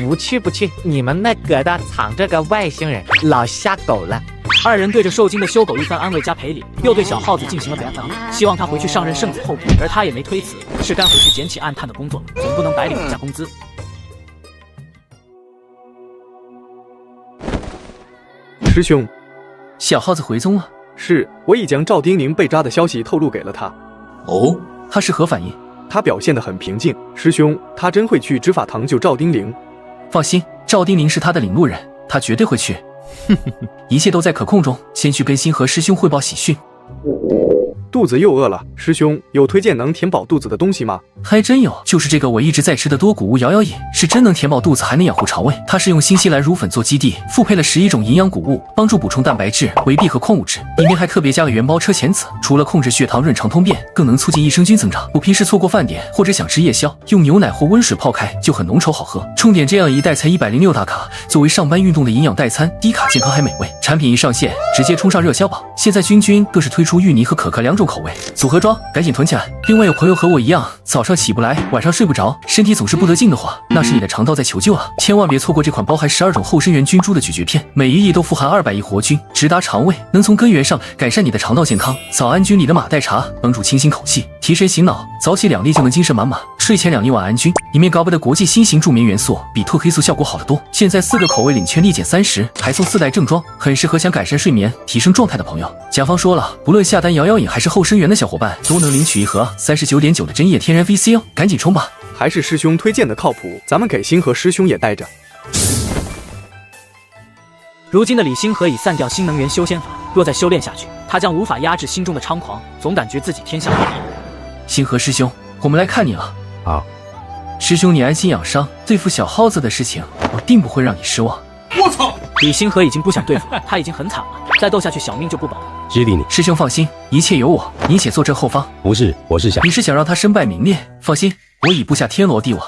不去不去，你们那疙瘩藏着个外星人，老吓狗了。二人对着受惊的修狗一番安慰加赔礼，又对小耗子进行了表扬，希望他回去上任圣子候补，而他也没推辞，是该回去捡起暗探的工作，总不能白领人家工资。师兄，小耗子回宗了。是，我已将赵丁宁被扎的消息透露给了他。哦，他是何反应？他表现得很平静。师兄，他真会去执法堂救赵丁宁？放心，赵丁宁是他的领路人，他绝对会去。一切都在可控中，先去跟星河师兄汇报喜讯。肚子又饿了，师兄有推荐能填饱肚子的东西吗？还真有，就是这个我一直在吃的多谷物摇摇饮，是真能填饱肚子，还能养护肠胃。它是用新西兰乳粉做基地，复配了11种营养谷物，帮助补充蛋白质、维 B 和矿物质。里面还特别加了元包车前子，除了控制血糖、润肠通便，更能促进益生菌增长。我平时错过饭点或者想吃夜宵，用牛奶或温水泡开就很浓稠好喝。重点这样一袋才106大卡，作为上班运动的营养代餐，低卡健康还美味。产品一上线，直接冲上热销榜。现在君君更是推出芋泥和可可2种口味组合装，赶紧囤起来。另外有朋友和我一样，早上起不来，晚上睡不着，身体总是不得劲的话，那是你的肠道在求救啊！千万别错过这款包含12种后生元菌株的咀嚼片，每一粒都富含200亿活菌，直达肠胃，能从根源上改善你的肠道健康。早安君里的马黛茶帮助清新口气，提神醒脑，早起2粒就能精神满满，睡前2粒晚安君里面高倍的国际新型助眠元素，比褪黑素效果好得多。现在4个口味领券立减30%，还送4袋正装，很适合想改善睡眠、提升状态的朋友。甲方说了，不论下单摇摇饮还是后生元的小伙伴，都能领取一盒39.9的针叶天然 VC 哦，赶紧冲吧！还是师兄推荐的靠谱，咱们给星河师兄也带着。如今的李星河已散掉新能源修仙法，若再修炼下去，他将无法压制心中的猖狂，总感觉自己天下无敌。星河师兄，我们来看你了。好，师兄你安心养伤，对付小耗子的事情，我定不会让你失望。我操！李星河已经不想对付，他已经很惨了，再斗下去小命就不保了。激励你，师兄放心，一切有我。你且坐镇后方。不是，我是想，你是想让他身败名裂？放心，我已布下天罗地网。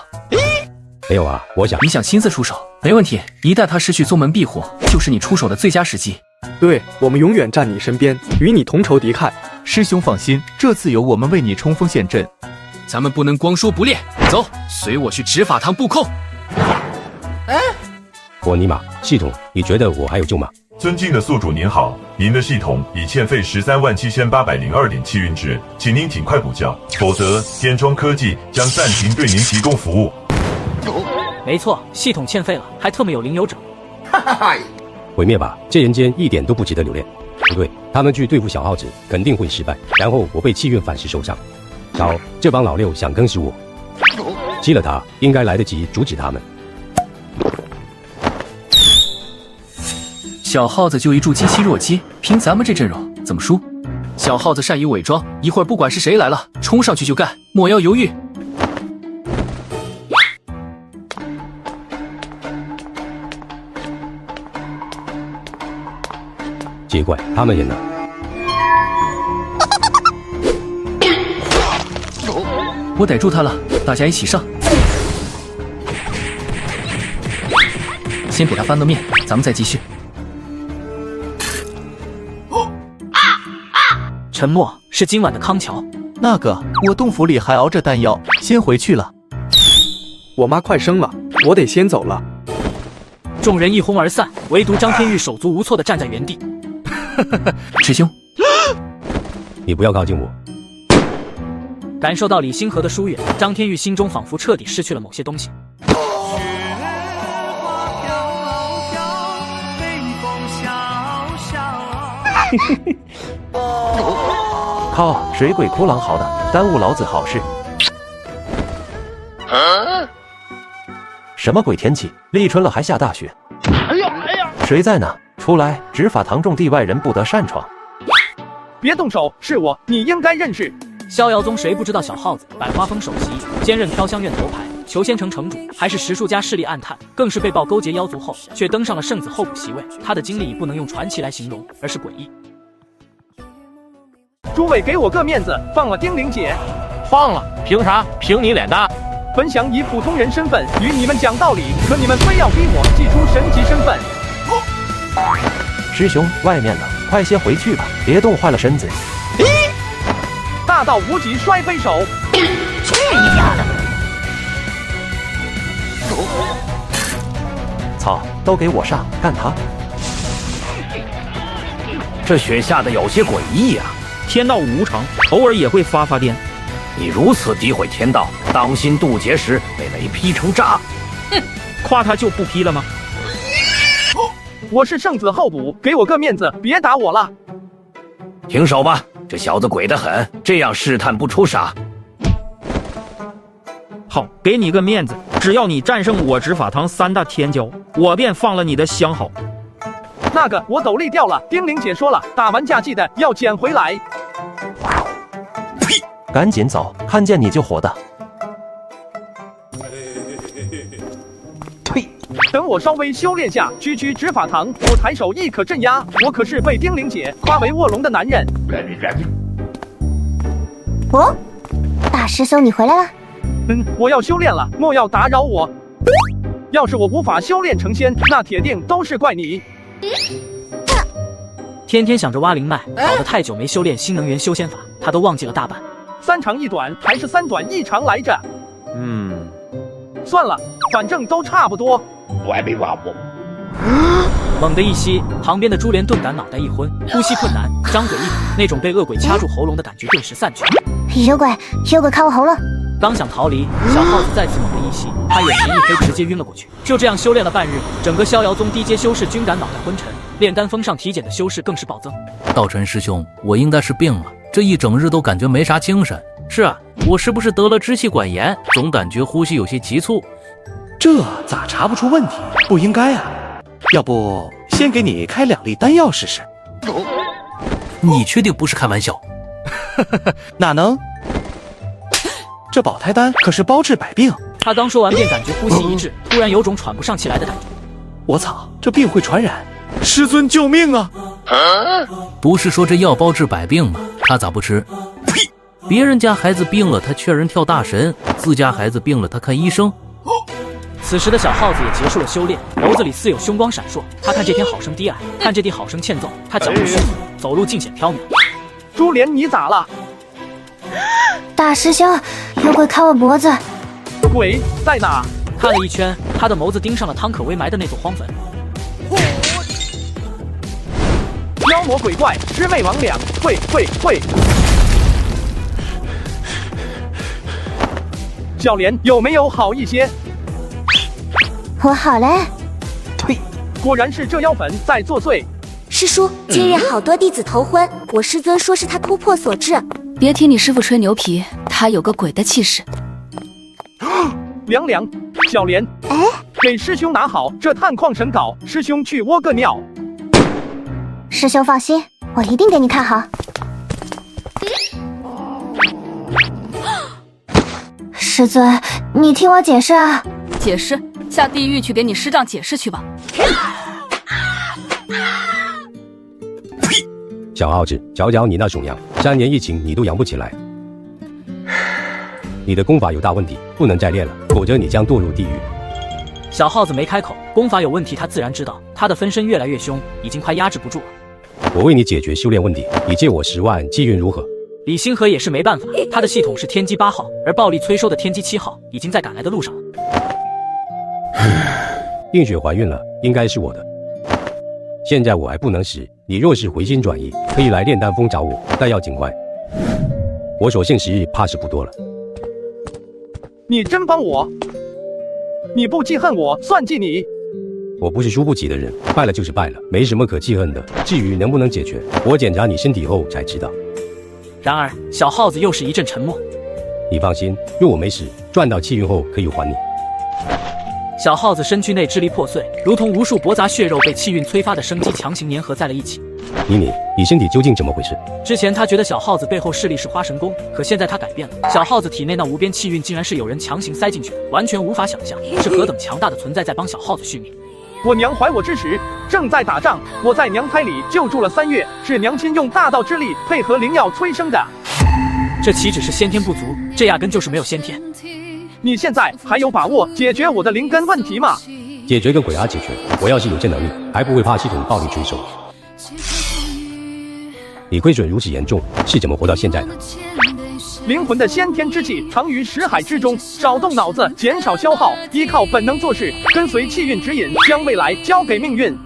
没有啊，我想你想亲自出手，没问题。一旦他失去宗门庇护，就是你出手的最佳时机。对，我们永远站你身边，与你同仇敌忾。师兄放心，这次由我们为你冲锋陷阵。咱们不能光说不练，走，随我去执法堂布控。我尼玛，系统，你觉得我还有救吗？尊敬的宿主您好，您的系统已欠费137802.7运值，请您尽快补交，否则天窗科技将暂停对您提供服务。没错，系统欠费了，还特么有领有者。毁灭吧，这人间一点都不值得留恋。不对，他们去对付小耗子肯定会失败，然后我被气运反噬受伤。糟，这帮老六想更死我，击了他应该来得及阻止他们。小耗子就一注机器弱鸡，凭咱们这阵容怎么输？小耗子善于伪装，一会儿不管是谁来了，冲上去就干，莫要犹豫。奇怪，他们人呢？我逮住他了，大家一起上。先给他翻个面，咱们再继续。沉默是今晚的康桥。那个，我洞府里还熬着丹药，先回去了。我妈快生了，我得先走了。众人一哄而散，唯独张天玉手足无措地站在原地。师兄，你不要靠近我。感受到李星河的疏远，张天玉心中仿佛彻底失去了某些东西。靠，水鬼哭狼嚎的，耽误老子好事。什么鬼天气？立春了还下大雪？哎呀哎呀！谁在呢？出来！执法堂重地，外人不得擅闯。别动手，是我，你应该认识。逍遥宗谁不知道小耗子？百花峰首席，兼任飘香院头牌，裘仙城城主，还是十数家势力暗探，更是被曝勾结妖族后，却登上了圣子候补席位。他的经历已不能用传奇来形容，而是诡异。诸位给我个面子，放了丁玲姐。放了？凭啥？凭你脸大？本想以普通人身份与你们讲道理，可你们非要逼我祭出神级身份。师兄，外面了，快些回去吧，别冻坏了身子。大道无极摔飞手，去你丫的！操，都给我上，干他！这雪下的有些诡异啊！天道无常，偶尔也会发癫。你如此诋毁天道，当心渡劫时被雷劈成渣！哼，夸他就不劈了吗？我是圣子候补，给我个面子，别打我了。停手吧，这小子鬼得很，这样试探不出傻。好，给你个面子，只要你战胜我执法堂3大天骄，我便放了你的相好。那个，我斗笠掉了，丁玲姐说了，打完架记得要捡回来。呸！赶紧走，看见你就火的。呸！等我稍微修炼下，区区执法堂，我抬手亦可镇压。我可是被丁玲姐夸为卧龙的男人。哦，大师兄你回来了。我要修炼了，莫要打扰我。要是我无法修炼成仙，那铁定都是怪你。天天想着挖灵脉，搞得太久没修炼新能源修仙法，他都忘记了大半。3长1短，还是3短1长来着？算了，反正都差不多。我还没挖过。猛地一吸，旁边的珠帘顿感脑袋一昏，呼吸困难，张嘴一吐，那种被恶鬼掐住喉咙的感觉顿时散去。有鬼卡我喉咙！刚想逃离，小耗子再次猛地一吸，他眼前一黑，直接晕了过去。就这样修炼了半日，整个逍遥宗低阶修士均感脑袋昏沉，炼丹峰上体检的修士更是暴增。道尘师兄，我应该是病了，这一整日都感觉没啥精神。是啊，我是不是得了支气管炎？总感觉呼吸有些急促。这咋查不出问题？不应该啊！要不先给你开2粒丹药试试？你确定不是开玩笑？哪能？这保胎丹可是包治百病。他刚说完便感觉呼吸一滞，突然有种喘不上气来的感觉。我操，这病会传染！师尊救命啊！不是说这药包治百病吗？他咋不吃？呸！别人家孩子病了，他劝人跳大神；自家孩子病了，他看医生。此时的小耗子也结束了修炼，眸子里似有凶光闪烁。他看这天好生低矮，看这地好生欠揍。他脚步虚浮，走路尽显飘渺。珠帘，你咋了？大师兄，有鬼卡我脖子。鬼在哪？看了一圈，他的眸子盯上了汤可为埋的那座荒坟。妖魔鬼怪，魑魅魍魉，会。小莲有没有好一些？我好嘞。呸！果然是这妖粉在作祟。师叔，今日好多弟子头昏，我师尊说是他突破所致。别听你师傅吹牛皮，他有个鬼的气势。凉凉，小莲，给师兄拿好这探矿神镐，师兄去屙个尿。师兄放心，我一定给你看好。师尊，你听我解释啊！解释？下地狱去给你师丈解释去吧。呸！小耗子，瞧瞧你那种样，3年疫情你都养不起来。你的功法有大问题，不能再练了，否则你将堕入地狱。小耗子没开口，功法有问题他自然知道，他的分身越来越凶，已经快压制不住了。我为你解决修炼问题，你借我10万气运如何？李星河也是没办法，他的系统是天机8号，而暴力催收的天机7号已经在赶来的路上了。映雪怀孕了，应该是我的。现在我还不能死，你若是回心转意，可以来炼丹峰找我，但要尽快。我所剩时日怕是不多了。你真帮我？你不记恨我，算计你。我不是输不起的人，败了就是败了，没什么可记恨的。至于能不能解决，我检查你身体后才知道。然而，小耗子又是一阵沉默。你放心，若我没死，赚到气运后可以还你。小耗子身躯内支离破碎，如同无数驳杂血肉被气运催发的生机强行粘合在了一起。你身体究竟怎么回事？之前他觉得小耗子背后势力是花神宫，可现在他改变了，小耗子体内那无边气运竟然是有人强行塞进去的，完全无法想象是何等强大的存在在帮小耗子续命。我娘怀我之时正在打仗，我在娘胎里就住了3月，是娘亲用大道之力配合灵药催生的。这岂止是先天不足，这压根就是没有先天。你现在还有把握解决我的灵根问题吗？解决个鬼啊！解决！我要是有这能力，还不会怕系统暴力催收。你亏损如此严重，是怎么活到现在的？灵魂的先天之气藏于识海之中，少动脑子，减少消耗，依靠本能做事，跟随气运指引，将未来交给命运。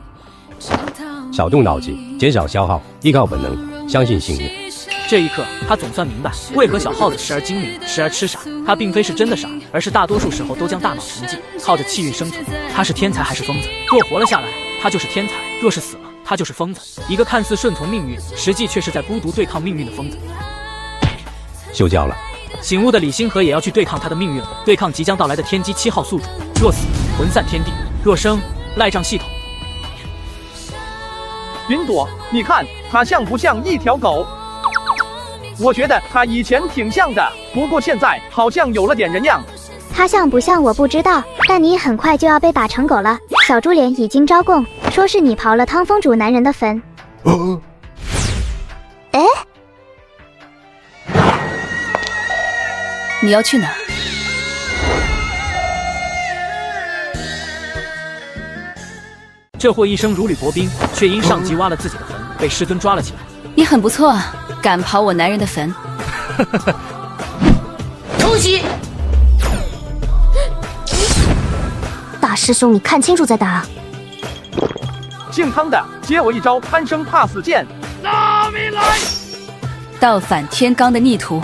少动脑子，减少消耗，依靠本能，相信幸运。这一刻，他总算明白，为何小耗子时而精明，时而痴傻。他并非是真的傻，而是大多数时候都将大脑沉寂，靠着气运生存。他是天才还是疯子？若活了下来，他就是天才；若是死了，他就是疯子。一个看似顺从命运，实际却是在孤独对抗命运的疯子。休教了。醒悟的李星河也要去对抗他的命运了，对抗即将到来的天机7号宿主。若死，魂散天地；若生，赖账系统。云朵，你看他像不像一条狗？我觉得他以前挺像的，不过现在好像有了点人样。他像不像我不知道，但你很快就要被打成狗了。小猪脸已经招供，说是你刨了汤丰主男人的坟。哎，你要去哪？这货一生如履薄冰，却因上级挖了自己的坟，被师尊抓了起来。你很不错啊，敢刨我男人的坟。突袭！大师兄，你看清楚再打啊！姓汤的，接我一招贪生怕死剑！拉米来！倒反天罡的逆徒。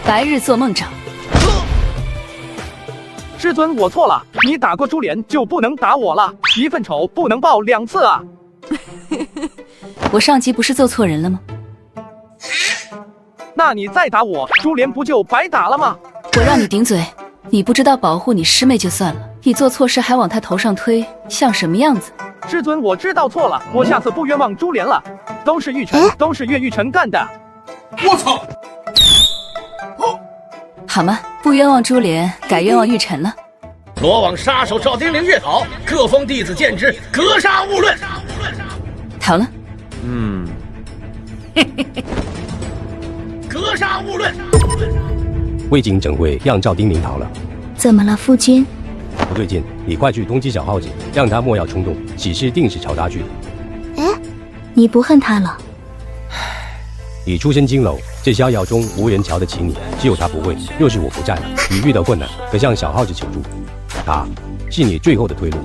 白日做梦长。师尊，我错了，你打过珠帘就不能打我了，一份仇不能报2次啊！我上级不是揍错人了吗？那你再打我，珠帘不就白打了吗？我让你顶嘴，你不知道保护你师妹就算了，你做错事还往她头上推，像什么样子？师尊，我知道错了，我下次不冤枉珠帘了，都是玉晨，都是岳玉晨干的。我操！好吗？不冤枉珠帘，改冤枉玉晨了。罗网杀手赵丁玲越讨，各封弟子见之，格杀勿论。逃了。格杀勿论。魏景怎会让赵丁玲逃了？怎么了，夫君？不对劲，你快去通缉小耗子，让他莫要冲动，此事定是朝他去的。哎，你不恨他了？你出身金楼，这逍遥中无人瞧得起你，只有他不会。若是我不在了，你遇到困难可向小耗子求助，他是你最后的退路。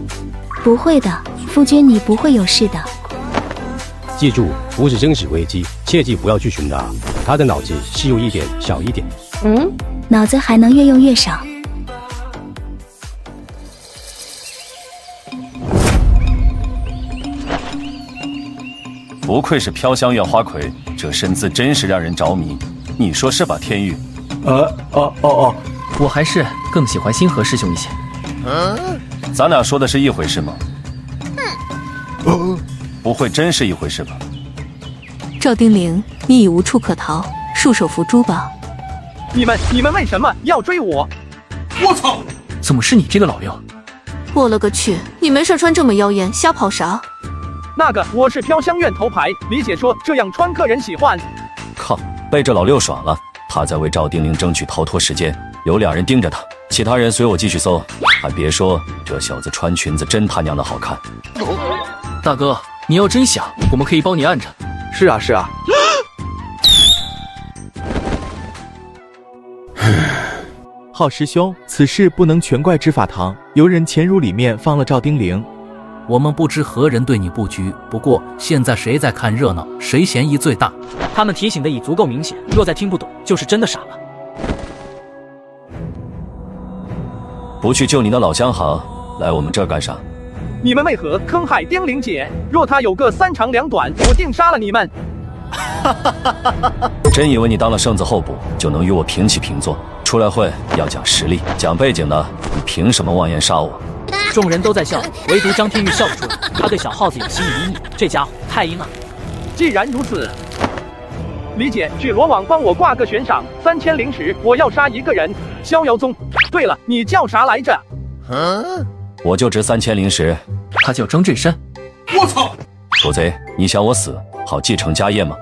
不会的，夫君，你不会有事的。记住，不是生死危机，切记不要去寻他。他的脑子是有一点小一点。脑子还能越用越少。不愧是飘香院花魁，这身姿真是让人着迷。你说是吧，天玉？我还是更喜欢星河师兄一些。咱俩说的是一回事吗？不会真是一回事吧？赵丁玲，你已无处可逃，束手伏诛吧。你们为什么要追我？我操！怎么是你这个老六？我了个去！你没事穿这么妖艳，瞎跑啥？那个我是飘香院头牌，李姐说这样穿客人喜欢。靠，被这老六耍了，他在为赵丁玲争取逃脱时间，有2人盯着他，其他人随我继续搜。还别说，这小子穿裙子真他娘的好看。大哥，你要真想，我们可以帮你按着。是啊是啊。浩师兄，此事不能全怪执法堂，有人潜入里面放了赵丁玲。我们不知何人对你布局，不过现在谁在看热闹，谁嫌疑最大。他们提醒的已足够明显，若再听不懂，就是真的傻了。不去救你的老相好，来我们这儿干啥？你们为何坑害丁玲姐？若她有个3长2短，我定杀了你们！真以为你当了圣子候补就能与我平起平坐？出来混要讲实力，讲背景的，你凭什么妄言杀我？众人都在笑，唯独张天玉笑不出来。他对小耗子有心理阴影，这家伙太阴了。既然如此，李姐去罗网帮我挂个悬赏，3000灵石，我要杀一个人。逍遥宗。对了，你叫啥来着？我就值3000灵石。他叫张振山。我操！狗贼，你想我死，好继承家业吗？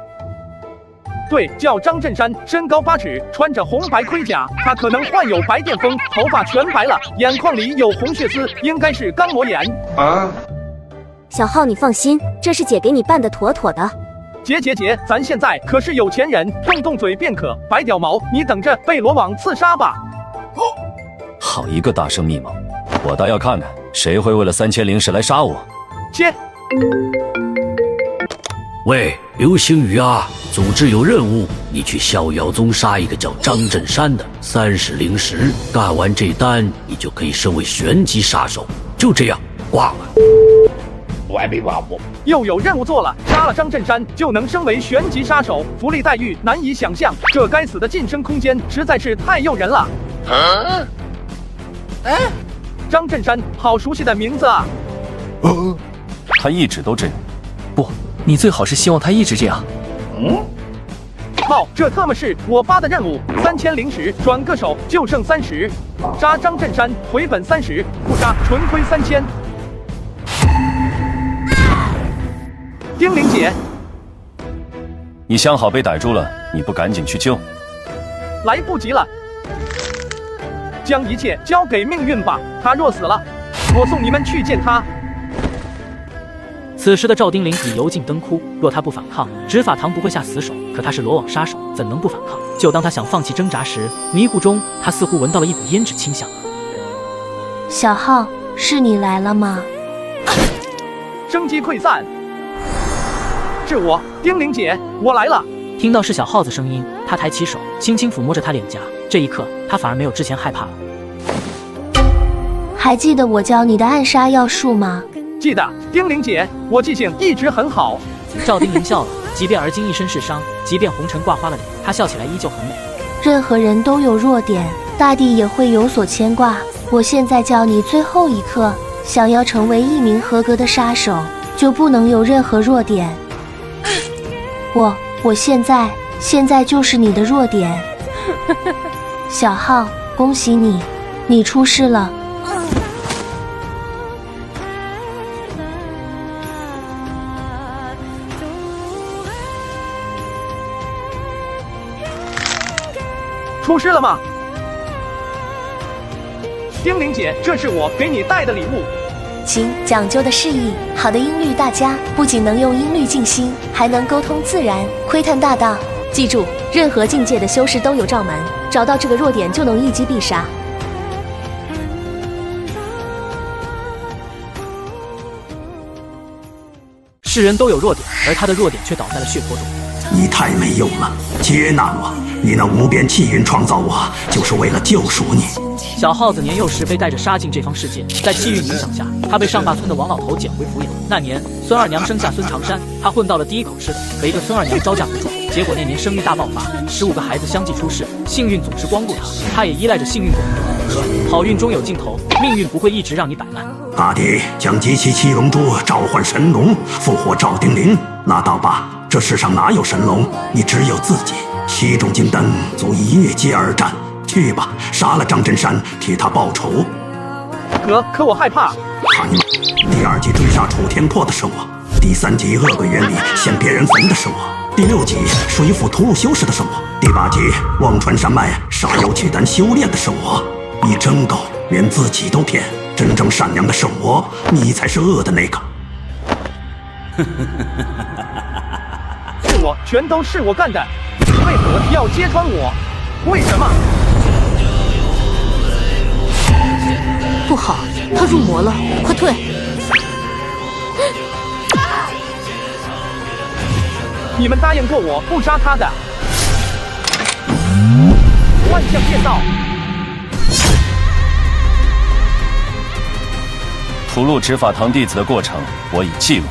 对，叫张振山，身高8尺，穿着红白盔甲，他可能患有白癜风，头发全白了，眼眶里有红血丝，应该是刚魔眼啊。小浩，你放心，这是姐给你办的妥妥的。姐，咱现在可是有钱人，动嘴便可。白屌毛，你等着被罗网刺杀吧。好一个大圣密谋，我倒要看看谁会为了3000灵石来杀我。切！喂，流星雨啊，组织有任务，你去逍遥宗杀一个叫张振山的，30灵石，干完这单，你就可以升为玄级杀手。就这样，挂了。我还没挂我，又有任务做了，杀了张振山就能升为玄级杀手，福利待遇难以想象。这该死的晋升空间实在是太诱人了。张振山，好熟悉的名字啊！他一直都这样。不，你最好是希望他一直这样。靠，这特么是我发的任务，3000灵石，转个手就剩30。杀张振山回本30，不杀纯亏3000。丁玲姐，你相好被逮住了，你不赶紧去救？来不及了，将一切交给命运吧。他若死了，我送你们去见他。此时的赵丁玲已油尽灯枯，若他不反抗，执法堂不会下死手。可他是罗网杀手，怎能不反抗？就当他想放弃挣扎时，迷糊中他似乎闻到了一股胭脂清香。小浩，是你来了吗？生机溃散，是我，丁玲姐，我来了。听到是小耗子声音，他抬起手，轻轻抚摸着他脸颊。这一刻，他反而没有之前害怕了。还记得我教你的暗杀要术吗？记得，丁玲姐，我记性一直很好。赵丁玲笑了，即便而今一身是伤，即便红尘挂花了脸，她笑起来依旧很美。任何人都有弱点，大地也会有所牵挂。我现在教你最后一课，想要成为一名合格的杀手，就不能有任何弱点。我现在就是你的弱点。小浩，恭喜你，你出事了。出师了吗？丁玲姐，这是我给你带的礼物。请讲究的示意，好的音律大家不仅能用音律静心，还能沟通自然，窥探大道。记住，任何境界的修士都有罩门，找到这个弱点就能一击必杀。世人都有弱点，而他的弱点却倒在了血泊中。你太没用了，接纳我！你那无边气云创造我，就是为了救赎你。小耗子年幼时被带着杀进这方世界，在气运影响下，他被上坝村的王老头捡回抚养。那年，孙二娘生下孙长山，他混到了第一口吃的，和一个孙二娘招架不住。结果那年生育大爆发，15个孩子相继出世，幸运总是光顾他，他也依赖着幸运果。可好运终有尽头，命运不会一直让你摆烂。大帝将集齐7龙珠，召唤神龙，复活赵丁玲。那倒罢，这世上哪有神龙？你只有自己。7种金丹足以夜接而战。去吧，杀了张振山，替他报仇。可我害怕。他你妈！第2季追杀楚天破的是我，第3级恶鬼原理先别人坟的是我，第6级水府屠戮修士的是我，第8级忘川山脉杀妖契丹修炼的是我。你真够，连自己都骗。真正善良的是我，你才是恶的那个。是我，全都是我干的。为何要揭穿我？为什么？不好，他入魔了，快退！你们答应过我不杀他的。万象剑道。屠戮执法堂弟子的过程，我已记录。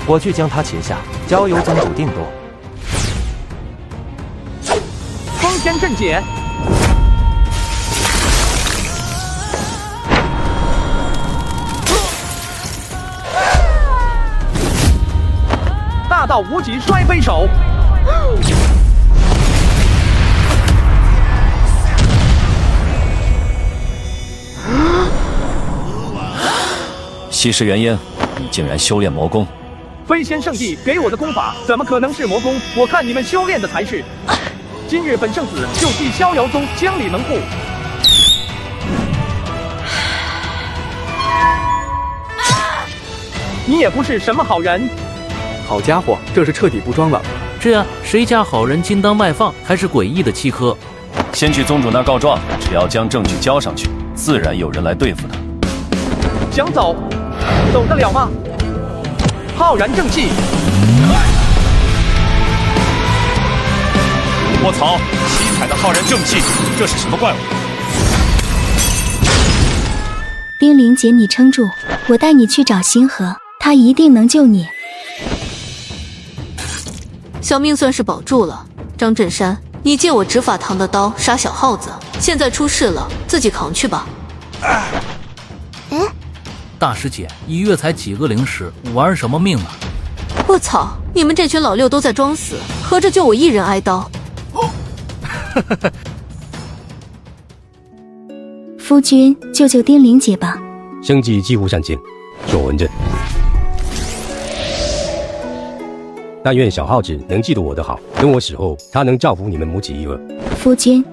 我去将他擒下，交由宗主定夺。封天阵解。大道无极摔飞手。息事元婴，你竟然修炼魔功！飞仙圣地给我的功法怎么可能是魔功？我看你们修炼的才是。今日本圣子就替逍遥宗监理门户。你也不是什么好人。好家伙，这是彻底不装了。这样，谁家好人金当卖放，还是诡异的契科？先去宗主那告状，只要将证据交上去，自然有人来对付他。想走，走得了吗？浩然正气！卧槽！七彩的浩然正气，这是什么怪物？冰灵姐，你撑住，我带你去找星河，他一定能救你。小命算是保住了。张震山，你借我执法堂的刀杀小耗子，现在出事了，自己扛去吧。大师姐，1月才几个灵石，玩什么命啊？我操！你们这群老六都在装死，合着就我一人挨刀。夫君，救救丁玲姐吧！生计几乎善尽，守文镇。但愿小耗子能记得我的好，等我死后，他能造福你们母子一恶。夫君。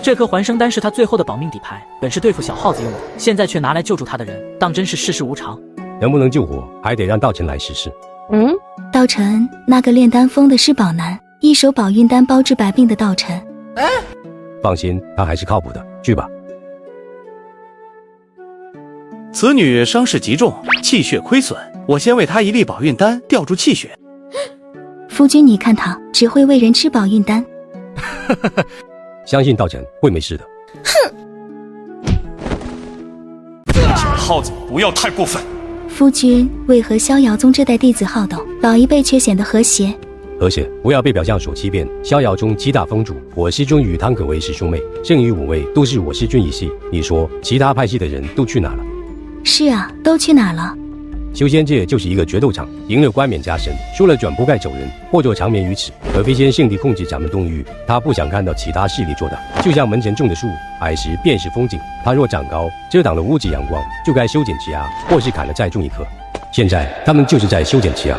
这颗还生丹是他最后的保命底牌，本是对付小耗子用的，现在却拿来救助他的人，当真是世事无常。能不能救活，还得让道尘来实施。道尘，那个炼丹疯的是宝男，一手宝运丹包治百病的道尘。放心，他还是靠谱的，去吧。此女伤势极重，气血亏损，我先为她一粒宝运丹吊住气血。夫君，你看他只会喂人吃宝运丹。相信道尘会没事的。小耗子，不要太过分。夫君，为何逍遥宗这代弟子好斗，老一辈却显得和谐？和谐，不要被表象所欺骗。逍遥宗7大宗主，我师尊与汤可为师兄妹，剩余5位都是我师尊一系。你说其他派系的人都去哪了？是啊，都去哪了？修仙界就是一个决斗场，赢了冠冕加身，输了转不盖走人，或者长眠于此。而飞仙圣地控制咱们东域，他不想看到其他势力做大，就像门前种的树，矮时便是风景。他若长高，遮挡了屋子阳光，就该修剪其芽，或是砍了再种一棵。现在他们就是在修剪其芽。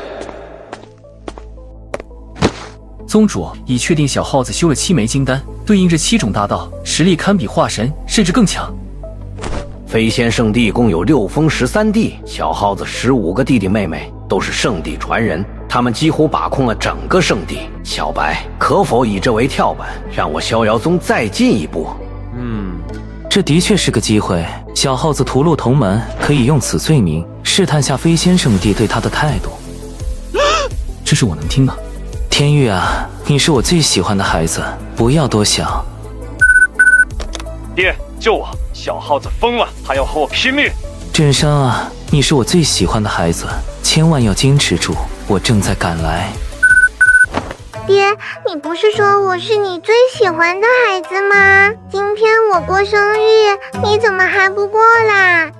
宗主已确定小耗子修了7枚金丹，对应着7种大道，实力堪比化神，甚至更强。飞仙圣地共有6封13弟，小耗子15个弟弟妹妹都是圣地传人，他们几乎把控了整个圣地。小白，可否以这为跳板，让我逍遥宗再进一步？这的确是个机会。小耗子屠戮同门，可以用此罪名试探下飞仙圣地对他的态度。这是我能听的。天玉啊，你是我最喜欢的孩子，不要多想。爹，救我！小耗子疯了，他要和我拼命！震山啊，你是我最喜欢的孩子，千万要坚持住，我正在赶来。爹，你不是说我是你最喜欢的孩子吗？今天我过生日，你怎么还不过来？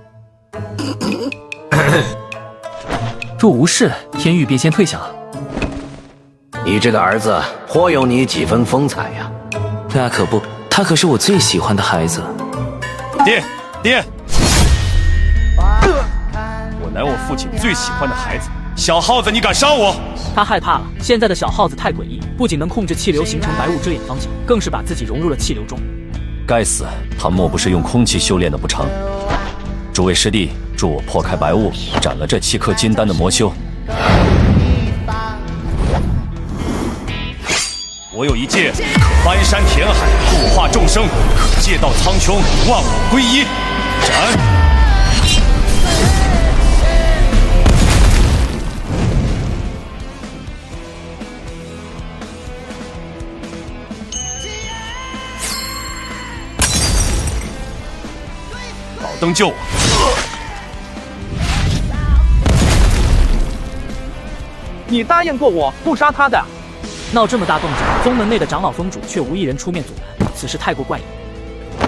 若无事，天玉便先退下了。你这个儿子颇有你几分风采呀！那可不，他可是我最喜欢的孩子。爹，父亲最喜欢的孩子。小耗子，你敢杀我？他害怕了，现在的小耗子太诡异，不仅能控制气流形成白雾遮掩方向，更是把自己融入了气流中。该死，他莫不是用空气修炼的不成？诸位师弟，助我破开白雾，斩了这7颗金丹的魔修。我有一戒，可翻山填海，度化众生；可借道苍穹，万我归一。斩！老登救我！你答应过我不杀他的。闹这么大动静，宗门内的长老宗主却无一人出面阻拦，此事太过怪异。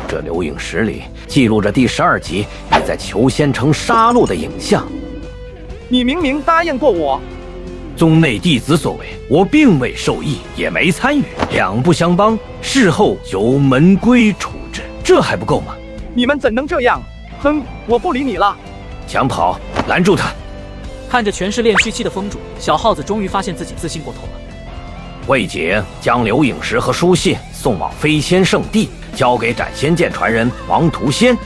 这留影石里记录着第12集你在求仙城杀戮的影像。你明明答应过我。宗内弟子所为，我并未受益，也没参与，两不相帮，事后由门规处置，这还不够吗？你们怎能这样？哼，我不理你了。想跑，拦住他！看着全是炼虚期的封主，小耗子终于发现自己自信过头了。魏景将留影石和书信送往飞仙圣地，交给斩仙剑传人王屠仙。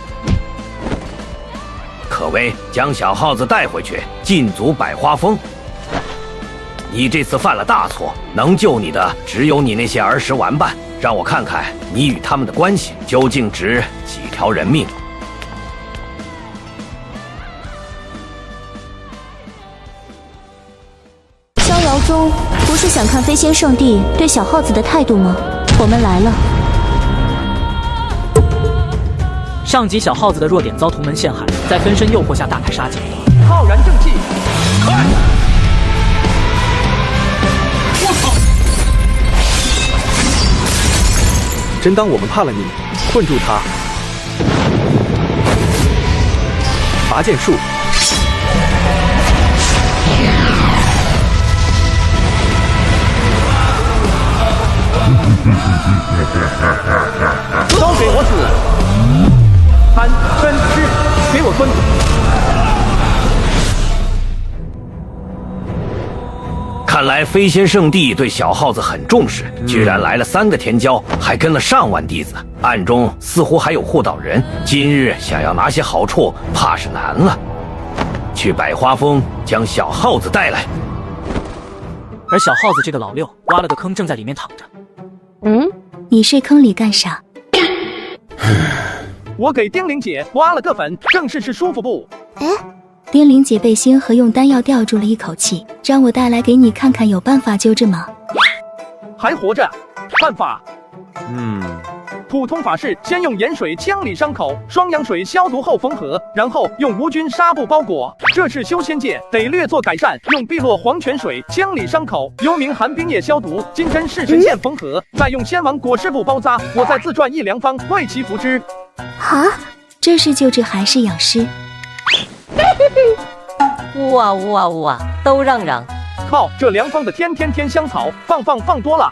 可谓将小耗子带回去，禁足百花峰。你这次犯了大错，能救你的只有你那些儿时玩伴。让我看看你与他们的关系究竟值几条人命。逍遥宗不是想看飞仙圣地对小耗子的态度吗？我们来了。上集小耗子的弱点遭同门陷害，在分身诱惑下大开杀戒，浩然正气，快！我操！真当我们怕了你？困住他！拔剑术！都给我死！贪嗔痴，给我吞！看来飞仙圣地对小耗子很重视，居然来了3个天骄，还跟了上万弟子，暗中似乎还有护岛人。今日想要拿些好处，怕是难了。去百花峰将小耗子带来。而小耗子这个老六挖了个坑，正在里面躺着。你睡坑里干啥？我给丁玲姐挖了个粉，正试试舒服不？丁玲姐被仙和用丹药吊住了一口气，让我带来给你看看，有办法救治吗？还活着？办法？普通法是先用盐水清理伤口，双氧水消毒后缝合，然后用无菌纱布包裹。这是修仙界，得略作改善，用碧落黄泉水清理伤口，幽冥寒冰液消毒，金针式神线缝合，再用仙王果实布包扎。我再自撰一良方，为其服之。啊，这是救治还是养尸？哇哇哇，都让让！靠，这良方的天香草，放多了。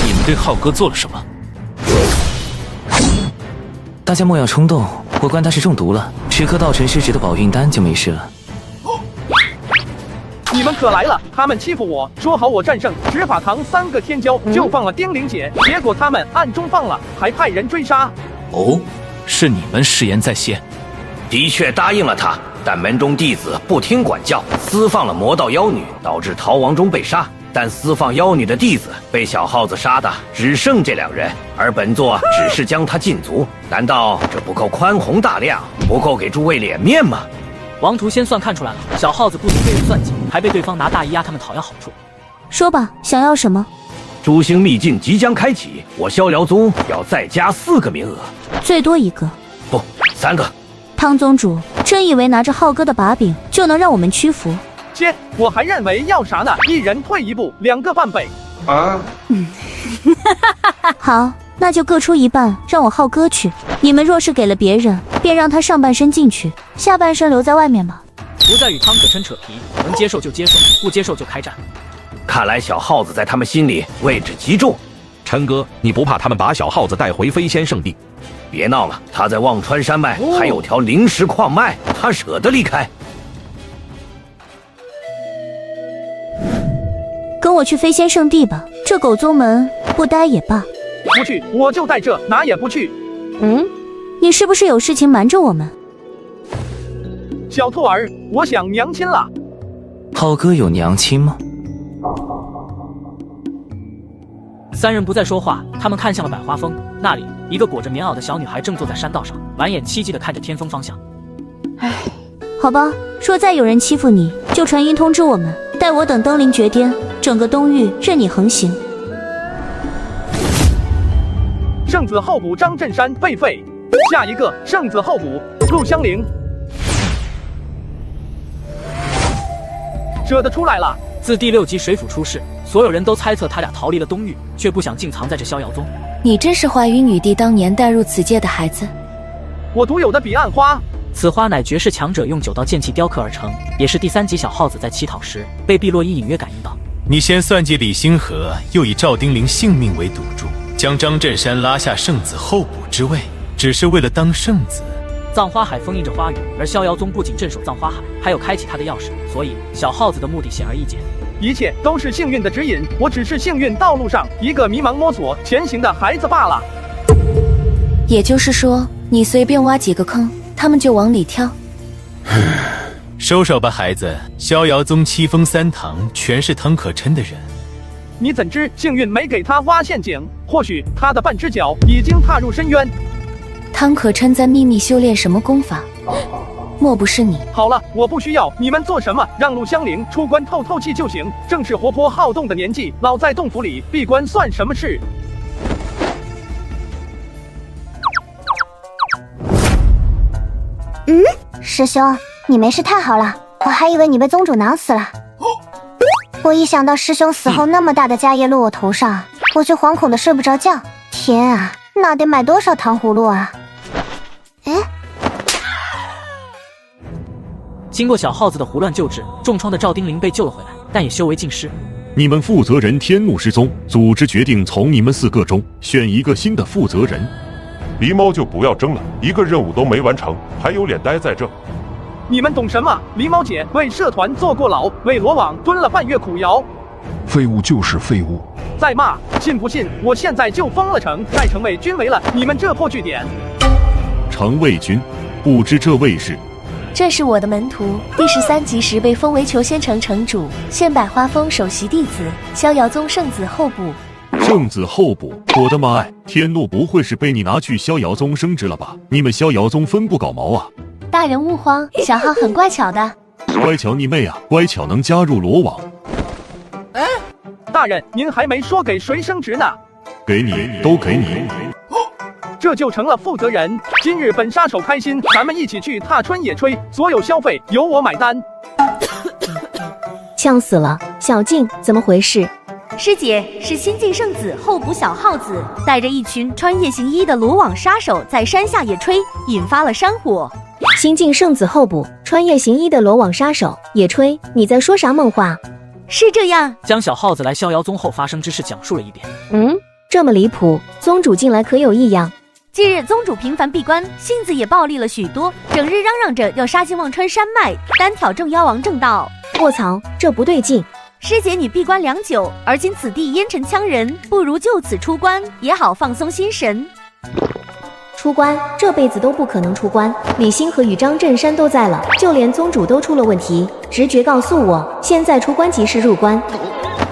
你们对浩哥做了什么？大家莫要冲动，我观他是中毒了，吃颗道尘施值的保孕丹就没事了。你们可来了！他们欺负我，说好我战胜执法堂3个天骄就放了丁玲姐，结果他们暗中放了，还派人追杀。哦，是你们誓言在先。的确答应了他，但门中弟子不听管教，私放了魔道妖女，导致逃亡中被杀。但私放妖女的弟子被小耗子杀的只剩这2人，而本座只是将他禁足，难道这不够宽宏大量，不够给诸位脸面吗？王屠仙算看出来了，小耗子不仅被人算计，还被对方拿大衣压他们讨要好处。说吧，想要什么？诛星秘境即将开启，我逍遥宗要再加4个名额，最多1个，不，3个。汤宗主真以为拿着浩哥的把柄就能让我们屈服？切，我还认为要啥呢？一人退一步，2个半倍。好，那就各出一半，让我浩哥去。你们若是给了别人，便让他上半身进去，下半身留在外面吧。不再与汤可琛扯皮，能接受就接受，不接受就开战。看来小耗子在他们心里位置极重。琛哥，你不怕他们把小耗子带回飞仙圣地？别闹了，他在忘川山脉还有条灵石矿脉，他舍得离开？我去飞仙圣地吧，这狗宗门不待也罢。不去，我就在这，哪也不去。你是不是有事情瞒着我们？小兔儿，我想娘亲了。浩哥有娘亲吗？三人不再说话，他们看向了百花峰，那里一个裹着棉袄的小女孩正坐在山道上，满眼凄寂地看着天峰方向。好吧，若再有人欺负你，就传音通知我们，待我等登临绝巅，整个东域任你横行。圣子候补张镇山被废，下一个圣子候补陆香菱。舍得出来了。自第6集水府出事，所有人都猜测他俩逃离了东域，却不想竟藏在这逍遥宗。你真是怀云女帝当年带入此界的孩子。我独有的彼岸花，此花乃绝世强者用9道剑气雕刻而成，也是第3集小耗子在乞讨时被碧落依隐约感应到。你先算计李星河，又以赵丁玲性命为赌注，将张镇山拉下圣子候补之位，只是为了当圣子。葬花海封印着花语，而逍遥宗不仅镇守葬花海，还有开启它的钥匙，所以小耗子的目的显而易见。一切都是幸运的指引，我只是幸运道路上一个迷茫摸索前行的孩子罢了。也就是说，你随便挖几个坑，他们就往里跳。收手吧，孩子！逍遥宗7峰3堂全是汤可琛的人。你怎知幸运没给他挖陷阱？或许他的半只脚已经踏入深渊。汤可琛在秘密修炼什么功法？莫不是你？好了，我不需要你们做什么，让陆香菱出关透透气就行。正是活泼好动的年纪，老在洞府里闭关算什么事？师兄，你没事太好了，我还以为你被宗主囊死了。我一想到师兄死后那么大的家业落我头上，我就惶恐的睡不着觉。天啊，那得买多少糖葫芦啊！经过小耗子的胡乱救治，重创的赵丁玲被救了回来，但也修为尽失。你们负责人天怒失踪，组织决定从你们4个中选一个新的负责人。狸猫就不要争了，一个任务都没完成，还有脸待在这？你们懂什么？狸猫姐为社团坐过牢，为罗网蹲了半月苦窑。废物就是废物。再骂，信不信我现在就封了城，盖成为军为了你们这破据点。程卫军，不知这位是？这是我的门徒，第13集时被封为裘仙城城主，现百花峰首席弟子，逍遥宗圣子候补。圣子候补，我的妈呀！天怒不会是被你拿去逍遥宗升职了吧？你们逍遥宗分不搞毛啊？大人勿慌，小号很乖巧的。乖巧你妹啊！乖巧能加入罗网。大人，您还没说给谁升职呢？给你，都给你。这就成了负责人。今日本杀手开心，咱们一起去踏春野炊，所有消费由我买单。呛死了，小静，怎么回事？师姐，是新晋圣子候补小耗子带着一群穿夜行衣的罗网杀手在山下野炊，引发了山火。新晋圣子候补穿夜行衣的罗网杀手野炊，你在说啥梦话？是这样，将小耗子来逍遥宗后发生之事讲述了一遍。这么离谱，宗主近来可有异样？近日宗主频繁闭关，性子也暴戾了许多，整日嚷嚷着要杀进忘川山脉，单挑正妖王正道。卧槽，这不对劲！师姐你闭关良久，而今此地烟尘羌人，不如就此出关，也好放松心神。出关？这辈子都不可能出关。李星河与张镇山都在了，就连宗主都出了问题。直觉告诉我，现在出关即是入关。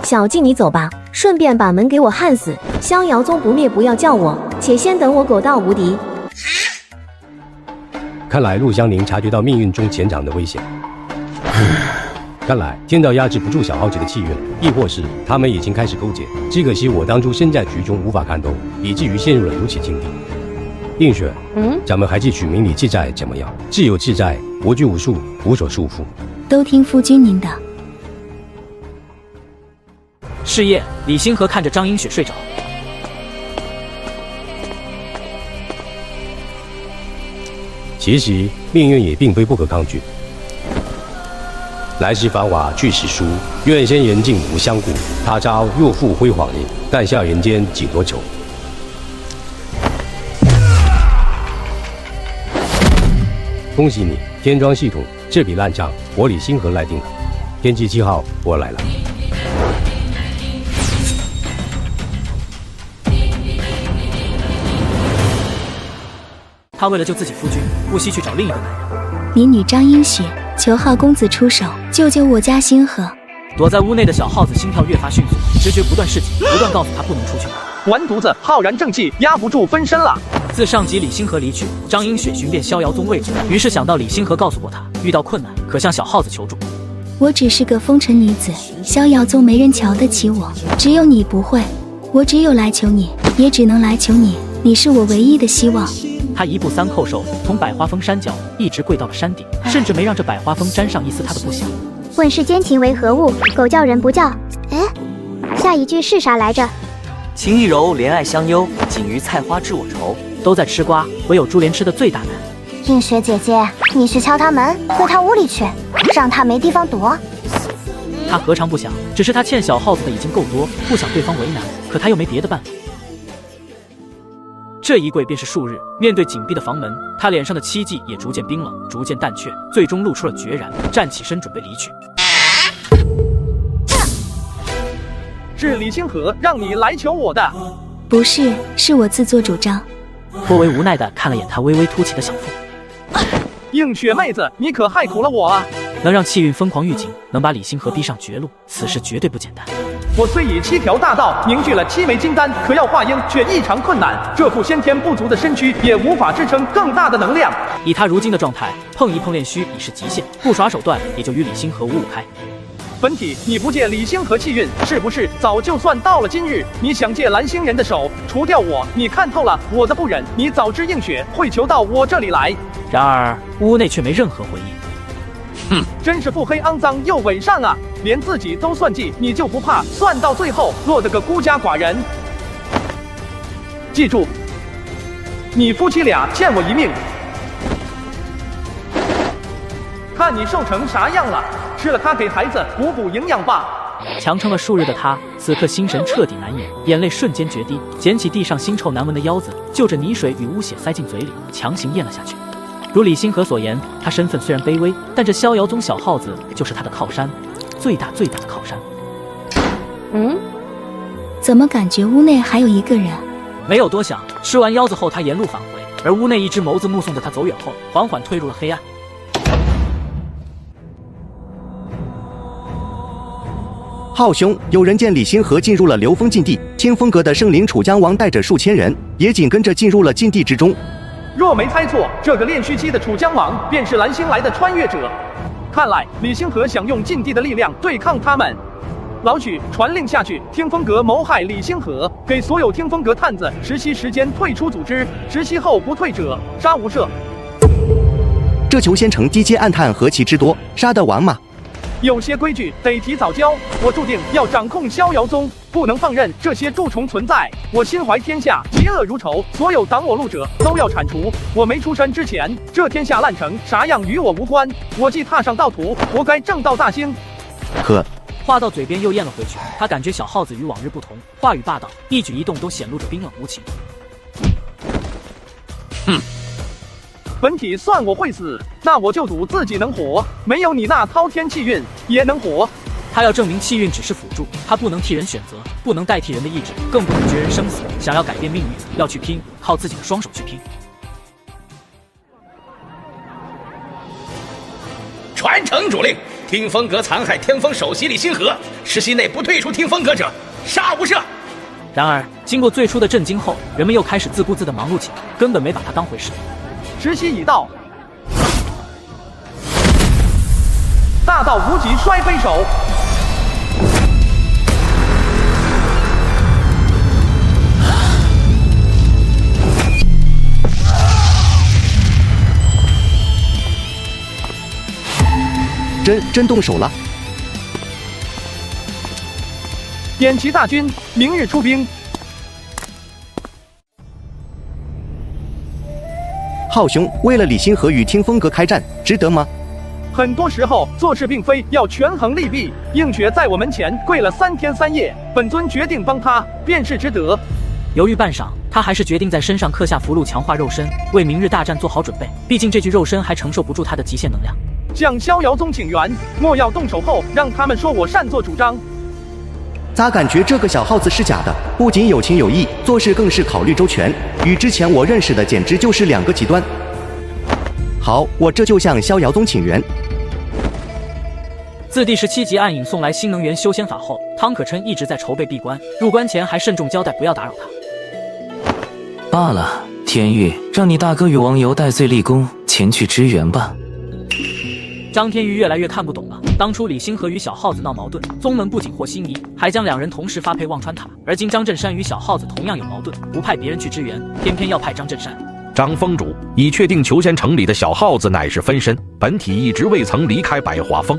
小静，你走吧，顺便把门给我焊死。逍遥宗不灭，不要叫我，且先等我狗到无敌。看来陆香菱察觉到命运中前长的危险。看来天道压制不住小耗子的气运了，亦或是他们已经开始勾结。只可惜我当初身在局中无法看透，以至于陷入了如此境地。映雪，咱们还继续明理记债怎么样？自由自在，无拘无束，无所束缚。都听夫君您的。是夜，李星河看着张映雪睡着。其实命运也并非不可抗拒。来时繁华，去时疏，愿先人尽无相顾，他朝若复辉煌日，但下人间几多愁。恭喜你，天装系统这笔烂账我李星河来定了。天机7号，我来了。他为了救自己夫君，不惜去找另一个男人。民女张英雪，求浩公子出手，救救我家星河。躲在屋内的小耗子心跳越发迅速，直觉不断示警，不断告诉他不能出去。完犊子，浩然正气压不住分身了。自上集李星河离去，张英雪寻遍逍遥宗位置，于是想到李星河告诉过他，遇到困难可向小耗子求助。我只是个风尘女子，逍遥宗没人瞧得起我，只有你不会。我只有来求你，也只能来求你，你是我唯一的希望。他一步三叩首，从百花峰山脚一直跪到了山顶，甚至没让这百花峰沾上一丝他的不祥。问世间情为何物？狗叫人不叫。哎，下一句是啥来着？情意柔，怜爱相拥，仅于菜花知我愁。都在吃瓜，唯有珠帘吃的最大难。映雪姐姐，你去敲他门，回他屋里去，让他没地方躲。他何尝不想，只是他欠小耗子的已经够多，不想对方为难，可他又没别的办法。这一跪便是数日，面对紧闭的房门，他脸上的戚忌也逐渐冰冷，逐渐淡却，最终露出了决然，站起身准备离去。是李星河让你来求我的？不是，是我自作主张。颇为无奈地看了眼他微微凸起的小腹。映雪妹子，你可害苦了我啊！能让气运疯狂预警，能把李星河逼上绝路，此事绝对不简单。我虽以7条大道凝聚了7枚金丹，可要化婴却异常困难，这副先天不足的身躯也无法支撑更大的能量。以他如今的状态，碰一碰炼虚已是极限，不耍手段也就与李星河五五开。本体，你不借李星河气运，是不是早就算到了今日？你想借蓝星人的手除掉我，你看透了我的不忍，你早知映雪会求到我这里来。然而屋内却没任何回应。真是腹黑肮脏又伪善啊！连自己都算计，你就不怕算到最后落得个孤家寡人？记住，你夫妻俩欠我一命。看你瘦成啥样了，吃了它给孩子补补营养吧。强撑了数日的他，此刻心神彻底难掩，眼泪瞬间决堤，捡起地上腥臭难闻的腰子，就着泥水与污血塞进嘴里，强行咽了下去。如李星河所言，他身份虽然卑微，但这逍遥宗小耗子就是他的靠山，最大的靠山。怎么感觉屋内还有一个人？没有多想，吃完腰子后，他沿路返回，而屋内一只眸子目送着他走远后，缓缓退入了黑暗。浩兄，有人见李星河进入了流风禁地，天风阁的圣灵楚江王带着数千人，也紧跟着进入了禁地之中。若没猜错，这个炼虚期的楚江王便是蓝星来的穿越者。看来李星河想用禁地的力量对抗他们。老许，传令下去，听风阁谋害李星河，给所有听风阁探子10息时间退出组织，10息后不退者杀无赦。这裘仙城低阶暗探何其之多，杀得完吗？有些规矩得提早教，我注定要掌控逍遥宗，不能放任这些蛀虫存在。我心怀天下，嫉恶如仇，所有挡我路者都要铲除。我没出山之前，这天下烂成啥样与我无关。我既踏上道途，活该正道大兴。可话到嘴边又咽了回去，他感觉小耗子与往日不同，话语霸道，一举一动都显露着冰冷无情。本体算我会死，那我就赌自己能活，没有你那滔天气运也能活。他要证明气运只是辅助，他不能替人选择，不能代替人的意志，更不能决人生死。想要改变命运，要去拼，靠自己的双手去拼。传承主令，听风阁残害天风首席李星河，10息内不退出听风阁者，杀无赦。然而，经过最初的震惊后，人们又开始自顾自地忙碌起来，根本没把他当回事。10息已到，大道无极摔飞手。真动手了！点齐大军，明日出兵。浩兄，为了李星河与听风阁开战，值得吗？很多时候做事并非要权衡利弊。映雪在我门前跪了3天3夜，本尊决定帮他，便是值得。犹豫半晌，他还是决定在身上刻下符箓，强化肉身，为明日大战做好准备。毕竟这具肉身还承受不住他的极限能量。向逍遥宗请援，莫要动手后，让他们说我擅作主张。咋感觉这个小耗子是假的？不仅有情有义，做事更是考虑周全，与之前我认识的简直就是两个极端。好，我这就向逍遥宗请援。自第17集暗影送来新能源修仙法后，汤可琛一直在筹备闭关，入关前还慎重交代不要打扰他。罢了，天域，让你大哥与王游戴罪立功，前去支援吧。张天宇越来越看不懂了。当初李星河与小耗子闹矛盾，宗门不仅和稀泥，还将两人同时发配忘川塔。而今张震山与小耗子同样有矛盾，不派别人去支援，偏偏要派张震山。张峰主已确定裘仙城里的小耗子乃是分身，本体一直未曾离开百花峰。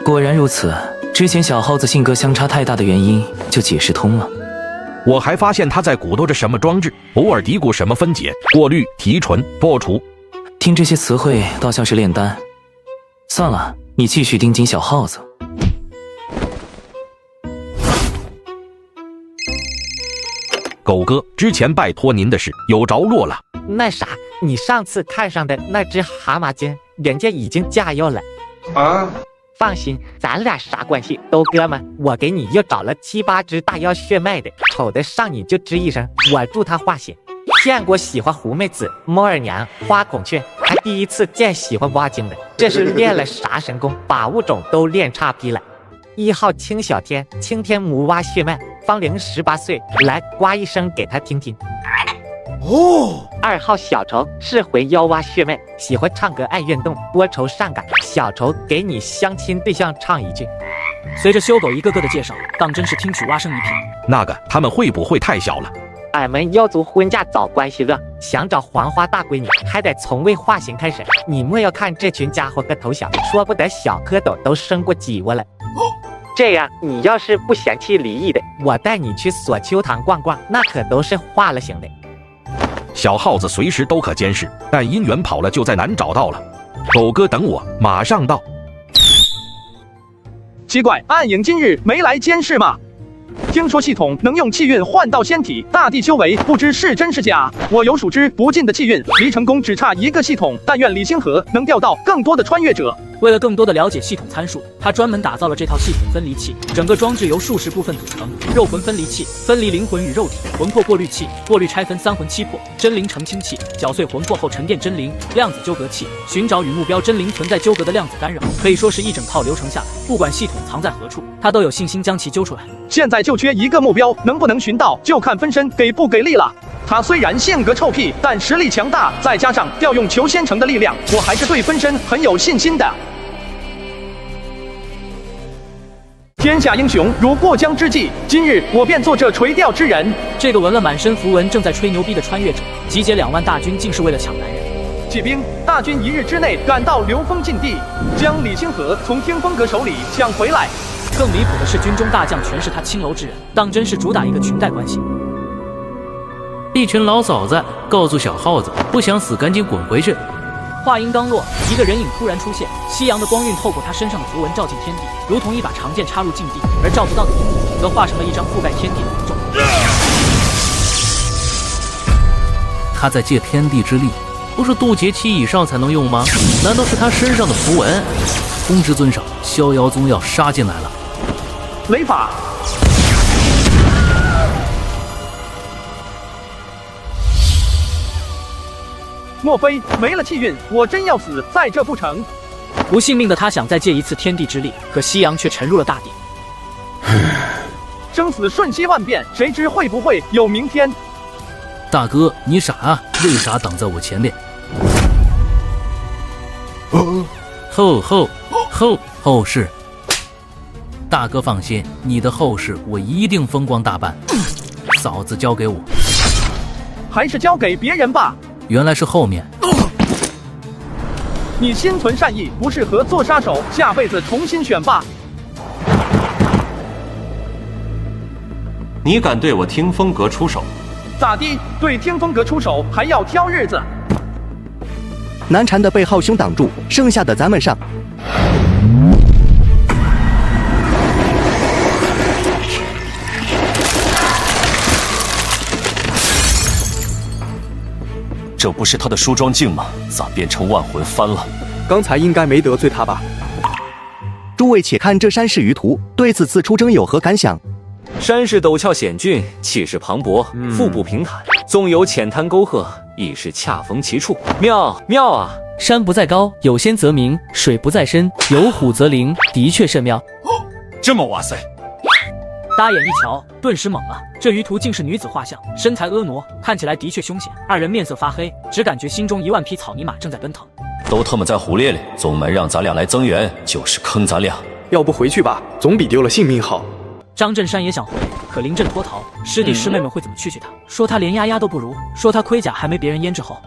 果然如此，之前小耗子性格相差太大的原因就解释通了。我还发现他在鼓捣着什么装置，偶尔嘀咕什么分解、过滤、提纯、剥除。听这些词汇倒像是炼丹。算了，你继续盯紧小耗子。狗哥，之前拜托您的事有着落了。那啥，你上次看上的那只蛤蟆精，人家已经下药了。啊？放心，咱俩啥关系？都哥们，我给你又找了7、8只大妖血脉的，瞅得上你就吱一声，我助他化血。见过喜欢狐媚子、摸儿娘、花孔雀，还第一次见喜欢挖精的。这是练了啥神功，把物种都练差批了。1号青小天，青天母蛙血脉，芳龄18岁，来呱一声给他听听。哦。2号小丑，是回妖蛙血脉，喜欢唱歌爱运动，多愁善感。小丑给你相亲对象唱一句。随着修狗一个个的介绍，当真是听取蛙声一片。那个他们会不会太小了？俺们妖族婚嫁找关系热，想找黄花大闺女，还得从未化形开始。你莫要看这群家伙个头小，说不得小蝌蚪都生过几窝了。这样，你要是不嫌弃离异的，我带你去锁秋堂逛逛，那可都是化了形的。小耗子随时都可监视，但姻缘跑了就再难找到了。狗哥等我，马上到。奇怪，暗影今日没来监视吗？听说系统能用气运换到仙体，大地修为不知是真是假。我有数之不尽的气运，离成功只差一个系统。但愿李星河能钓到更多的穿越者。为了更多的了解系统参数，他专门打造了这套系统分离器。整个装置由数十部分组成：肉魂分离器，分离灵魂与肉体；魂魄过滤器，过滤拆分3魂7魄；真灵澄清器，搅碎魂魄后沉淀真灵；量子纠葛器，寻找与目标真灵存在纠葛的量子干扰。可以说是一整套流程下来，不管系统藏在何处，他都有信心将其揪出来。现在就缺一个目标，能不能寻到，就看分身给不给力了。他虽然性格臭屁，但实力强大，再加上调用裘仙城的力量，我还是对分身很有信心的。天下英雄如过江之鲫，今日我便做这垂钓之人。这个纹了满身符文正在吹牛逼的穿越者，集结2万大军，竟是为了抢男人。起兵，大军1日之内赶到流风禁地，将李星河从天风阁手里抢回来。更离谱的是，军中大将全是他青楼之人，当真是主打一个裙带关系。一群老嫂子告诉小耗子，不想死赶紧滚回去。话音刚落，一个人影突然出现，夕阳的光晕透过他身上的符文照进天地，如同一把长剑插入禁地，而照不到的荧幕则化成了一张覆盖天地的符咒。他在借天地之力，不是渡劫期以上才能用吗？难道是他身上的符文？通知尊上，逍遥宗要杀进来了。雷法。莫非没了气运，我真要死在这不成？不信命的他想再借一次天地之力，可夕阳却沉入了大地。生死瞬息万变，谁知会不会有明天？大哥，你傻啊？为啥挡在我前面？后事。大哥放心，你的后事我一定风光大办。嫂子交给我，还是交给别人吧。原来是后面。你心存善意，不适合做杀手，下辈子重新选吧。你敢对我听风阁出手？咋地？对听风阁出手还要挑日子？难缠的被浩兄挡住，剩下的咱们上。这不是他的梳妆镜吗？咋变成万魂幡了？刚才应该没得罪他吧？诸位且看这山势舆图，对此次出征有何感想？山势陡峭险峻，气势磅礴，腹部平坦，纵有浅滩沟壑，亦是恰逢其处，妙妙啊！山不在高，有仙则名；水不在深，有虎则灵。的确甚妙。这么哇塞！搭眼一瞧，顿时懵了。这鱼图竟是女子画像，身材婀娜，看起来的确凶险。二人面色发黑，只感觉心中1万匹草泥马正在奔腾。都他妈在胡咧咧！宗门让咱俩来增援，就是坑咱俩。要不回去吧，总比丢了性命好。张震山也想回，可临阵脱逃，师弟师妹们会怎么蛐他？说他连丫丫都不如，说他盔甲还没别人胭脂厚。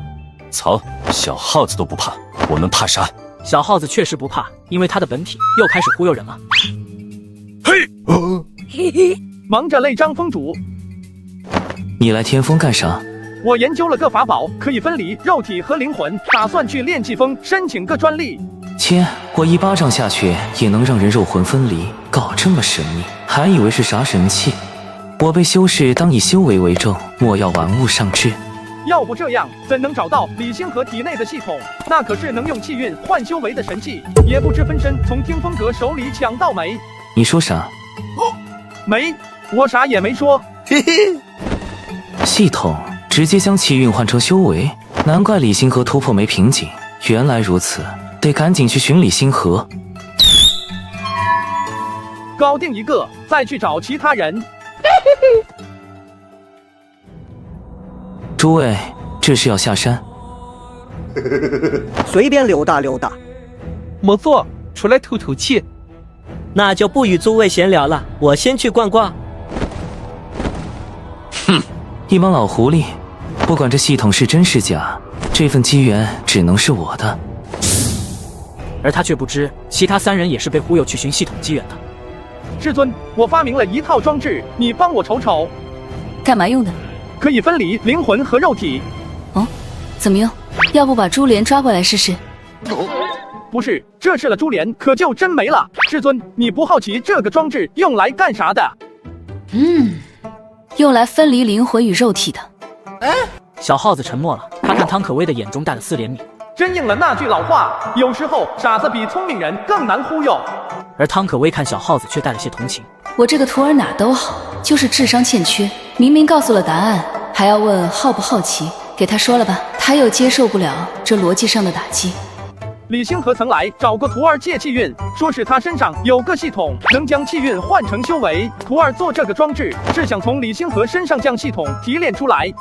操，小耗子都不怕，我们怕啥？小耗子确实不怕，因为他的本体又开始忽悠人了。嘿，忙着累张峰主，你来天风干啥？我研究了个法宝，可以分离肉体和灵魂，打算去炼气峰申请个专利。切，我一巴掌下去也能让人肉魂分离，搞这么神秘，还以为是啥神器。我辈修士当以修为为重，莫要玩物丧志。要不这样，怎能找到李星河体内的系统？那可是能用气运换修为的神器，也不知分身从听风阁手里抢到没？你说啥？没，我啥也没说。嘿嘿。系统直接将气运换成修为，难怪李星河突破没瓶颈。原来如此，得赶紧去寻李星河。搞定一个，再去找其他人。诸位，这是要下山？随便溜达溜达。没错，出来透透气。那就不与诸位闲聊了，我先去逛逛。哼，一帮老狐狸，不管这系统是真是假，这份机缘只能是我的。而他却不知，其他3人也是被忽悠去寻系统机缘的。至尊，我发明了一套装置，你帮我瞅瞅。干嘛用的？可以分离灵魂和肉体。哦，怎么用？要不把珠帘抓过来试试？不是，这吃了珠帘可就真没了。至尊，你不好奇这个装置用来干啥的？用来分离灵魂与肉体的。小耗子沉默了，他看汤可威的眼中带了丝怜悯。真应了那句老话，有时候傻子比聪明人更难忽悠。而汤可威看小耗子却带了些同情。我这个徒儿哪都好，就是智商欠缺。明明告诉了答案，还要问好不好奇？给他说了吧，他又接受不了这逻辑上的打击。李星河曾来找过徒儿借气运，说是他身上有个系统能将气运换成修为。徒儿做这个装置是想从李星河身上将系统提炼出来。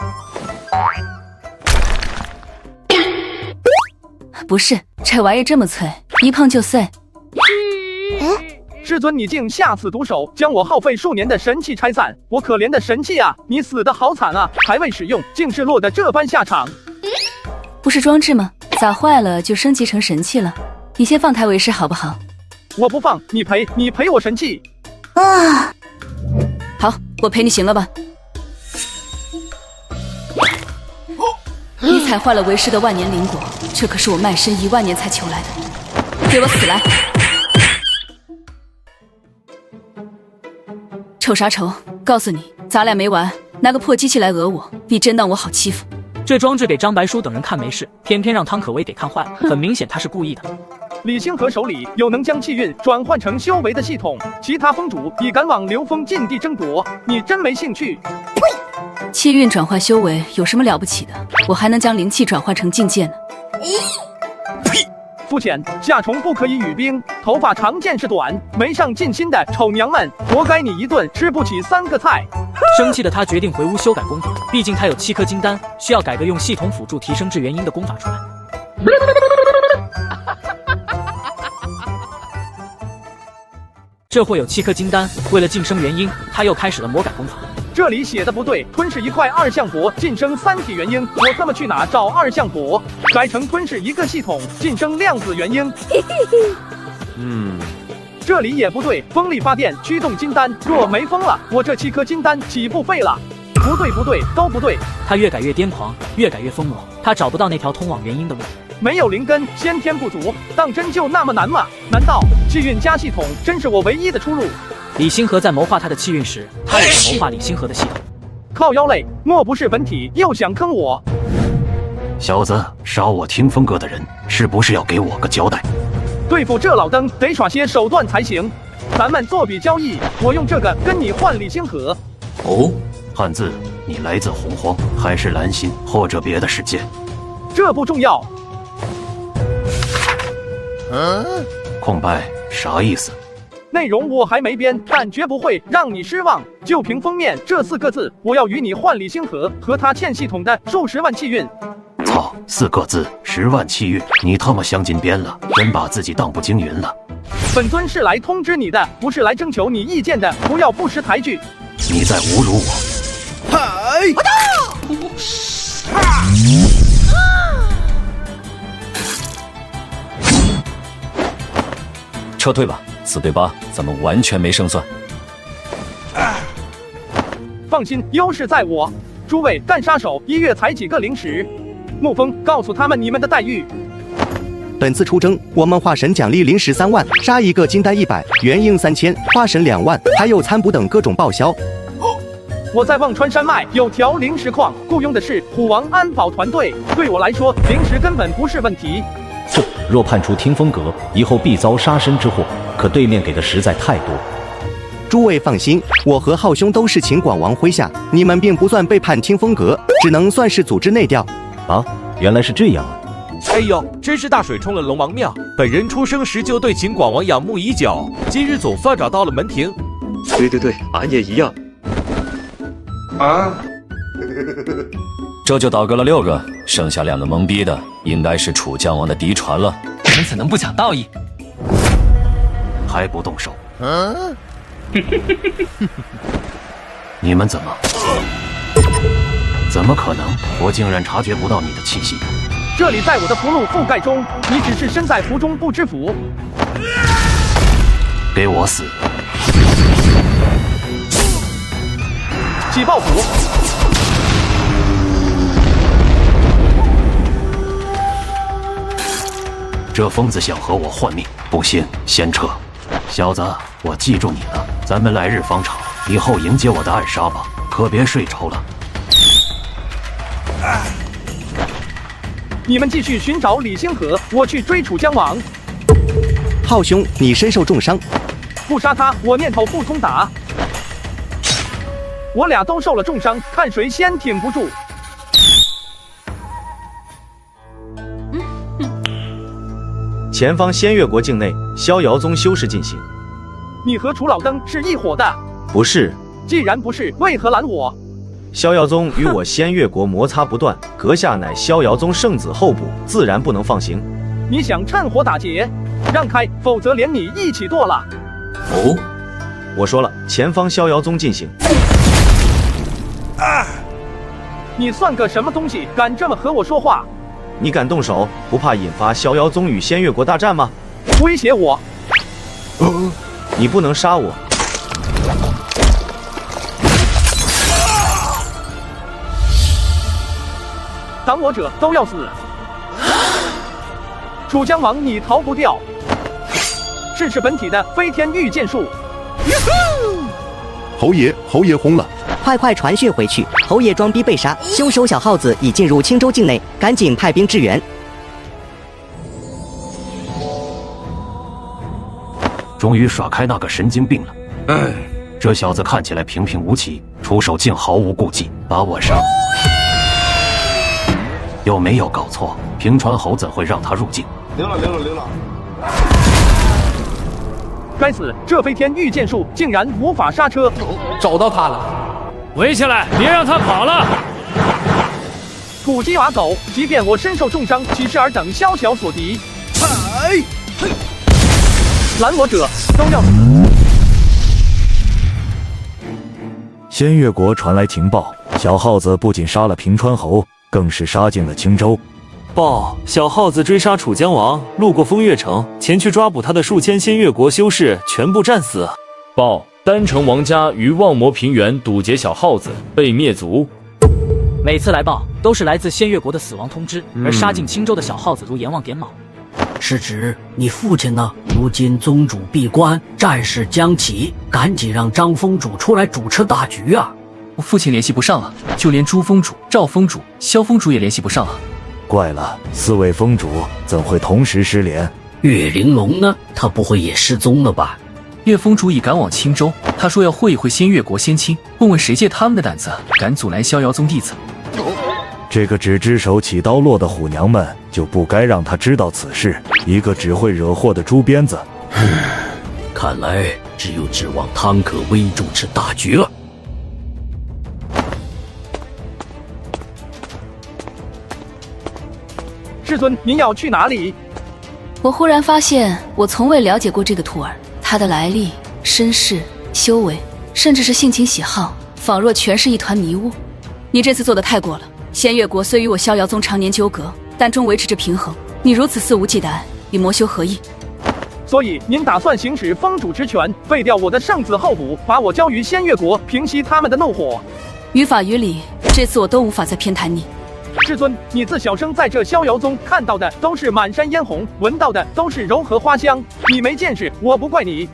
不是，这玩意这么脆，一碰就碎。师尊，你竟下此毒手，将我耗费数年的神器拆散！我可怜的神器啊，你死得好惨啊！还未使用，竟是落得这般下场。不是装置吗？咋坏了就升级成神器了？你先放台为师好不好？我不放，你赔我神器。啊！好，我赔你行了吧？你踩坏了为师的万年灵果，这可是我卖身1万年才求来的，给我死来！瞅啥瞅？告诉你，咱俩没完！拿个破机器来讹我，你真当我好欺负？这装置给张白书等人看没事，偏偏让汤可威给看坏了，很明显他是故意的。李星河手里有能将气运转换成修为的系统，其他峰主已赶往流峰禁地争夺，你真没兴趣？呸！气运转换修为有什么了不起的？我还能将灵气转换成境界呢。呸！肤浅，夏虫不可以语冰，头发长见识短，没上进心的丑娘们，活该你一顿吃不起3个菜。生气的他决定回屋修改功法，毕竟他有7颗金丹，需要改个用系统辅助提升至元婴的功法出来。这货有7颗金丹，为了晋升元婴，他又开始了魔改功法。这里写的不对，吞噬1块2相搏晋升3体元婴，我他妈去哪找2相搏？改成吞噬1个系统晋升量子元婴。这里也不对，风力发电驱动金丹，若没风了，我这7颗金丹岂不废了？不对，都不对。他越改越癫狂，越改越疯魔，他找不到那条通往元婴的路。没有灵根，先天不足，当真就那么难吗？难道气运加系统真是我唯一的出路？李星河在谋划他的气运时，他也在谋划李星河的系统。靠腰类，莫不是本体又想坑我？小子，烧我听风阁的人，是不是要给我个交代？对付这老登得耍些手段才行。咱们做笔交易，我用这个跟你换李星河。哦，汉字，你来自洪荒，还是蓝心，或者别的世界？这不重要。空白啥意思？内容我还没编，但绝不会让你失望。就凭封面这4个字，我要与你换李星河和他欠系统的数十万气运。操，4个字，10万气运，你他妈镶金边了，真把自己当不经云了。本尊是来通知你的，不是来征求你意见的，不要不识抬举。你在侮辱我！嗨！撤退吧，4对8，咱们完全没胜算。放心，优势在我。诸位干杀手1月才几个零食？沐风，告诉他们你们的待遇。本次出征，我们化神奖励零食3万，杀一个金丹100，元婴3000，化神2万，还有参补等各种报销。我在忘川山脉有条灵石矿，雇佣的是虎王安保团队，对我来说，灵石根本不是问题。若判出听风阁，以后必遭杀身之祸。可对面给的实在太多。诸位放心，我和浩兄都是秦广王麾下，你们并不算被判听风阁，只能算是组织内调。啊，原来是这样啊！哎呦，真是大水冲了龙王庙。本人出生时就对秦广王仰慕已久，今日总算找到了门庭。对，俺也一样。啊！这就倒戈了6个，剩下2个懵逼的，应该是楚江王的嫡传了。你们怎能不讲道义？还不动手？你们怎么可能？我竟然察觉不到你的气息。这里在我的符箓覆盖中，你只是身在福中不知福。给我死！起爆符！这疯子想和我换命，不行，先撤。小子，我记住你了，咱们来日方长，以后迎接我的暗杀吧，可别睡着了。你们继续寻找李星河，我去追楚江王。浩兄，你身受重伤，不杀他，我念头不通达。我俩都受了重伤，看谁先挺不住。前方仙月国境内，逍遥宗修士进行。你和楚老登是一伙的？不是。既然不是，为何拦我？逍遥宗与我仙月国摩擦不断，阁下乃逍遥宗圣子候补，自然不能放行。你想趁火打劫？让开，否则连你一起剁了。哦，我说了，前方逍遥宗进行。你算个什么东西，敢这么和我说话？你敢动手，不怕引发逍遥宗与仙月国大战吗？威胁我？你不能杀我。挡我者都要死。楚江王，你逃不掉。试试本体的飞天御剑术。侯爷轰了！快传讯回去，侯爷装逼被杀，凶手小耗子已进入青州境内，赶紧派兵支援。终于耍开那个神经病了。这小子看起来平平无奇，出手竟毫无顾忌，把我杀。有没有搞错？平川侯怎会让他入境？溜了！该死，这飞天御剑术竟然无法刹车！找到他了，围起来，别让他跑了！土鸡瓦狗，即便我身受重伤，岂是尔等宵小所敌？拦我者都要死！仙月国传来情报，小耗子不仅杀了平川侯，更是杀进了青州。报，小耗子追杀楚江王，路过风月城，前去抓捕他的数千仙月国修士全部战死。报，丹城王家于望魔平原堵截小耗子，被灭族。每次来报都是来自仙月国的死亡通知，而杀进青州的小耗子如阎王点卯。是指你父亲呢？如今宗主闭关，战事将起，赶紧让张封主出来主持大局啊！我父亲联系不上了，就连朱封主、赵封主、萧封主也联系不上了。怪了，4位封主怎会同时失联？岳玲珑呢？他不会也失踪了吧？岳封主已赶往青州，他说要会一会仙越国仙卿，问问谁借他们的胆子敢阻拦逍遥宗弟子。这个只只手起刀落的虎娘们就不该让他知道此事，一个只会惹祸的猪鞭子。看来只有指望汤可威主持大局了。师尊，您要去哪里？我忽然发现，我从未了解过这个徒儿，他的来历、身世、修为，甚至是性情喜好，仿若全是一团迷雾。你这次做得太过了。仙越国虽与我逍遥宗常年纠葛，但终维持着平衡。你如此肆无忌惮，与魔修何异？所以您打算行使封主之权，废掉我的圣子候补，把我交于仙越国，平息他们的怒火？于法于理，这次我都无法再偏袒你。师尊，你自小生在这逍遥宗看到的都是满山嫣红，闻到的都是柔和花香。你没见识，我不怪你。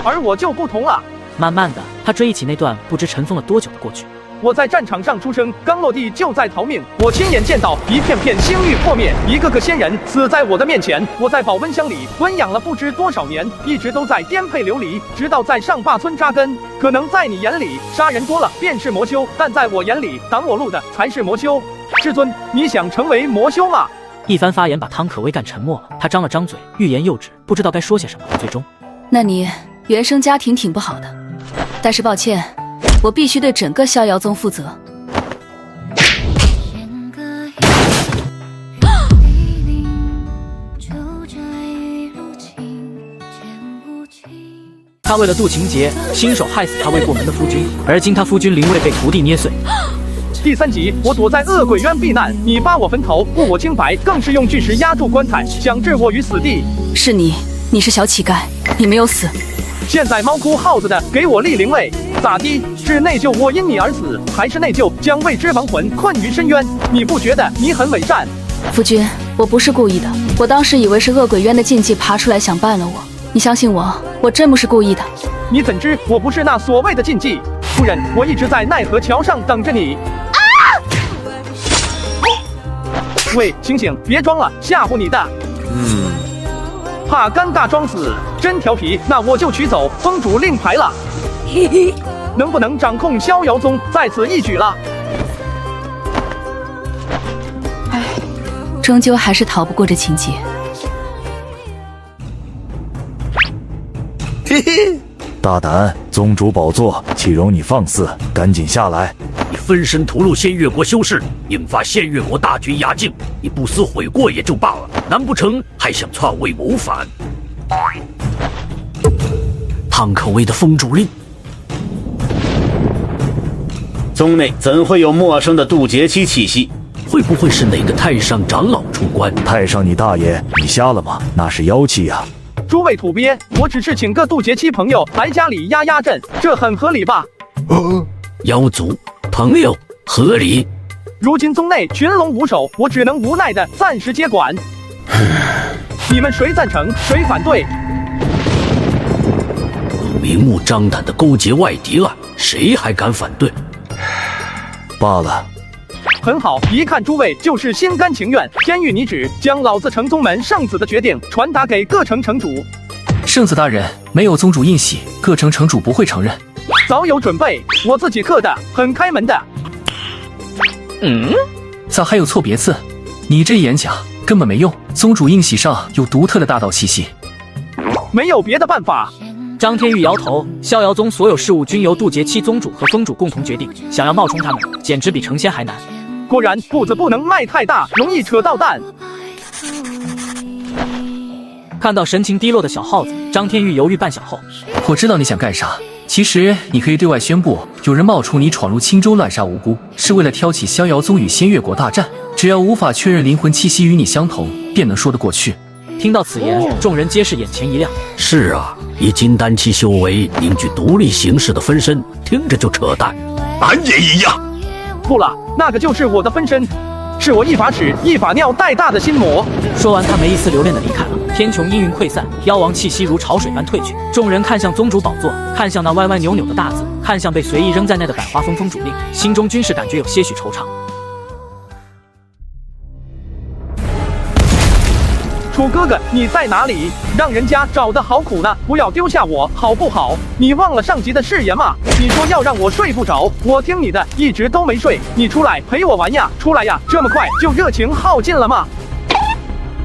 而我就不同了。慢慢的，他追忆起那段不知尘封了多久的过去。我在战场上出生，刚落地就在逃命。我亲眼见到一片片星域破灭，一个个仙人死在我的面前。我在保温箱里温养了不知多少年，一直都在颠沛流离，直到在上坝村扎根。可能在你眼里杀人多了便是魔修，但在我眼里挡我路的才是魔修。师尊，你想成为魔修吗？一番发言把汤可威干沉默了，他张了张嘴，欲言又止，不知道该说些什么。最终，那你原生家庭挺不好的，但是抱歉，我必须对整个逍遥宗负责。他为了渡情劫，亲手害死他未过门的夫君，而今他夫君灵位被徒弟捏碎。第3集，我躲在恶鬼渊避难，你扒我坟头，误我清白，更是用巨石压住棺材，想置我于死地。是你是小乞丐，你没有死。现在猫哭耗子的给我立灵位，咋的？是内疚我因你而死，还是内疚将未知亡魂困于深渊？你不觉得你很伪善？夫君，我不是故意的，我当时以为是恶鬼渊的禁忌爬出来想办了我。你相信我，我真不是故意的。你怎知我不是那所谓的禁忌？夫人，我一直在奈何桥上等着你。喂，醒醒，别装了，吓唬你的。怕尴尬装死，真调皮，那我就取走封主令牌了。能不能掌控逍遥宗，在此一举了。终究还是逃不过这情节。大胆！宗主宝座岂容你放肆？赶紧下来！你分身屠戮仙越国修士，引发仙越国大军压境，你不思悔过也就罢了，难不成还想篡位谋反？汤可威的封主令，宗内怎会有陌生的渡劫期气息？会不会是哪个太上长老出关？太上你大爷，你瞎了吗？那是妖气呀！诸位土鳖，我只是请个渡劫期朋友来家里压压阵，这很合理吧？妖族朋友合理。如今宗内群龙无首，我只能无奈的暂时接管。你们谁赞成，谁反对？明目张胆的勾结外敌了，谁还敢反对？罢了。很好，一看诸位就是心甘情愿。天谕你旨，将老子城宗门圣子的决定传达给各城城主。圣子大人，没有宗主印玺，各城城主不会承认。早有准备，我自己刻的，很开门的。咋还有错别字？你这演讲根本没用，宗主印玺上有独特的大道气息。没有别的办法。张天玉摇头，逍遥宗所有事务均由渡劫期宗主和封主共同决定，想要冒充他们，简直比成仙还难。果然步子不能迈太大，容易扯到蛋。看到神情低落的小耗子，张天玉犹豫半晌后，我知道你想干啥。其实你可以对外宣布，有人冒充你闯入青州乱杀无辜，是为了挑起逍遥宗与仙越国大战。只要无法确认灵魂气息与你相同，便能说得过去。听到此言，众人皆是眼前一亮。是啊，以金丹期修为凝聚独立形式的分身，听着就扯淡。俺也一样。不了，那个就是我的分身，是我一把屎一把尿带大的心魔。说完，他没一丝留恋地离开了。天穹阴云溃散，妖王气息如潮水般退去。众人看向宗主宝座，看向那歪歪扭扭的大字，看向被随意扔在那的百花峰封主令，心中均是感觉有些许惆怅。楚哥哥，你在哪里？让人家找得好苦呢，不要丢下我好不好？你忘了上级的誓言吗？你说要让我睡不着，我听你的，一直都没睡。你出来陪我玩呀，出来呀，这么快就热情耗尽了吗？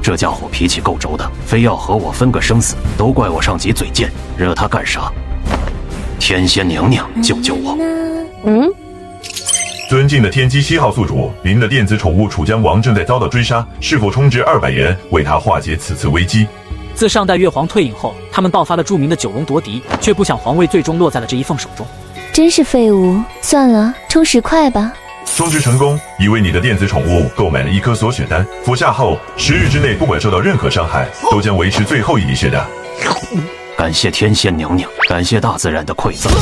这家伙脾气够轴的，非要和我分个生死，都怪我上级嘴贱，惹他干啥？天仙娘娘，救救我！尊敬的天机7号宿主，您的电子宠物楚江王正在遭到追杀，是否充值200元为他化解此次危机？自上代月皇退隐后，他们爆发了著名的九龙夺嫡，却不想皇位最终落在了这一凤手中。真是废物，算了，充10块吧。充值成功，已为你的电子宠物购买了1颗锁血丹，服下后10日之内，不管受到任何伤害，都将维持最后1滴血丹。感谢天仙娘娘，感谢大自然的馈赠。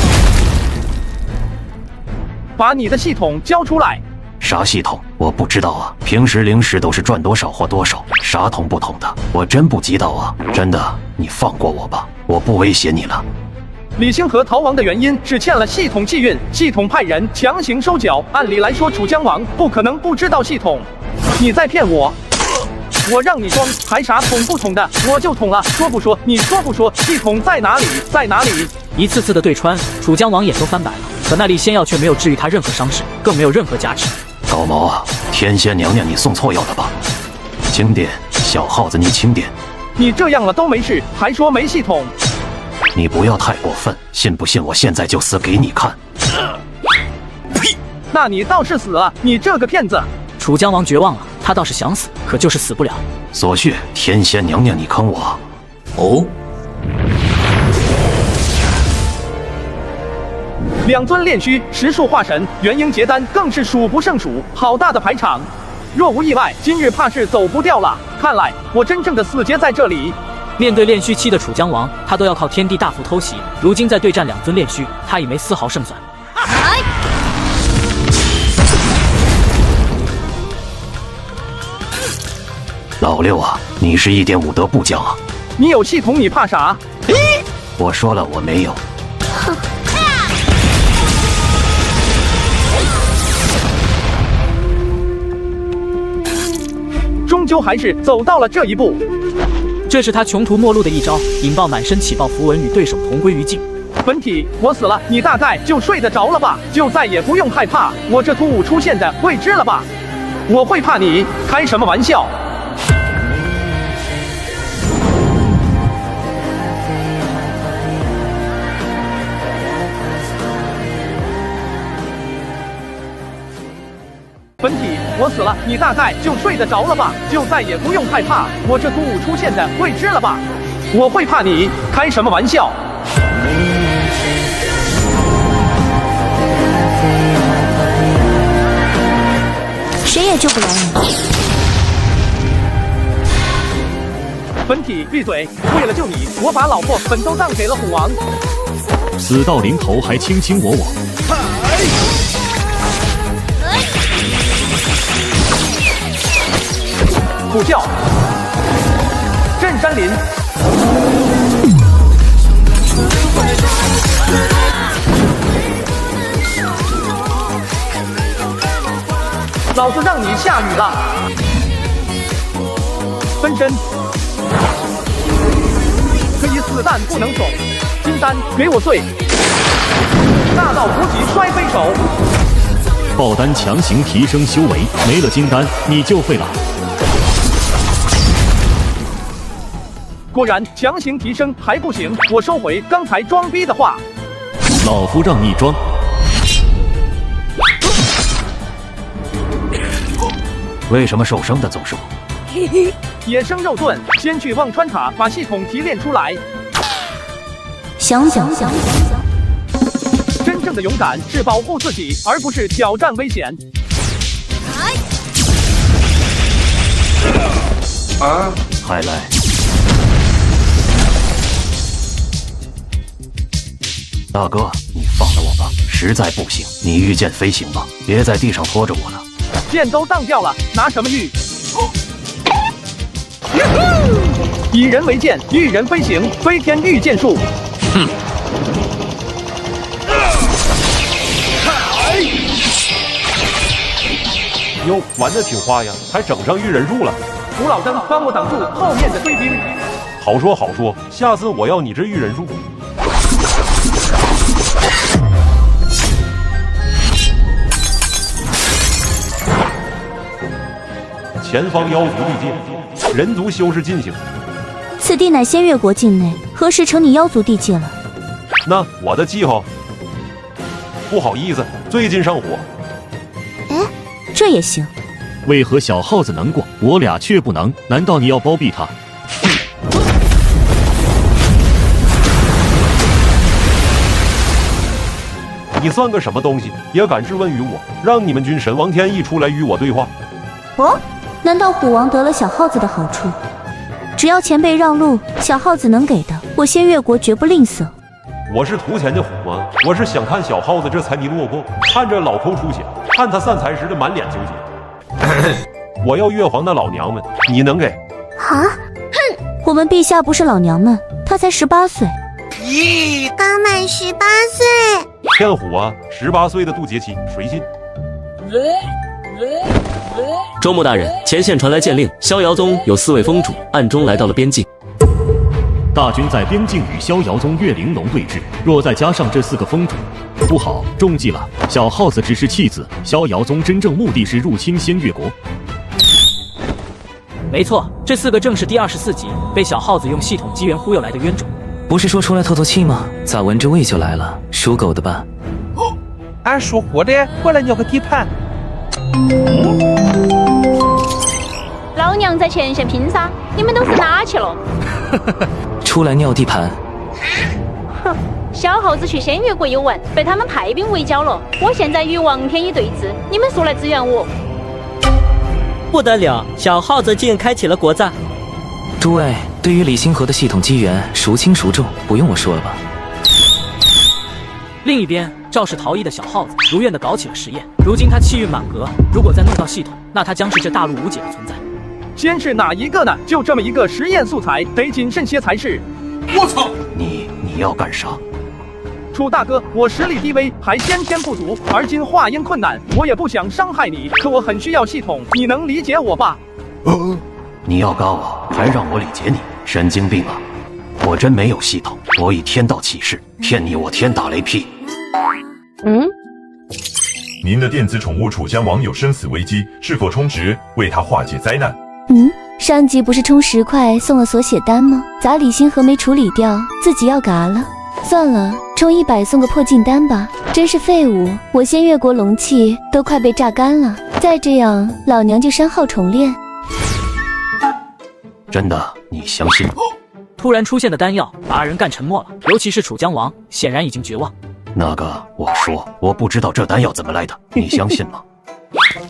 把你的系统交出来！啥系统？我不知道啊。平时零食都是赚多少花多少，啥同不同的，我真不知道啊。真的，你放过我吧，我不威胁你了。李星河逃亡的原因只欠了系统气运，系统派人强行收缴。按理来说，楚江王不可能不知道系统。你在骗我！我让你装，还啥捅不捅的？我就捅了，说不说？你说不说？系统在哪里？在哪里？一次次的对穿，楚江王眼都翻白了。可那粒仙药却没有治愈他任何伤势，更没有任何价值。高毛啊，天仙娘娘，你送错药了吧？轻点，小耗子你轻点。你这样了都没事，还说没系统？你不要太过分，信不信我现在就死给你看？呸！那你倒是死了，你这个骗子！楚江王绝望了，他倒是想死，可就是死不了。索血，天仙娘娘，你坑我！哦。2尊炼虚10数化神，元婴结丹更是数不胜数，好大的排场！若无意外，今日怕是走不掉了。看来我真正的死结在这里。面对炼虚期的楚江王，他都要靠天地大符偷袭。如今再对战2尊炼虚，他已没丝毫胜算。老六啊，你是一点武德不讲啊！你有系统，你怕啥？我说了，我没有。哼。终究还是走到了这一步。这是他穷途末路的一招，引爆满身起爆符文，与对手同归于尽。本体，我死了，你大概就睡得着了吧？就再也不用害怕我这突兀出现的未知了吧？我会怕你？开什么玩笑！本体，我死了，你大概就睡得着了吧？就再也不用害怕我这突兀出现的未知了吧？我会怕你？开什么玩笑！谁也救不了你。本体，闭嘴！为了救你，我把老婆本都当给了虎王。死到临头还卿卿我我。虎啸，震山林。老子让你下雨了。分身，可以死但不能怂。金丹，给我碎！大道无极摔飞手。爆丹强行提升修为，没了金丹你就废了。果然强行提升还不行，我收回刚才装逼的话。老夫让你装。为什么受伤的总是我？野生肉盾，先去忘川塔把系统提炼出来。想。真正的勇敢是保护自己，而不是挑战危险。还来。大哥，你放了我吧，实在不行，你御剑飞行吧，别在地上拖着我了。剑都当掉了，拿什么御？以人为剑，御人飞行，飞天御剑术。哼。哟，玩的挺花呀，还整上御人术了。古老登，帮我挡住后面的追兵。好说好说，下次我要你这御人术。前方妖族地界，人族修士进行。此地乃仙月国境内，何时成你妖族地界了？那我的记号。不好意思，最近上火。哎，这也行。为何小耗子能过，我俩却不能？难道你要包庇他？你算个什么东西，也敢质问于我？让你们军神王天意出来与我对话。哦，难道虎王得了小耗子的好处？只要前辈让路，小耗子能给的，我仙月国绝不吝啬。我是图钱的虎吗？我是想看小耗子这财迷落魄，看着老抠出血，看他散财时的满脸纠结。我要月皇的老娘们，你能给？啊！哼！我们陛下不是老娘们，他才18岁。咦，刚满18岁。骗虎啊！18岁的渡劫期，谁信？周穆大人，前线传来剑令，逍遥宗有4位封主暗中来到了边境。大军在边境与逍遥宗岳玲珑对峙，若再加上这4个封主，不好，中计了。小耗子只是弃子，逍遥宗真正目的是入侵仙月国。没错，这4个正是第24级被小耗子用系统机缘忽悠来的冤种。不是说出来透透气吗？咋闻着味就来了？属狗的吧？俺属虎的，过来尿个地盘。老娘在前线拼杀，你们都是哪去了？出来尿地盘。哼，小耗子去仙月国游玩，被他们派兵围剿了。我现在与王天一对峙，你们速来支援我！不得了，小耗子竟开启了国战。诸位，对于李星河的系统机缘孰轻孰重，不用我说了吧？另一边，肇事逃逸的小耗子如愿地搞起了实验。如今他气运满格，如果再弄到系统，那他将是这大陆无解的存在。先是哪一个呢？就这么一个实验素材，得谨慎些才是。我操！你要干啥？楚大哥，我实力低微，还先天不足，而今化烟困难，我也不想伤害你，可我很需要系统，你能理解我吧？你要告我，还让我理解你？神经病啊！我真没有系统，我以天道起誓，骗你我天打雷劈。您的电子宠物楚江王有生死危机，是否充值为他化解灾难？上集不是充10块送了锁血丹吗？咋李星河没处理掉，自己要嘎了？算了，充100送个破镜丹吧。真是废物，我仙月国龙气都快被榨干了，再这样老娘就删号重练。真的，你相信？突然出现的丹药把2人干沉默了，尤其是楚江王，显然已经绝望。那个，我说我不知道这丹药怎么来的，你相信吗？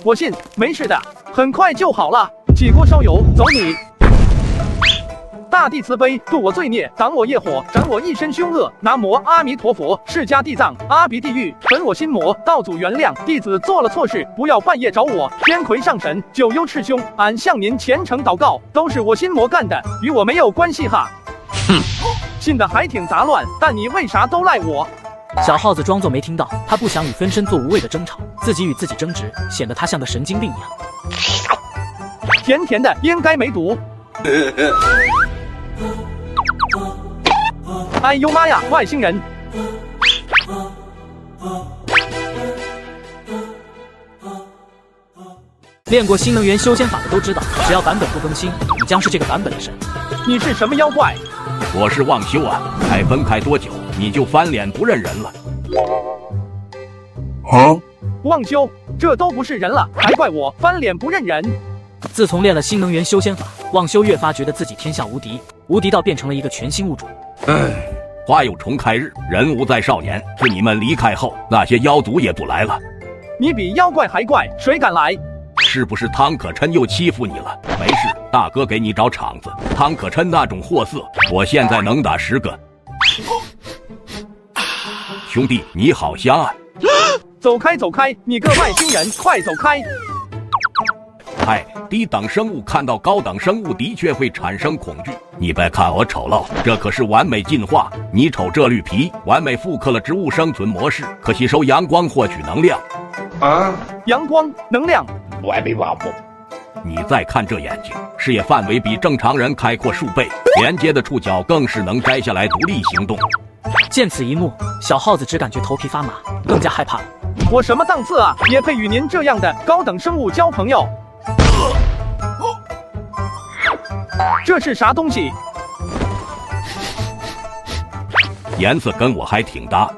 我信，没事的，很快就好了。几锅烧油，走你！大地慈悲，度我罪孽，挡我业火，斩我一身凶恶。南无阿弥陀佛，释迦地藏，阿鼻地狱，粉我心魔。道祖原谅，弟子做了错事，不要半夜找我。天魁上神，九幽赤凶，俺向您虔诚祷告，都是我心魔干的，与我没有关系哈。信的还挺杂乱，但你为啥都赖我？小耗子装作没听到，他不想与分身做无谓的争吵，自己与自己争执，显得他像个神经病一样。甜甜的，应该没毒。哎呦妈呀，外星人！练过新能源修仙法的都知道，只要版本不更新，你将是这个版本的神。你是什么妖怪？我是望修啊，才分开多久你就翻脸不认人了？望修，这都不是人了，还怪我翻脸不认人。自从练了新能源修仙法，望修越发觉得自己天下无敌，无敌到变成了一个全新物种。花有重开日，人无再少年。自你们离开后，那些妖族也不来了。你比妖怪还怪，谁敢来？是不是汤可琛又欺负你了？没事，大哥给你找场子。汤可琛那种货色，我现在能打10个。兄弟，你好瞎啊！走开走开，你个外星人，快走开！嗨，低等生物看到高等生物的确会产生恐惧。你别看我丑陋，这可是完美进化。你瞅这绿皮，完美复刻了植物生存模式，可吸收阳光获取能量。阳光能量。你再看这眼睛，视野范围比正常人开阔数倍，连接的触角更是能摘下来独立行动。见此一幕，小耗子只感觉头皮发麻，更加害怕了。我什么档次啊，也配与您这样的高等生物交朋友？这是啥东西？颜色跟我还挺搭。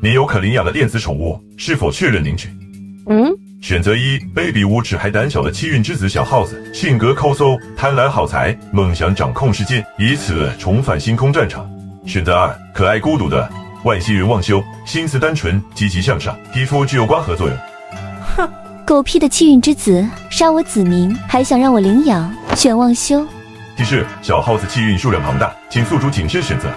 您有可领养的电子宠物，是否确认领取？选择一，卑鄙无耻还胆小的气运之子小耗子，性格抠搜，贪婪好财，梦想掌控世界，以此重返星空战场。选择二，可爱孤独的外星人忘修，心思单纯，积极向上，皮肤具有光合作用。哼，狗屁的气运之子，杀我子民，还想让我领养，选忘修。提示：小耗子气运数量庞大，请宿主谨慎选择。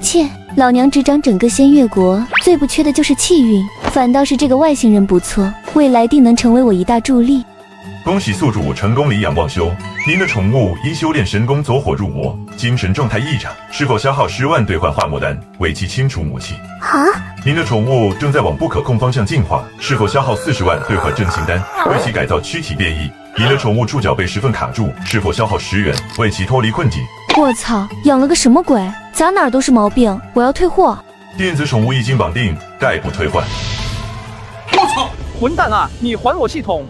切，老娘执掌整个仙月国，最不缺的就是气运，反倒是这个外星人不错，未来定能成为我一大助力。恭喜宿主成功领养忘修，您的宠物因修炼神功走火入魔，精神状态异常，是否消耗10万兑换化魔丹，为其清除魔气？您的宠物正在往不可控方向进化，是否消耗40万兑换正性丹，为其改造躯体变异？您的宠物触角被石缝卡住，是否消耗10元，为其脱离困境？我操，养了个什么鬼？咋哪儿都是毛病，我要退货。电子宠物一经绑定，概不退换。我操，混蛋啊！你还我系统！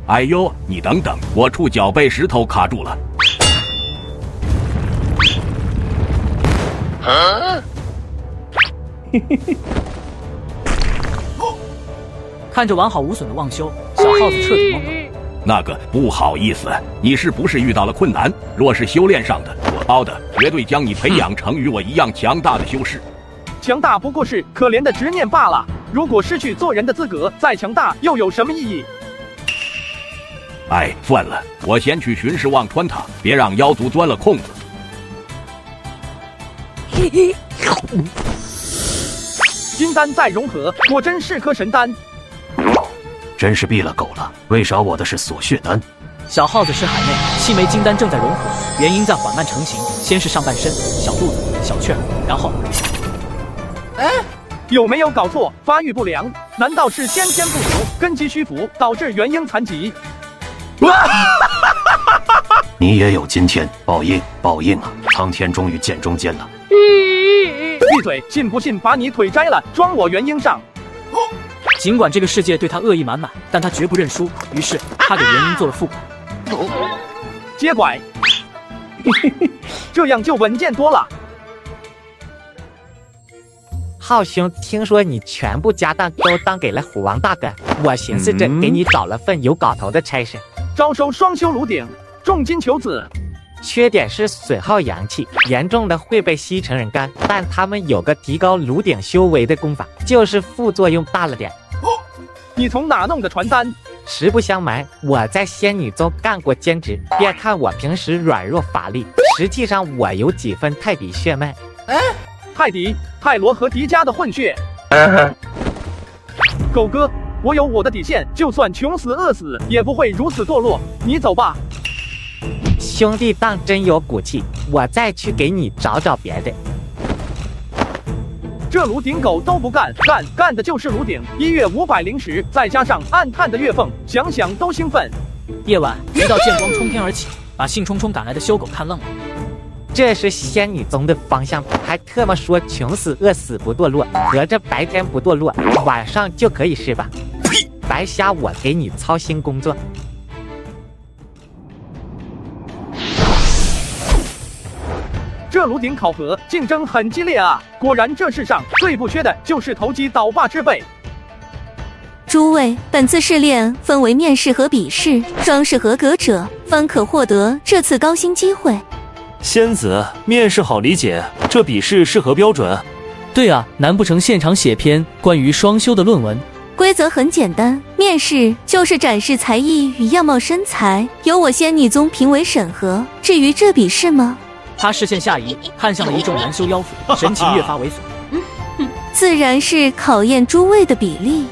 哎呦，你等等，我触角被石头卡住了。看着完好无损的忘修，小耗子彻底懵了。那个不好意思，你是不是遇到了困难？若是修炼上的，我包的绝对将你培养成与我一样强大的修士。强大不过是可怜的执念罢了，如果失去做人的资格，再强大又有什么意义？哎，算了，我先去巡视忘川塔，别让妖族钻了空子。金丹再融合，果真是颗神丹。真是毙了狗了！为啥我的是锁血丹？小耗子是海内，七枚金丹正在融合，元婴在缓慢成型。先是上半身、小肚子、小雀儿，然后……有没有搞错？发育不良？难道是先天不足、根基虚浮，导致元婴残疾？你也有今天，报应，报应啊！苍天终于见中间了。闭嘴！信不信把你腿摘了，装我元婴上？尽管这个世界对他恶意满满，但他绝不认输。于是他给元婴做了副管。接拐，这样就稳健多了。浩兄，听说你全部家当都当给了虎王大哥，我寻思着给你找了份有搞头的差事。招收双修炉鼎，重金求子。缺点是损耗阳气，严重的会被吸成人干。但他们有个提高炉鼎修为的功法，就是副作用大了点。你从哪弄的传单？实不相瞒，我在仙女宗干过兼职。别看我平时软弱乏力，实际上我有几分泰迪血脉。泰迪、泰罗和迪迦的混血。狗哥，我有我的底线，就算穷死饿死，也不会如此堕落。你走吧。兄弟当真有骨气，我再去给你找找别的。这炉鼎狗都不干，干的就是炉鼎。1月50010，再加上暗探的月俸，想想都兴奋。夜晚，一道剑光冲天而起，把兴冲冲赶来的修狗看愣了。这是仙女宗的方向，还特么说穷死饿死不堕落，合着白天不堕落，晚上就可以是吧？呸！白瞎我给你操心工作。这炉鼎考核竞争很激烈啊！果然这世上最不缺的就是投机倒把之辈。诸位，本次试炼分为面试和笔试，双试合格者方可获得这次高薪机会。仙子，面试好理解，这笔试是何标准？对啊，难不成现场写篇关于双修的论文？规则很简单，面试就是展示才艺与样貌身材，由我仙女宗评委审核。至于这笔试吗？他视线下移，看向了一众男修妖妇，神情越发猥琐。自然是考验诸位的比例。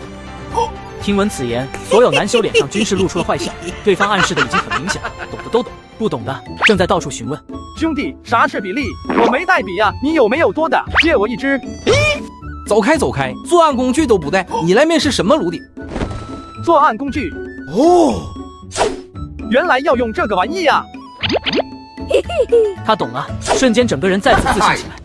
听闻此言，所有男修脸上均是露出了坏笑，对方暗示的已经很明显，懂的都懂，不懂的正在到处询问。兄弟，啥是比例？我没带笔啊，你有没有多的？借我一支。走开走开，作案工具都不带，你来面试什么炉鼎？作案工具？哦，原来要用这个玩意呀！他懂了，瞬间整个人再次自信起来。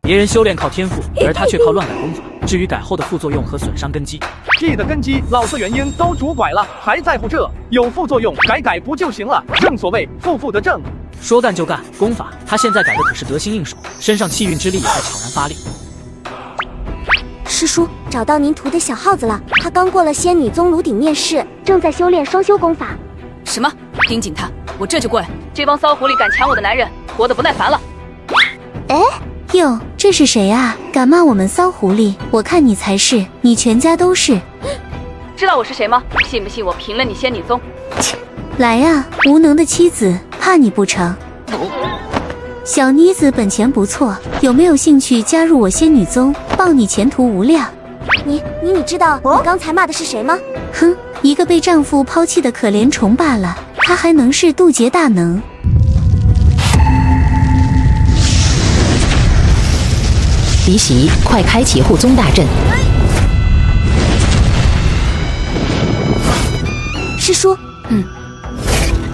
别人修炼靠天赋，而他却靠乱改功法。至于改后的副作用和损伤根基，G 的根基、老子元婴都拄拐了，还在乎这？有副作用改不就行了？正所谓负得正。说干就干，功法他现在改的可是得心应手，身上气运之力也在悄然发力。师叔，找到您徒的小耗子了，他刚过了仙女宗炉鼎面试，正在修炼双修功法。什么？盯紧他，我这就过来。这帮骚狐狸敢抢我的男人，活得不耐烦了。哎，哟，这是谁啊？敢骂我们骚狐狸？我看你才是，你全家都是。知道我是谁吗？信不信我平了你仙女宗？来啊，无能的妻子，怕你不成？小妮子本钱不错，有没有兴趣加入我仙女宗？报你前途无量。你知道你刚才骂的是谁吗？哼，一个被丈夫抛弃的可怜虫罢了，他还能是渡劫大能？离席，快开启护宗大阵。师叔，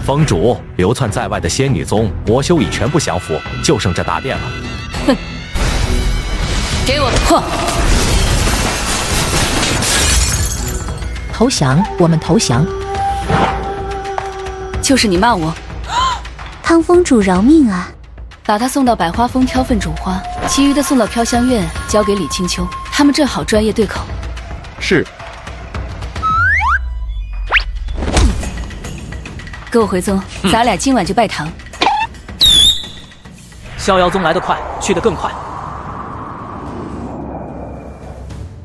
宗主，流窜在外的仙女宗魔修已全部降服，就剩这大殿了。哼，给我破！投降，我们投降。就是你骂我，汤宗主饶命啊！把他送到百花峰挑粪种花，其余的送到飘香院，交给李青秋，他们正好专业对口。是。跟我回宗，咱俩今晚就拜堂。逍遥宗来得快，去得更快。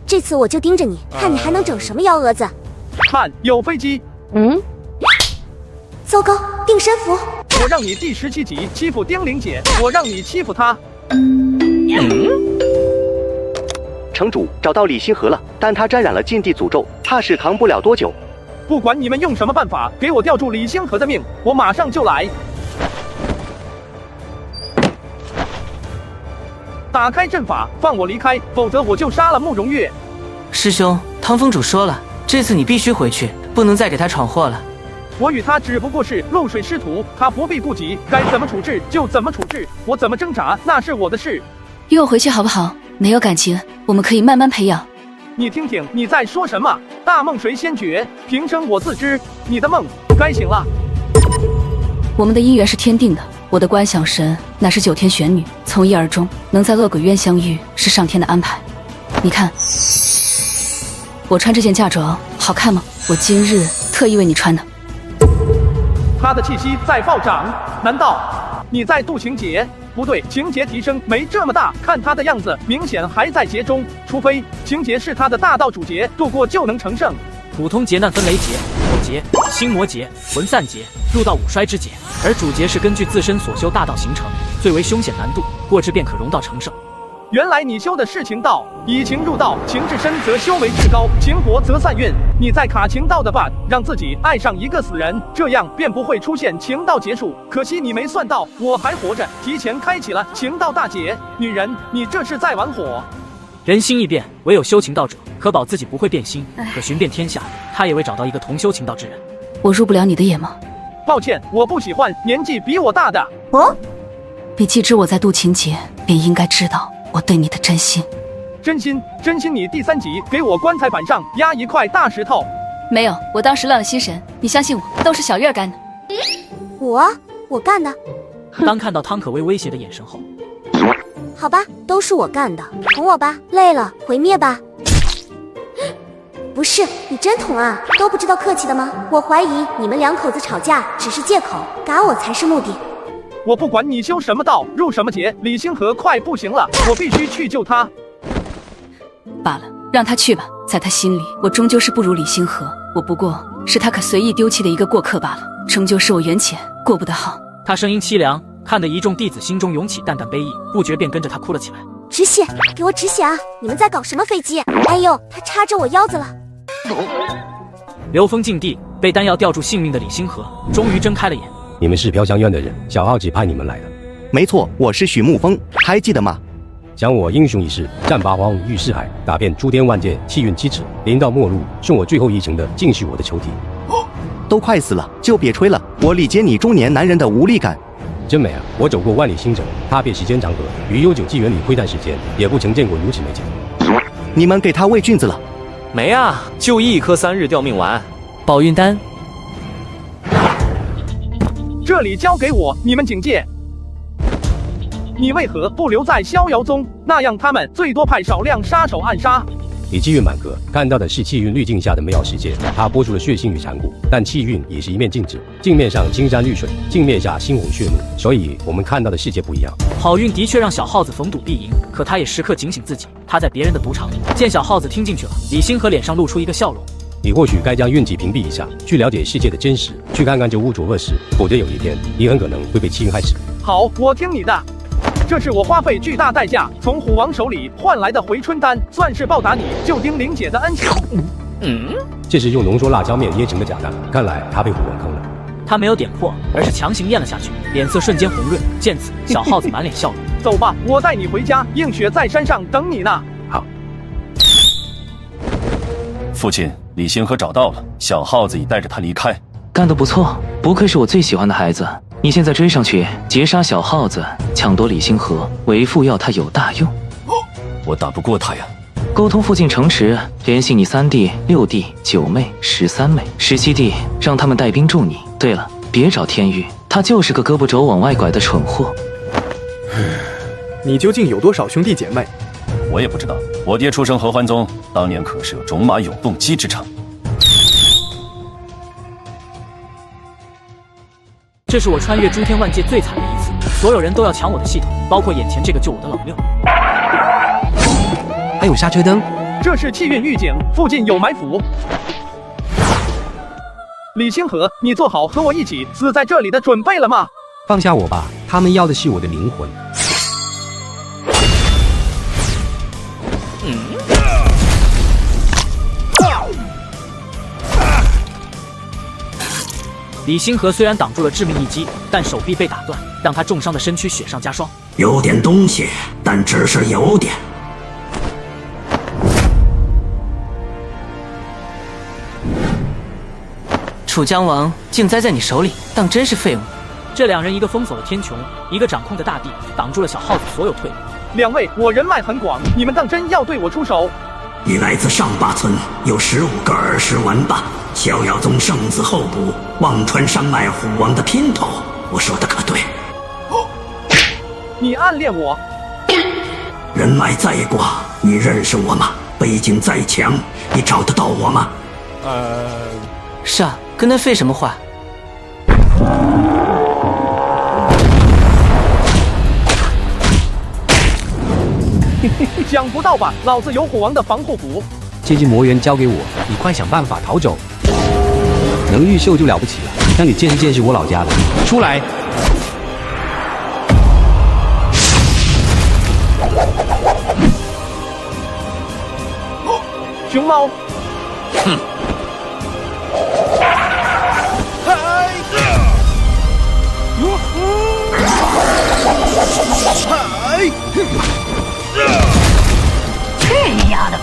这次我就盯着你，看你还能整什么幺蛾子。看，有飞机。糟糕，定身符。我让你第17集欺负丁玲姐，我让你欺负她。城主找到李星河了，但他沾染了禁地诅咒，怕是扛不了多久。不管你们用什么办法，给我吊住李星河的命，我马上就来。打开阵法，放我离开，否则我就杀了慕容月。师兄，汤宗主说了，这次你必须回去，不能再给他闯祸了。我与他只不过是露水师徒，他不必顾及，该怎么处置就怎么处置，我怎么挣扎那是我的事。约我回去好不好？没有感情，我们可以慢慢培养。你听听你在说什么？大梦谁先觉？平生我自知，你的梦该醒了。我们的姻缘是天定的，我的观想神乃是9天玄女，从一而终，能在恶鬼渊相遇是上天的安排。你看，我穿这件嫁妆好看吗？我今日特意为你穿的。他的气息在暴涨，难道你在渡情劫？不对，情劫提升没这么大，看他的样子，明显还在劫中，除非情劫是他的大道主劫，度过就能成圣。普通劫难分雷劫、火劫、心魔劫、魂散劫、入道五衰之劫，而主劫是根据自身所修大道形成，最为凶险难度，过之便可融道成圣。原来你修的是情道，以情入道，情至深则修为至高，情薄则散运。你在卡情道的 bug， 让自己爱上一个死人，这样便不会出现情道结束。可惜你没算到，我还活着，提前开启了情道大劫。女人，你这是在玩火。人心易变，唯有修情道者可保自己不会变心，可寻遍天下，他也未找到一个同修情道之人。我入不了你的眼吗？抱歉，我不喜欢年纪比我大的。你既知我在渡情劫，便应该知道我对你的真心。真心？你第3集给我棺材板上压一块大石头。没有，我当时乱了心神，你相信我，都是小月儿干的。我干的。当看到汤可薇威胁的眼神后，好吧，都是我干的，捅我吧，累了毁灭吧。不是，你真捅啊？都不知道客气的吗？我怀疑你们2口子吵架只是借口，嘎我才是目的。我不管你修什么道，入什么劫，李星河快不行了，我必须去救他。罢了，让他去吧，在他心里，我终究是不如李星河，我不过是他可随意丢弃的一个过客罢了，终究是我缘浅，过不得好。他声音凄凉，看得一众弟子心中涌起淡淡悲意，不觉便跟着他哭了起来。止血，给我止血啊！你们在搞什么飞机？哎呦，他插着我腰子了。流风禁地，被丹药吊住性命的李星河终于睁开了眼。你们是飘香院的人，小浩几派你们来的。没错，我是许沐风，还记得吗？想我英雄一世，战八荒，遇四海，打遍诸天万界，气运七尺，临到末路，送我最后一程的，竟是我的仇敌。都快死了，就别吹了，我理解你中年男人的无力感。真美啊！我走过万里星辰，踏遍时间长河，于悠久纪元里窥探世间，也不曾见过如此美景。你们给他喂菌子了？没啊，就1颗3日吊命丸。保运丹。这里交给我，你们警戒。你为何不留在逍遥宗？那样他们最多派少量杀手暗杀。你气运满格，看到的是气运滤镜下的美好世界，它播出了血腥与残酷，但气运也是一面镜子，镜面上青山绿水，镜面下猩红血怒，所以我们看到的世界不一样。好运的确让小耗子逢赌必赢，可他也时刻警醒自己，他在别人的赌场里。见小耗子听进去了，李星河脸上露出一个笑容。你或许该将运气屏蔽一下，去了解世界的真实，去看看这污浊恶事，否则有一天你很可能会被欺凌害死。好，我听你的。这是我花费巨大代价从虎王手里换来的回春丹，算是报答你救丁玲姐的恩情。这是用浓缩辣椒面捏成的假蛋，看来他被虎王坑了。他没有点破，而是强行咽了下去，脸色瞬间红润。见此，小耗子满脸笑容。走吧，我带你回家，映雪在山上等你呢。好。父亲，李星河找到了，小耗子已带着他离开。干得不错，不愧是我最喜欢的孩子。你现在追上去，截杀小耗子，抢夺李星河，为父要他有大用。我打不过他呀。沟通附近城池，联系你3弟、6弟、9妹、13妹、17弟，让他们带兵助你。对了，别找天玉，他就是个胳膊肘往外拐的蠢货。你究竟有多少兄弟姐妹？我也不知道。我爹出生合欢宗，当年可是有种马永动机之称。这是我穿越诸天万界最惨的一次，所有人都要抢我的系统，包括眼前这个救我的老六。还有刹车灯，这是气运预警，附近有埋伏。李星河，你做好和我一起死在这里的准备了吗？放下我吧，他们要的是我的灵魂。李星河虽然挡住了致命一击，但手臂被打断，让他重伤的身躯雪上加霜。有点东西，但只是有点。楚江王竟栽在你手里，当真是废物。这2人，一个封锁了天穹，一个掌控着大地，挡住了小耗子所有退路。2位，我人脉很广，你们当真要对我出手？你来自上八村，有15个儿时玩伴，逍遥宗圣子候补，忘川山脉虎王的姘头，我说的可对？你暗恋我？人脉再广，你认识我吗？背景再强，你找得到我吗？是啊，跟他废什么话？想不到吧，老子有虎王的防护符。这只魔猿交给我，你快想办法逃走。能御兽就了不起了，让你见识见识我老家的。出来！熊猫。哼。去你丫的！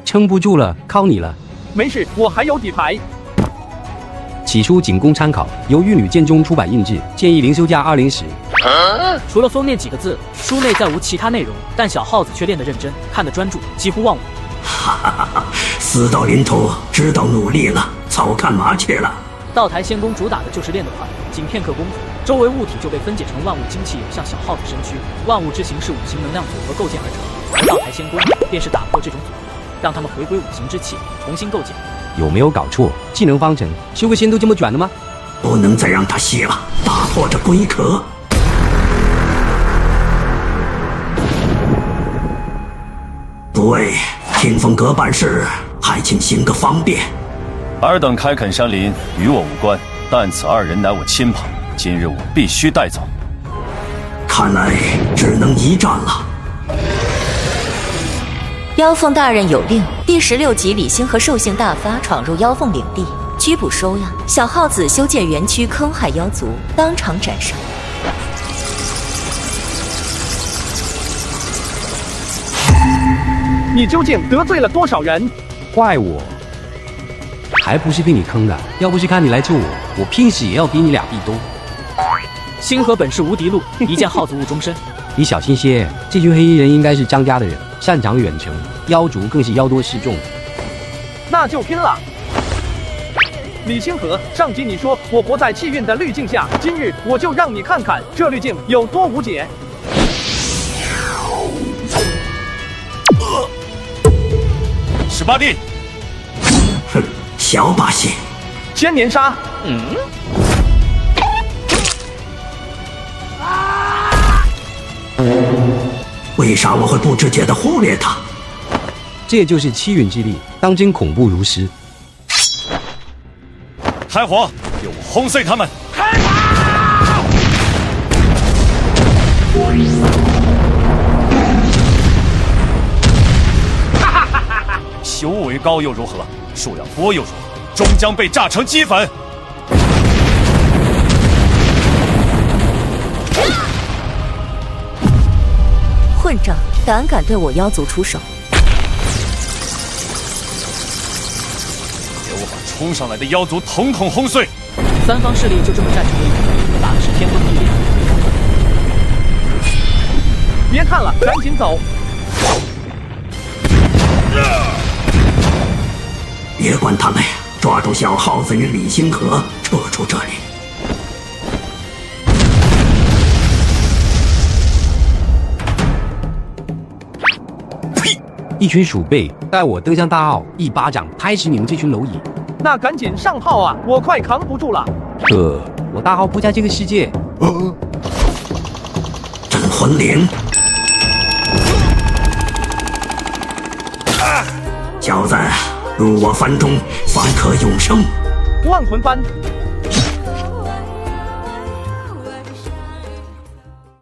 撑不住了，靠你了。没事，我还有底牌。起初仅供参考，由玉女剑宗出版印制，建议零售价2010。除了封面几个字，书内再无其他内容，但小耗子却练得认真，看得专注，几乎忘我。哈哈哈！死到临头，知道努力了，早干嘛去了？道台仙宫主打的就是练得快，仅片刻功夫，周围物体就被分解成万物精气，涌向小耗子身躯。万物之形是5行能量组合构建而成，而道台仙宫便是打破这种组合，让他们回归5行之气，重新构建。有没有搞错？技能方程修个仙都这么卷的吗？不能再让他歇了，打破这龟壳。诸位，听风阁办事，还请行个方便。尔等开垦山林与我无关，但此2人乃我亲朋，今日我必须带走。看来只能一战了。妖凤大人有令，第16级李星和兽性大发，闯入妖凤领地，拘捕收押。小耗子修建园区坑害妖族，当场斩杀。你究竟得罪了多少人？怪我，还不是被你坑的。要不是看你来救我，我拼死也要比你俩地多。星河本是无敌路，一见耗子误终身。你小心些，这群黑衣人应该是张家的人，擅长远程，妖族更是妖多势众。那就拼了！李星河，上集你说我活在气运的滤镜下，今日我就让你看看这滤镜有多无解。18弟，哼，小把戏。千年杀，为啥我会不知觉地忽略他？这就是七运之力，当真恐怖如斯。开火，给我轰碎他们！开火！修为高又如何？数量多又如何？终将被炸成齑粉！混账，胆敢对我妖族出手！给我把冲上来的妖族统统轰碎！三方势力就这么战成了一团，打的是天崩地裂。别看了，赶紧走！别管他们，抓住小耗子与李星河，撤出这里。一群鼠辈，待我登上大奥，一巴掌拍死你们这群蝼蚁！那赶紧上号啊，我快扛不住了。我大号不在这个世界。镇魂铃。小子，入我幡中，方可永生。万魂幡。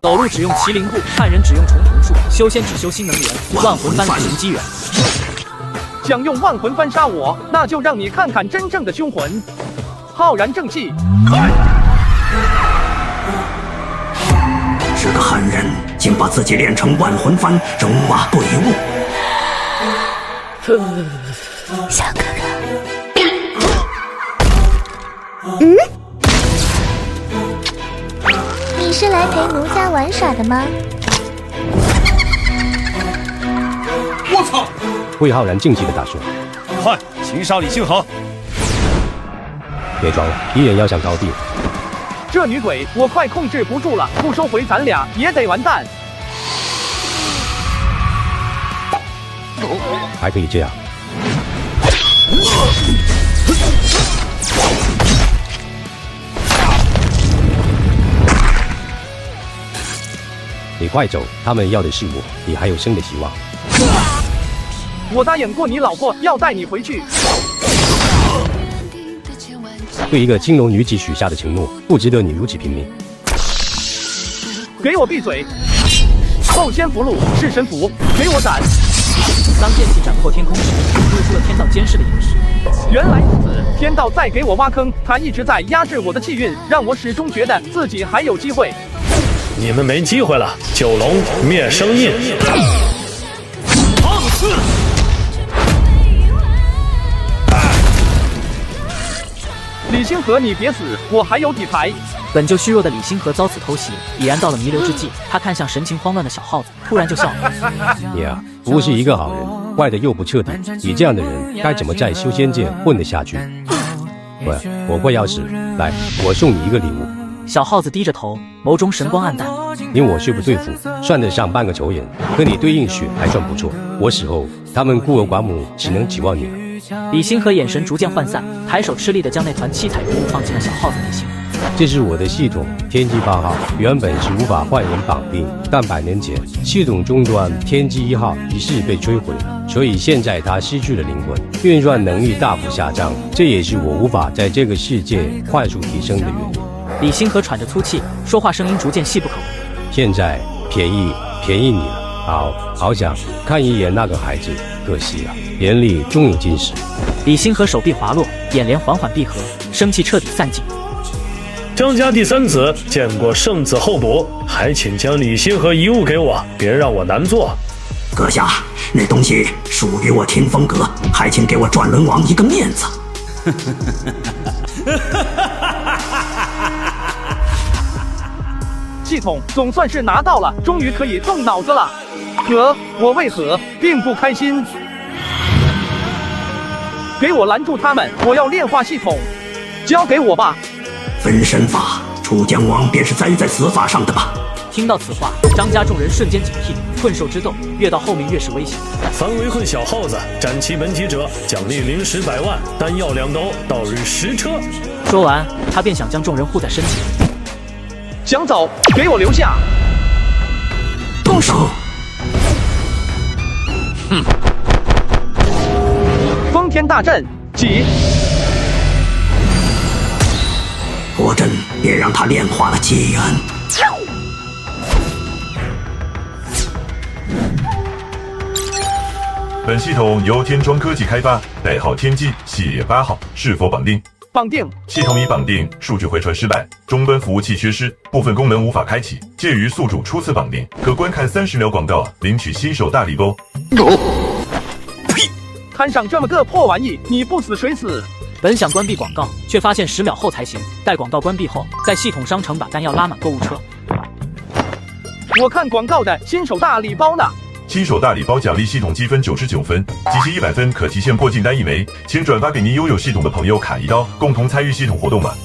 走路只用麒麟步，看人只用重瞳术，修仙只修新能源，万魂幡只灵机缘。想用万魂幡杀我，那就让你看看真正的凶魂。浩然正气，是个狠人，竟把自己练成万魂幡，戎马鬼物。小哥哥，你是来陪奴家玩耍的吗？我操！魏浩然正气的大说：“快，擒杀李星河！”别装了，敌人要上高地。这女鬼，我快控制不住了，不收回咱俩也得完蛋。还可以这样。你快走，他们要的是我，你还有生的希望。我答应过你老婆要带你回去。对一个青楼女子许下的承诺，不值得你如此拼命。给我闭嘴！后仙符箓是神符，给我斩！当剑气斩破天空时，露出了天道监视的影视。原来如此，天道在给我挖坑，他一直在压制我的气运，让我始终觉得自己还有机会。你们没机会了，九龙灭生印。李星河，你别死，我还有底牌。本就虚弱的李星河遭此偷袭，已然到了弥留之际。他看向神情慌乱的小耗子，突然就笑了：“你啊，不是一个好人，坏的又不彻底。你这样的人，该怎么在修仙界混得下去？喂，我快要死，来，我送你一个礼物。”小耗子低着头，眸中神光暗淡。因我虽不对付，算得上半个仇人，和你对应血还算不错。我死后，他们孤儿寡母，只能指望你了。李星河眼神逐渐涣散，抬手吃力地将那团七彩人物放进了小耗子内心。这是我的系统天机8号，原本是无法换人绑定，但100年前系统终端天机1号疑似被摧毁，所以现在它失去了灵魂，运算能力大幅下降，这也是我无法在这个世界快速提升的原因。李星河喘着粗气，说话声音逐渐细不可闻。现在便宜你了。好想看一眼那个孩子，可惜了，眼里终有金石。李星河手臂滑落，眼帘缓缓闭合，生气彻底散尽。张家第3子见过圣子候补，还请将李星河遗物给我，别让我难做。阁下，那东西属于我天风阁，还请给我转轮王一个面子。系统总算是拿到了，终于可以动脑子了。我为何并不开心？给我拦住他们！我要炼化系统，交给我吧。分身法，出江王便是栽在此法上的吧？听到此话，张家众人瞬间警惕，困兽之斗越到后面越是危险。凡围困小耗子、斩其本体者，奖励灵石100万，丹药2斗，到日10车。说完，他便想将众人护在身前。想走，给我留下！动手！封天大阵，几！破阵便让他炼化了基恩。本系统由天窗科技开发，代号天机，系列8号，是否绑定？绑定。系统已绑定，数据回传失败，终端服务器缺失，部分功能无法开启。鉴于宿主初次绑定，可观看30秒广告，领取新手大礼包。呸！摊上这么个破玩意，你不死谁死？本想关闭广告，却发现10秒后才行。待广告关闭后，在系统商城把丹药拉满购物车。我看广告的新手大礼包呢。新手大礼包奖励系统积分99分，集齐100分可提现破镜丹1枚，请转发给您拥有系统的朋友砍一刀，共同参与系统活动吧。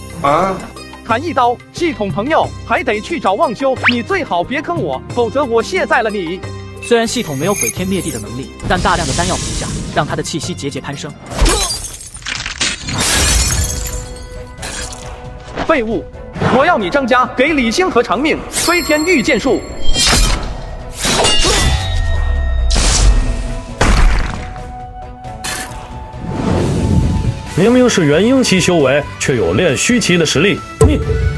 砍一刀，系统朋友还得去找忘修，你最好别坑我，否则我卸载了你。虽然系统没有毁天灭地的能力，但大量的丹药服下，让他的气息节节攀升。废物！我要你张家给李星河偿命，飞天御剑术。明明是元婴期修为，却有炼虚期的实力。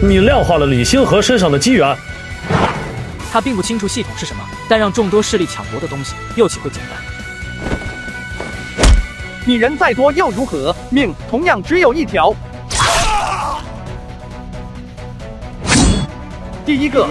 你量化了李星河身上的机缘。他并不清楚系统是什么，但让众多势力抢夺的东西，又岂会简单？你人再多又如何？命同样只有一条。第一个，